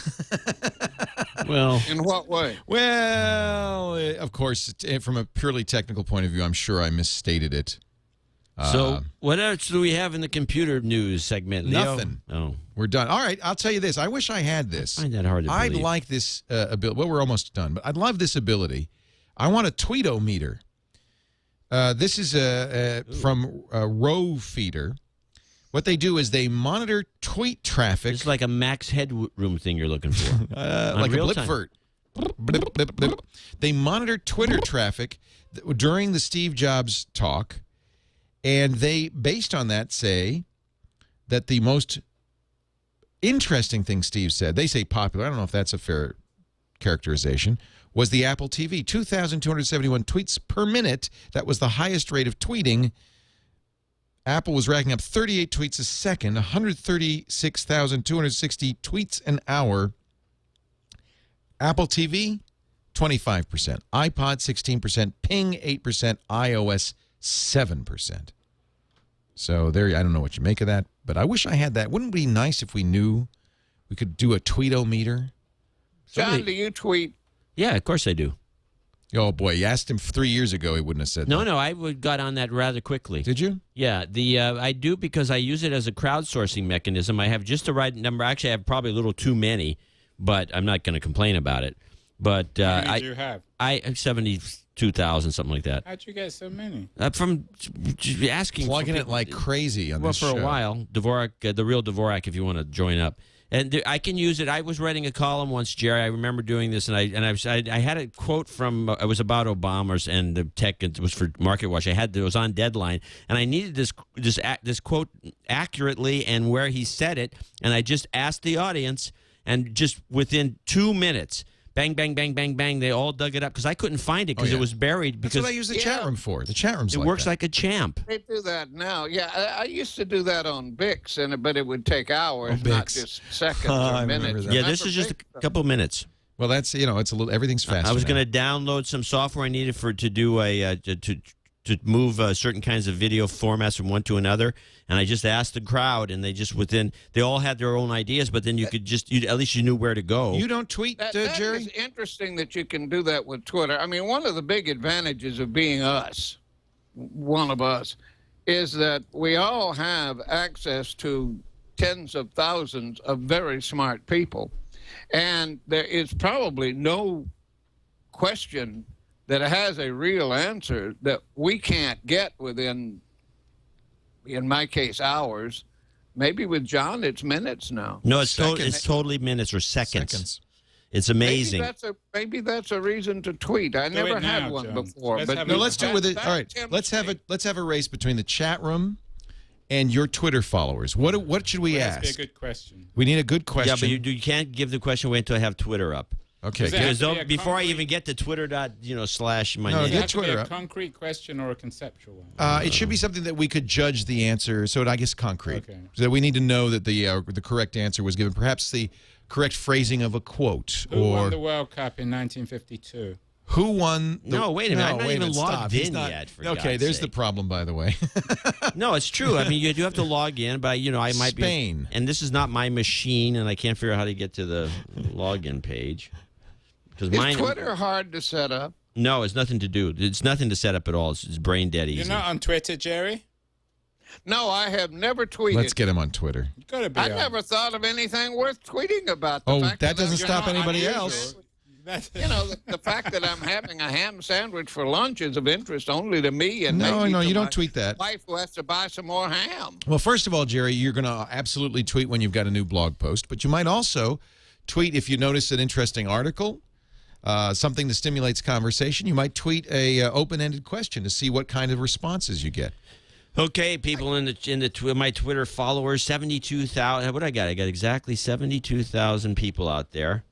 Speaker 4: Well,
Speaker 6: in what way?
Speaker 1: Well, of course, from a purely technical point of view, I'm sure I misstated it.
Speaker 4: So what else do we have in the computer news segment, Leo?
Speaker 1: Nothing.
Speaker 4: Oh.
Speaker 1: We're done. All right, I'll tell you this. I wish I had this.
Speaker 4: I find that hard to
Speaker 1: I'd
Speaker 4: believe.
Speaker 1: like this ability. Well, we're almost done, but I'd love this ability. I want a tweetometer. This is from Row Feeder. What they do is they monitor tweet traffic.
Speaker 4: It's like a Max Headroom thing you're looking for.
Speaker 1: Like a blipvert. Blip, blip, blip. They monitor Twitter traffic during the Steve Jobs talk, and they, based on that, say that the most interesting thing Steve said, they say popular, I don't know if that's a fair characterization, was the Apple TV. 2,271 tweets per minute. That was the highest rate of tweeting. Apple was racking up 38 tweets a second, 136,260 tweets an hour. Apple TV, 25%. iPod, 16%. Ping, 8%. iOS, 7%. So there, I don't know what you make of that, but I wish I had that. Wouldn't it be nice if we knew we could do a tweetometer?
Speaker 6: John, do you tweet?
Speaker 4: Yeah, of course I do.
Speaker 1: Oh, boy. You asked him 3 years ago, he wouldn't have said that.
Speaker 4: No, I got on that rather quickly.
Speaker 1: Did you?
Speaker 4: Yeah, I do because I use it as a crowdsourcing mechanism. I have just the right number. Actually, I have probably a little too many, but I'm not going to complain about it. But
Speaker 5: How many do you have?
Speaker 4: I 72,000, something like that.
Speaker 5: How'd you get so many?
Speaker 4: From asking,
Speaker 1: plugging it like crazy on this show.
Speaker 4: Well, for a while, Dvorak, the real Dvorak, if you want to join up. And I can use it. I was writing a column once, Jerry. I remember doing this, and I had a quote from it was about Obama's and the tech. It was for Market Watch. It was on Deadline, and I needed this quote accurately and where he said it. And I just asked the audience, and just within 2 minutes, bang, bang, bang, bang, bang, they all dug it up because I couldn't find it because it was buried.
Speaker 1: That's what I use the chat room for. The chat room's
Speaker 4: it
Speaker 1: like
Speaker 4: works
Speaker 1: that.
Speaker 4: like a champ.
Speaker 6: They do that now. Yeah, I used to do that on Bix, but it would take hours, not just seconds or minutes.
Speaker 4: Yeah, this is just a couple of minutes.
Speaker 1: Well, that's, it's a little, everything's faster.
Speaker 4: I was
Speaker 1: now.
Speaker 4: going to download some software I needed to do to move certain kinds of video formats from one to another, and I just asked the crowd, and they all had their own ideas, but then at least you knew where to go.
Speaker 1: You don't tweet, Jerry?
Speaker 6: It's interesting that you can do that with Twitter. I mean, one of the big advantages of being one of us, is that we all have access to tens of thousands of very smart people, and there is probably no question that has a real answer that we can't get within, in my case, hours. Maybe with John, it's minutes now.
Speaker 4: No, it's totally minutes or seconds. It's amazing.
Speaker 6: Maybe that's a reason to tweet. I never had one before.
Speaker 1: Let's do it with it. All right, let's have a race between the chat room and your Twitter followers. What should we ask?
Speaker 5: That's a good question.
Speaker 1: We need a good question.
Speaker 4: Yeah, but you can't give the question away until I have Twitter up.
Speaker 1: Okay.
Speaker 4: Because before I even get to Twitter / my name.
Speaker 1: Get Twitter
Speaker 5: up. A concrete question or a conceptual one?
Speaker 1: It should be something that we could judge the answer. So I guess concrete.
Speaker 5: Okay.
Speaker 1: So we need to know that the correct answer was given. Perhaps the correct phrasing of a quote.
Speaker 5: Who won the World Cup in 1952?
Speaker 1: Who won?
Speaker 4: No, wait a minute. I'm not even logged in yet.
Speaker 1: Okay, there's the problem, by the way.
Speaker 4: No, it's true. I mean, you do have to log in, but I might be
Speaker 1: Spain.
Speaker 4: And this is not my machine, and I can't figure out how to get to the login page.
Speaker 6: Is Twitter hard to set up?
Speaker 4: No, it's nothing to do. It's nothing to set up at all. It's brain dead easy.
Speaker 5: You're not on Twitter, Jerry?
Speaker 6: No, I have never tweeted.
Speaker 1: Let's get him on Twitter.
Speaker 5: You gotta be
Speaker 6: I never thought of anything worth tweeting about.
Speaker 1: That doesn't stop anybody else.
Speaker 6: The fact that I'm having a ham sandwich for lunch is of interest only to me. And
Speaker 1: no, you don't tweet that.
Speaker 6: Wife who has to buy some more ham.
Speaker 1: Well, first of all, Jerry, you're going to absolutely tweet when you've got a new blog post, but you might also tweet if you notice an interesting article. Something that stimulates conversation. You might tweet a open-ended question to see what kind of responses you get.
Speaker 4: Okay, people in my Twitter followers, 72,000. What I got? I got exactly 72,000 people out there.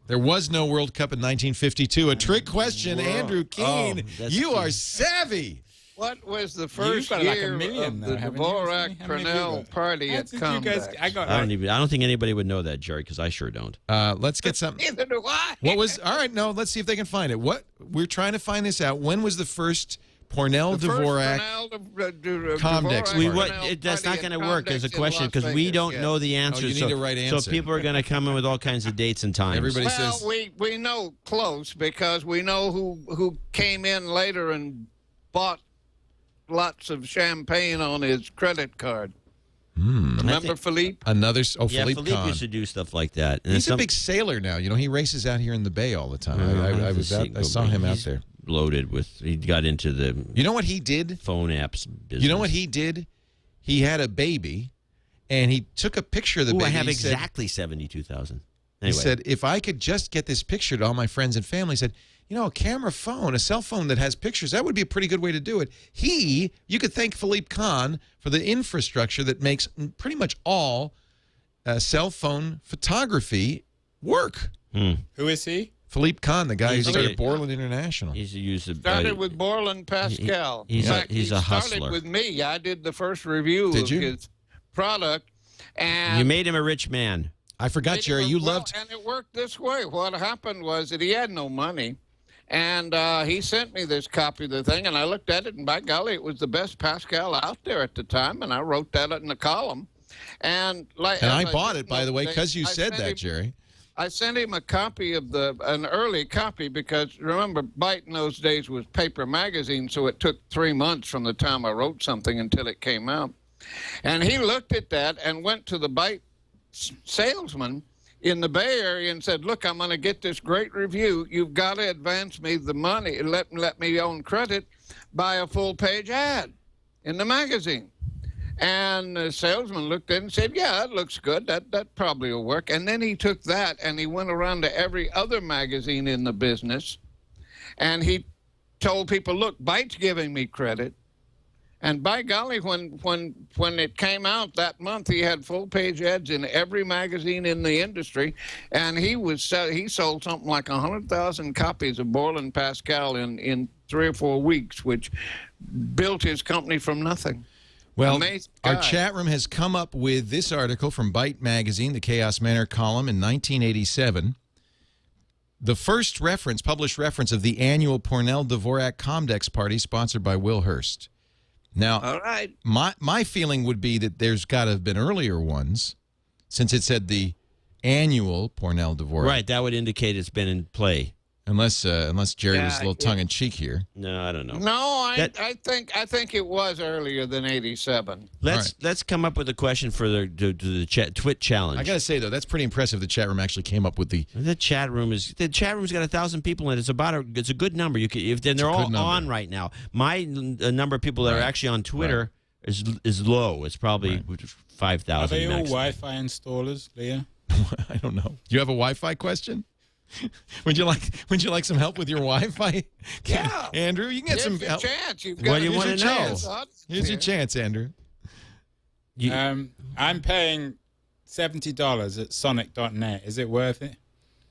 Speaker 1: There was no World Cup in 1952. A trick question, Whoa. Andrew Keene. You are savvy.
Speaker 6: What was the first year of the Dvorak Pournelle party at Comeback?
Speaker 4: I don't think anybody would know that, Jerry, because I sure don't.
Speaker 1: Let's get something.
Speaker 6: Neither do I.
Speaker 1: All right, no, let's see if they can find it. We're trying to find this out. When was the first Pournelle Dvorak Comdex?
Speaker 4: That's not going to work as a question because we don't know the answer.
Speaker 1: You need the right answer.
Speaker 4: So people are going to come in with all kinds of dates and times.
Speaker 1: Everybody says
Speaker 6: we know close because we know who came in later and bought lots of champagne on his credit card.
Speaker 1: Hmm.
Speaker 6: Remember Philippe?
Speaker 1: Yeah,
Speaker 4: Philippe
Speaker 1: Kahn.
Speaker 4: used to do stuff like that. And
Speaker 1: He's a big sailor now. You know, he races out here in the bay all the time. I saw him out there.
Speaker 4: Loaded with. He got into the.
Speaker 1: You know what he did?
Speaker 4: Phone apps business.
Speaker 1: You know what he did? He had a baby, and he took a picture of the baby.
Speaker 4: I have exactly 72,000. Anyway.
Speaker 1: He said, if I could just get this picture to all my friends and family, he said, you know, a cell phone that has pictures, that would be a pretty good way to do it. You could thank Philippe Kahn for the infrastructure that makes pretty much all cell phone photography work.
Speaker 5: Who is he?
Speaker 1: Philippe Kahn, the guy who started Borland International.
Speaker 6: Started with Borland Pascal.
Speaker 4: He's a hustler.
Speaker 6: Started with me. I did the first review of his product. And
Speaker 4: you made him a rich man.
Speaker 1: I forgot, Jerry, you loved...
Speaker 6: And it worked this way. What happened was that he had no money. And he sent me this copy of the thing, and I looked at it, and by golly, it was the best Pascal out there at the time, and I wrote that in the column. And
Speaker 1: I bought it, by the way, because you said that, Jerry.
Speaker 6: I sent him a copy of an early copy because, remember, Byte in those days was paper magazine, so it took 3 months from the time I wrote something until it came out. And he looked at that and went to the Byte salesman in the Bay Area and said, look, I'm going to get this great review. You've got to advance me the money. Let me own credit by a full-page ad in the magazine. And the salesman looked at it and said, yeah, that looks good. That probably will work. And then he took that and he went around to every other magazine in the business. And he told people, look, Byte's giving me credit. And by golly, when it came out that month, he had full-page ads in every magazine in the industry. And he sold something like 100,000 copies of Borland Pascal in 3 or 4 weeks, which built his company from nothing.
Speaker 1: Well, our chat room has come up with this article from Byte Magazine, the Chaos Manor column in 1987. The first published reference of the annual Pournelle Dvorak Comdex party sponsored by Will Hurst. Now,
Speaker 6: all right.
Speaker 1: my feeling would be that there's got to have been earlier ones, since it said the annual Pournelle Dvorak.
Speaker 4: Right, that would indicate it's been in play.
Speaker 1: Unless Jerry was a little tongue-in-cheek here.
Speaker 4: No, I don't know.
Speaker 6: No, I think it was earlier than 87.
Speaker 4: Let's come up with a question for the TWiT challenge.
Speaker 1: I got to say though, that's pretty impressive. The chat room actually came up with the
Speaker 4: chat room's got 1,000 people in it. It's a good number. They're all on right now. My number of people that are actually on Twitter is low. It's probably 5,000.
Speaker 5: Are they all Wi-Fi installers, Leah?
Speaker 1: I don't know. Do you have a Wi-Fi question? Would you like some help with your Wi-Fi?
Speaker 6: Yeah,
Speaker 1: Andrew, you can get some help.
Speaker 6: Chance.
Speaker 4: What do you want to know?
Speaker 1: Here's your chance, Andrew.
Speaker 5: I'm paying $70 at Sonic.net. Is it worth it?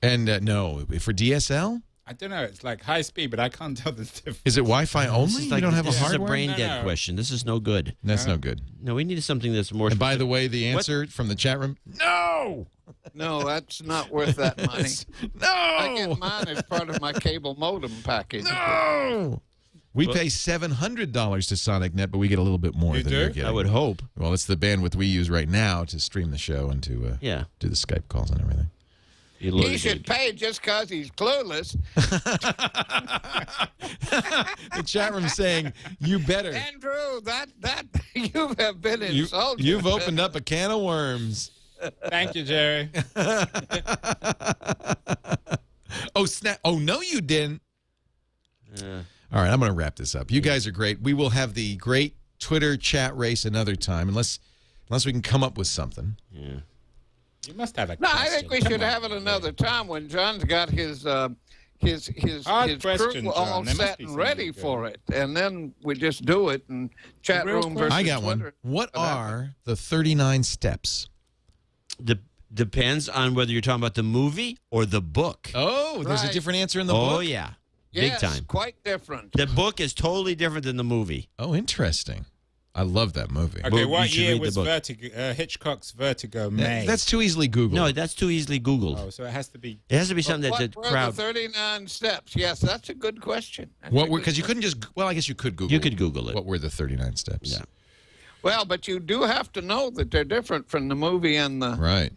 Speaker 1: And no, for DSL?
Speaker 5: I don't know. It's like high speed, but I can't tell the difference.
Speaker 1: Is it Wi-Fi only? You don't have a hardware?
Speaker 4: This is a brain-dead question. This is no good.
Speaker 1: That's no good.
Speaker 4: No, we need something that's more...
Speaker 1: And by the way, the answer from the chat room, no!
Speaker 6: No, that's not worth that money.
Speaker 1: No!
Speaker 6: I get mine as part of my cable modem package.
Speaker 1: No! We pay $700 to SonicNet, but we get a little bit more than they're getting.
Speaker 4: I would hope.
Speaker 1: Well, it's the bandwidth we use right now to stream the show and to do the Skype calls and everything.
Speaker 6: He should pay just because he's clueless.
Speaker 1: The chat room saying, you better.
Speaker 6: Andrew, that you have been insulted.
Speaker 1: You've opened up a can of worms.
Speaker 5: Thank you, Jerry.
Speaker 1: Oh, snap. Oh, no, you didn't. All right, I'm going to wrap this up. You guys are great. We will have the great Twitter chat race another time, unless we can come up with something.
Speaker 4: Yeah.
Speaker 5: You must have a
Speaker 6: No,
Speaker 5: question.
Speaker 6: I think we should have it another time when John's got his crew all set and ready for it, and then we just do it and chat room versus
Speaker 1: I got
Speaker 6: Twitter.
Speaker 1: one. What are the 39 steps?
Speaker 4: Depends on whether you're talking about the movie or the book.
Speaker 1: Oh, there's a different answer in the book?
Speaker 4: Oh, yeah.
Speaker 6: Yes,
Speaker 4: big time.
Speaker 6: Quite different.
Speaker 4: The book is totally different than the movie.
Speaker 1: Oh, interesting. I love that movie.
Speaker 5: Okay, what year was Hitchcock's Vertigo made?
Speaker 1: That's too easily Googled.
Speaker 4: No, that's too easily Googled.
Speaker 5: Oh, so it has to be...
Speaker 4: It has to be something that the crowd...
Speaker 6: What were the 39 steps? Yes, that's a good question.
Speaker 1: Because you couldn't just... Well, I guess you could Google it.
Speaker 4: You could Google it.
Speaker 1: What were the 39 steps?
Speaker 4: Yeah.
Speaker 6: Well, but you do have to know that they're different from the movie and the...
Speaker 1: Right.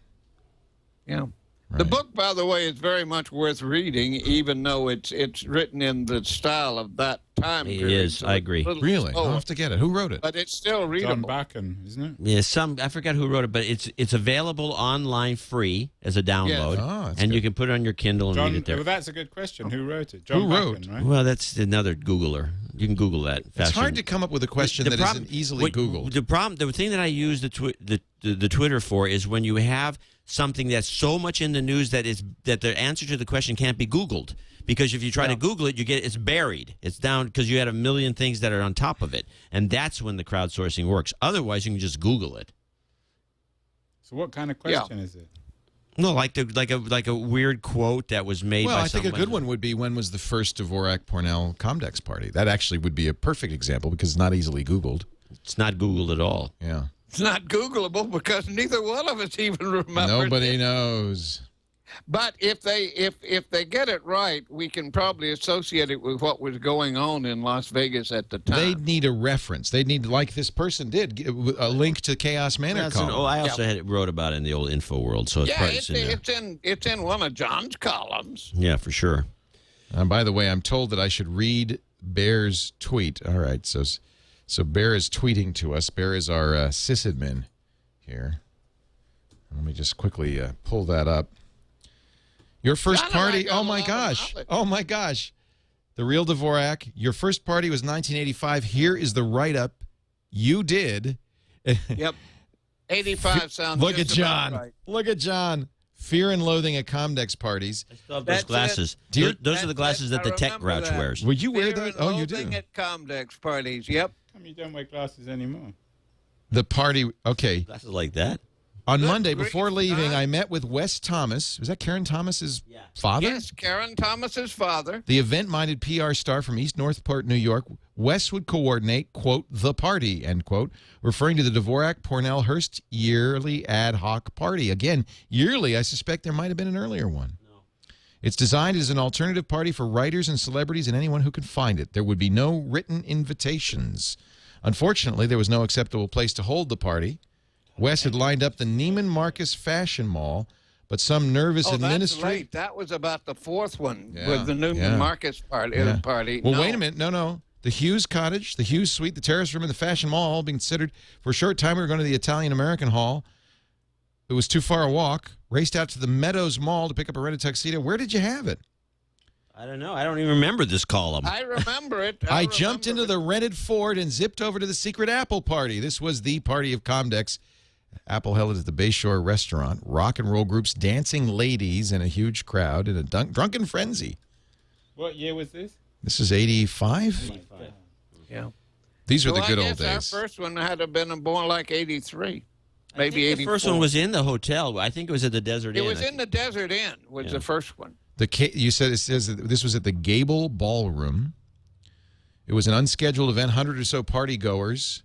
Speaker 6: Yeah. Right. The book, by the way, is very much worth reading, even though it's written in the style of that time
Speaker 4: It
Speaker 6: period.
Speaker 4: is. I agree.
Speaker 1: Really? I'll have to get it. Who wrote it?
Speaker 6: But it's still
Speaker 5: John
Speaker 6: readable.
Speaker 5: Bakken, isn't it?
Speaker 4: Yeah, I forgot who wrote it, but it's available online free as a download,
Speaker 1: Oh, that's
Speaker 4: and you
Speaker 1: good.
Speaker 4: can put it on your Kindle and read it there.
Speaker 5: Well, that's a good question. Who wrote it? John
Speaker 1: Who wrote?
Speaker 5: Bakken, right?
Speaker 4: Well, that's another Googler. You can Google that.
Speaker 1: It's hard to come up with a question that isn't easily Googled.
Speaker 4: The thing that I use the Twitter for is when you have something that's so much in the news that the answer to the question can't be Googled. Because if you try to Google it, it's buried. It's down because you had a million things that are on top of it, and that's when the crowdsourcing works. Otherwise, you can just Google it.
Speaker 5: So what kind of question is it?
Speaker 4: No, like a weird quote that was made.
Speaker 1: Well,
Speaker 4: by
Speaker 1: I think a
Speaker 4: someone.
Speaker 1: good one would be, when was the first Dvorak Pournelle Comdex party? That actually would be a perfect example because it's not easily Googled.
Speaker 4: It's not Googled at all.
Speaker 1: Yeah.
Speaker 6: It's not Googleable because neither one of us even remembers.
Speaker 1: Nobody knows.
Speaker 6: But if they get it right, we can probably associate it with what was going on in Las Vegas at the time.
Speaker 1: They'd need a reference. They'd need, like this person did, a link to Chaos Manor column.
Speaker 4: I also wrote about it in the old Info World, so it's probably
Speaker 6: it's in one of John's columns.
Speaker 4: Yeah, for sure.
Speaker 1: And by the way, I'm told that I should read Bear's tweet. All right, so Bear is tweeting to us. Bear is our sysadmin here. Let me just quickly pull that up. Your first party, oh my gosh. Oh my gosh. The real Dvorak, your first party was 1985. Here is the write-up you did.
Speaker 6: Yep. 85 sounds
Speaker 1: Look at
Speaker 6: just about
Speaker 1: John.
Speaker 6: right.
Speaker 1: Look at John. Fear and loathing at Comdex parties.
Speaker 4: I still have
Speaker 6: That's
Speaker 4: those glasses.
Speaker 1: it.
Speaker 4: Those are the glasses that the tech
Speaker 6: remember
Speaker 4: grouch
Speaker 6: that.
Speaker 4: wears.
Speaker 1: Would you wear
Speaker 6: Fear
Speaker 1: those?
Speaker 6: and
Speaker 1: Oh, you do.
Speaker 6: loathing at Comdex parties. Yep.
Speaker 5: How come you don't wear glasses anymore?
Speaker 1: The party, okay.
Speaker 4: Glasses like that?
Speaker 1: On
Speaker 6: Good
Speaker 1: Monday,
Speaker 6: grief,
Speaker 1: before leaving,
Speaker 6: John.
Speaker 1: I met with Wes Thomas. Was that Karen Thomas's father?
Speaker 6: Yes, Karen Thomas's father.
Speaker 1: The event-minded PR star from East Northport, New York. Wes would coordinate, quote, the party, end quote, referring to the Dvorak Pournelle Hearst yearly ad hoc party. Again, yearly, I suspect there might have been an earlier one. No. It's designed as an alternative party for writers and celebrities and anyone who can find it. There would be no written invitations. Unfortunately, there was no acceptable place to hold the party. Wes had lined up the Neiman Marcus Fashion Mall, but some nervous
Speaker 6: That's
Speaker 1: administrator...
Speaker 6: late. That was about the fourth one
Speaker 1: Yeah,
Speaker 6: with the Newman Marcus party.
Speaker 1: Yeah.
Speaker 6: party.
Speaker 1: Well,
Speaker 6: No.
Speaker 1: wait a minute. No. The Hughes Cottage, the Hughes Suite, the Terrace Room, and the Fashion Mall all being considered. For a short time, we were going to the Italian-American Hall. It was too far a walk. Raced out to the Meadows Mall to pick up a rented tuxedo. Where did you have it?
Speaker 4: I don't know. I don't even remember this column.
Speaker 6: I remember it.
Speaker 1: I jumped into the rented Ford and zipped over to the secret Apple party. This was the party of Comdex. Apple held it at the Bayshore restaurant. Rock and roll groups, dancing ladies, and a huge crowd in a drunken frenzy.
Speaker 5: What year was this?
Speaker 1: This is 85?
Speaker 6: Yeah.
Speaker 1: These were
Speaker 6: So
Speaker 1: the good
Speaker 6: I
Speaker 1: old
Speaker 6: guess
Speaker 1: days.
Speaker 6: Our first one had to have been more like 83. Maybe
Speaker 4: The
Speaker 6: 84.
Speaker 4: first one was in the hotel. I think it was at the Desert Inn.
Speaker 6: It was in the Desert Inn. Was the first one.
Speaker 1: You said it says that this was at the Gable Ballroom. It was an unscheduled event, 100 or so party goers.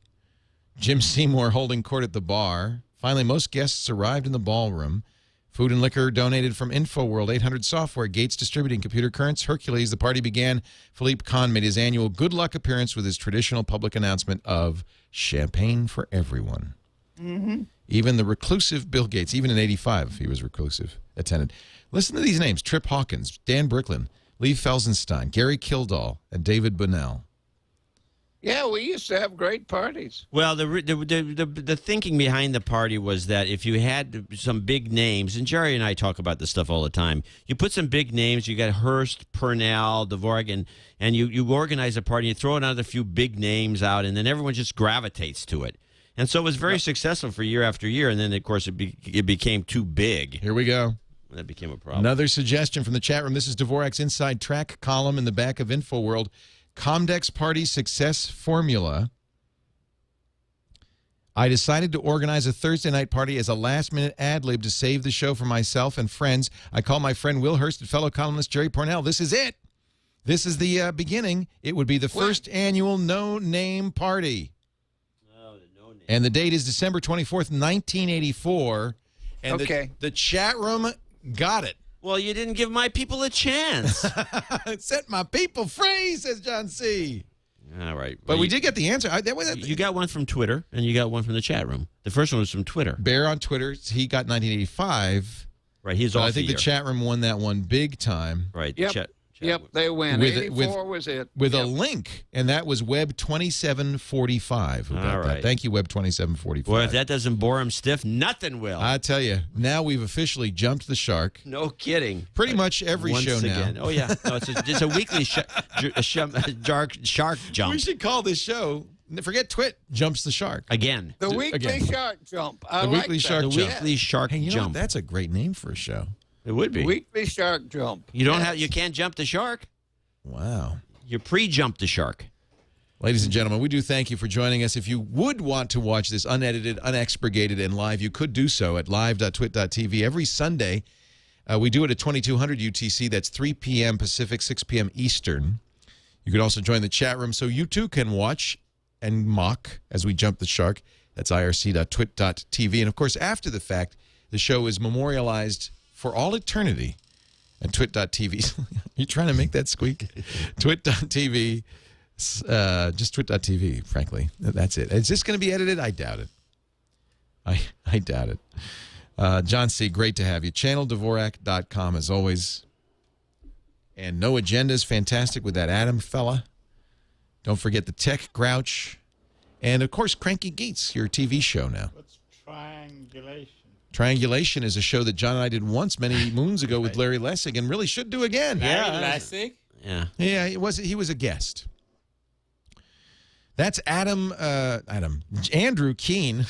Speaker 1: Jim Seymour holding court at the bar. Finally, most guests arrived in the ballroom. Food and liquor donated from InfoWorld, 800 Software, Gates Distributing, Computer Currents, Hercules. The party began. Philippe Kahn made his annual good luck appearance with his traditional public announcement of champagne for everyone. Mm-hmm. Even the reclusive Bill Gates, even in 85, he was reclusive, attended. Listen to these names: Trip Hawkins, Dan Bricklin, Lee Felsenstein, Gary Kildall, and David Bunnell.
Speaker 6: Yeah, we used to have great parties.
Speaker 4: Well, the thinking behind the party was that if you had some big names, and Jerry and I talk about this stuff all the time, you put some big names, you got Hearst, Pournelle, Dvorak, and you organize a party, you throw another few big names out, and then everyone just gravitates to it. And so it was very successful for year after year, and then, of course, it became too big.
Speaker 1: Here we go.
Speaker 4: That became a problem.
Speaker 1: Another suggestion from the chat room. This is Dvorak's Inside Track column in the back of InfoWorld. Comdex Party Success Formula. I decided to organize a Thursday night party as a last-minute ad-lib to save the show for myself and friends. I called my friend Will Hurst and fellow columnist Jerry Pournelle. This is it. This is the beginning. It would be the first annual no-name party.
Speaker 4: Oh, the no name.
Speaker 1: And the date is December 24th, 1984. And the chat room got it.
Speaker 4: Well, you didn't give my people a chance.
Speaker 1: Set my people free, says John C.
Speaker 4: All right.
Speaker 1: But we did get the answer.
Speaker 4: You got one from Twitter, and you got one from the chat room. The first one was from Twitter.
Speaker 1: Bear on Twitter, he got 1985.
Speaker 4: Right, he's
Speaker 1: But
Speaker 4: off
Speaker 1: I think
Speaker 4: the
Speaker 1: the chat room won that one big time.
Speaker 4: Right,
Speaker 6: Yep.
Speaker 4: chat
Speaker 6: Yep, they win.
Speaker 1: With-
Speaker 6: 84 was it.
Speaker 1: with
Speaker 6: Yep.
Speaker 1: a link, and that was Web 2745. Who got
Speaker 4: All
Speaker 1: that.
Speaker 4: right.
Speaker 1: Thank you, Web 2745.
Speaker 4: Boy, if that doesn't bore him stiff, nothing will.
Speaker 1: I tell you, now we've officially jumped the shark.
Speaker 4: No kidding.
Speaker 1: Pretty much every
Speaker 4: Once
Speaker 1: show
Speaker 4: again.
Speaker 1: now.
Speaker 4: Oh yeah, no, it's a weekly shark jump
Speaker 1: We should call this show. Forget TWiT jumps the shark.
Speaker 4: again.
Speaker 6: The weekly
Speaker 1: again.
Speaker 6: shark jump. I
Speaker 1: The
Speaker 6: like
Speaker 1: weekly
Speaker 6: that.
Speaker 1: shark
Speaker 4: The
Speaker 1: jump.
Speaker 4: weekly shark
Speaker 1: Hey, you know
Speaker 4: jump.
Speaker 1: what? That's a great name for a show.
Speaker 4: It would be.
Speaker 6: Weekly shark jump.
Speaker 4: You don't
Speaker 6: Yes.
Speaker 4: have. You can't jump the shark.
Speaker 1: Wow.
Speaker 4: You pre-jump the shark.
Speaker 1: Ladies and gentlemen, we do thank you for joining us. If you would want to watch this unedited, unexpurgated, and live, you could do so at live.twit.tv every Sunday. We do it at 2200 UTC. That's 3 p.m. Pacific, 6 p.m. Eastern. You could also join the chat room so you too can watch and mock as we jump the shark. That's irc.twit.tv. And, of course, after the fact, the show is memorialized for all eternity at twit.tv. You trying to make that squeak? Twit.tv. Just twit.tv, frankly. That's it. Is this going to be edited? I doubt it. I doubt it. John C., great to have you. ChannelDvorak.com, as always. And No Agenda is fantastic with that Adam fella. Don't forget the Tech Grouch. And, of course, Cranky Geets, your TV show now.
Speaker 5: What's triangulation?
Speaker 1: Triangulation is a show that John and I did once many moons ago with Larry Lessig and really should do again.
Speaker 5: Lessig?
Speaker 4: Yeah.
Speaker 1: Yeah, he was a guest. That's Andrew Keene.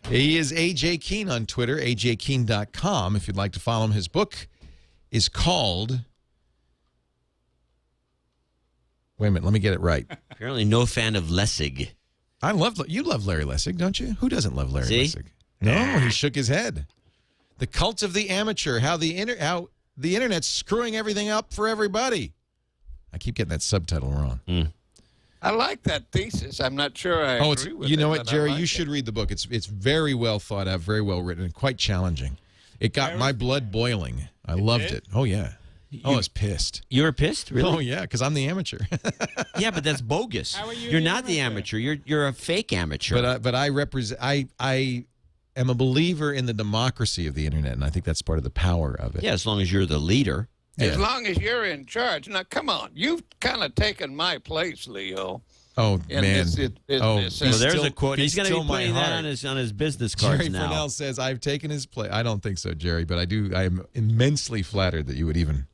Speaker 1: He is AJ Keene on Twitter, ajkeene.com. If you'd like to follow him, his book is called... Wait a minute, let me get it right.
Speaker 4: Apparently, no fan of Lessig.
Speaker 1: You love Larry Lessig, don't you? Who doesn't love Larry
Speaker 4: See?
Speaker 1: Lessig? No, he shook his head. The cult of the amateur, how the internet's screwing everything up for everybody. I keep getting that subtitle wrong.
Speaker 6: I like that thesis. I'm not sure I agree with it.
Speaker 1: You know what,
Speaker 6: but I
Speaker 1: Jerry?
Speaker 6: like
Speaker 1: You
Speaker 6: it.
Speaker 1: should read the book. It's very well thought out, very well written, and quite challenging. It got my blood boiling. I loved it. Oh, yeah. I was pissed.
Speaker 4: You were pissed, really?
Speaker 1: Oh, yeah, because I'm the amateur.
Speaker 4: Yeah, but that's bogus.
Speaker 5: How are you
Speaker 4: You're
Speaker 5: the
Speaker 4: not the amateur. You're a fake amateur.
Speaker 1: But I represent. I am a believer in the democracy of the internet, and I think that's part of the power of it.
Speaker 4: yeah, as long as you're the leader.
Speaker 6: As
Speaker 1: Yeah.
Speaker 6: long as you're in charge. Now, come on. You've kind of taken my place, Leo.
Speaker 1: Oh,
Speaker 6: in
Speaker 1: man.
Speaker 6: this business.
Speaker 1: Oh,
Speaker 6: And
Speaker 4: So there's
Speaker 1: still-
Speaker 4: a quote. He's going to
Speaker 1: still
Speaker 4: be
Speaker 1: my
Speaker 4: putting that
Speaker 1: heart.
Speaker 4: on his business cards
Speaker 1: Jerry
Speaker 4: now.
Speaker 1: Pournelle says, I've taken his place. I don't think so, Jerry, but I am immensely flattered that you would even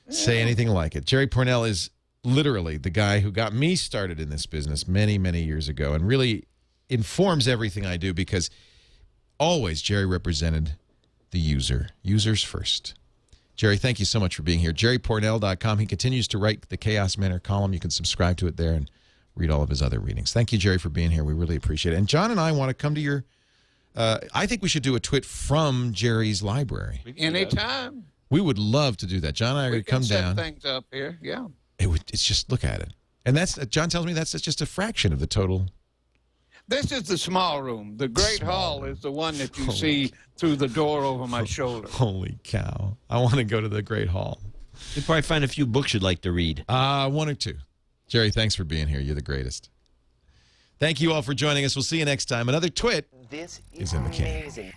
Speaker 1: say anything like it. Jerry Pournelle is literally the guy who got me started in this business many, many years ago and really informs everything I do because always Jerry represented the user. Users first. Jerry, thank you so much for being here. JerryPournelle.com. He continues to write the Chaos Manor column. You can subscribe to it there and read all of his other readings. Thank you, Jerry, for being here. We really appreciate it. And John and I want to come to your... I think we should do a twit from Jerry's library.
Speaker 6: Anytime.
Speaker 1: We would love to do that. John and I
Speaker 6: We
Speaker 1: would
Speaker 6: can
Speaker 1: come
Speaker 6: set
Speaker 1: down.
Speaker 6: things up here. Yeah.
Speaker 1: It's just, look at it. And that's John tells me that's just a fraction of the total.
Speaker 6: This is the small room. The great hall is the one that you see through the door over my shoulder.
Speaker 1: Holy cow. I want to go to the Great Hall.
Speaker 4: You'll probably find a few books you'd like to read.
Speaker 1: One or two. Jerry, thanks for being here. You're the greatest. Thank you all for joining us. We'll see you next time. Another twit
Speaker 8: This
Speaker 1: is in the can.
Speaker 8: amazing.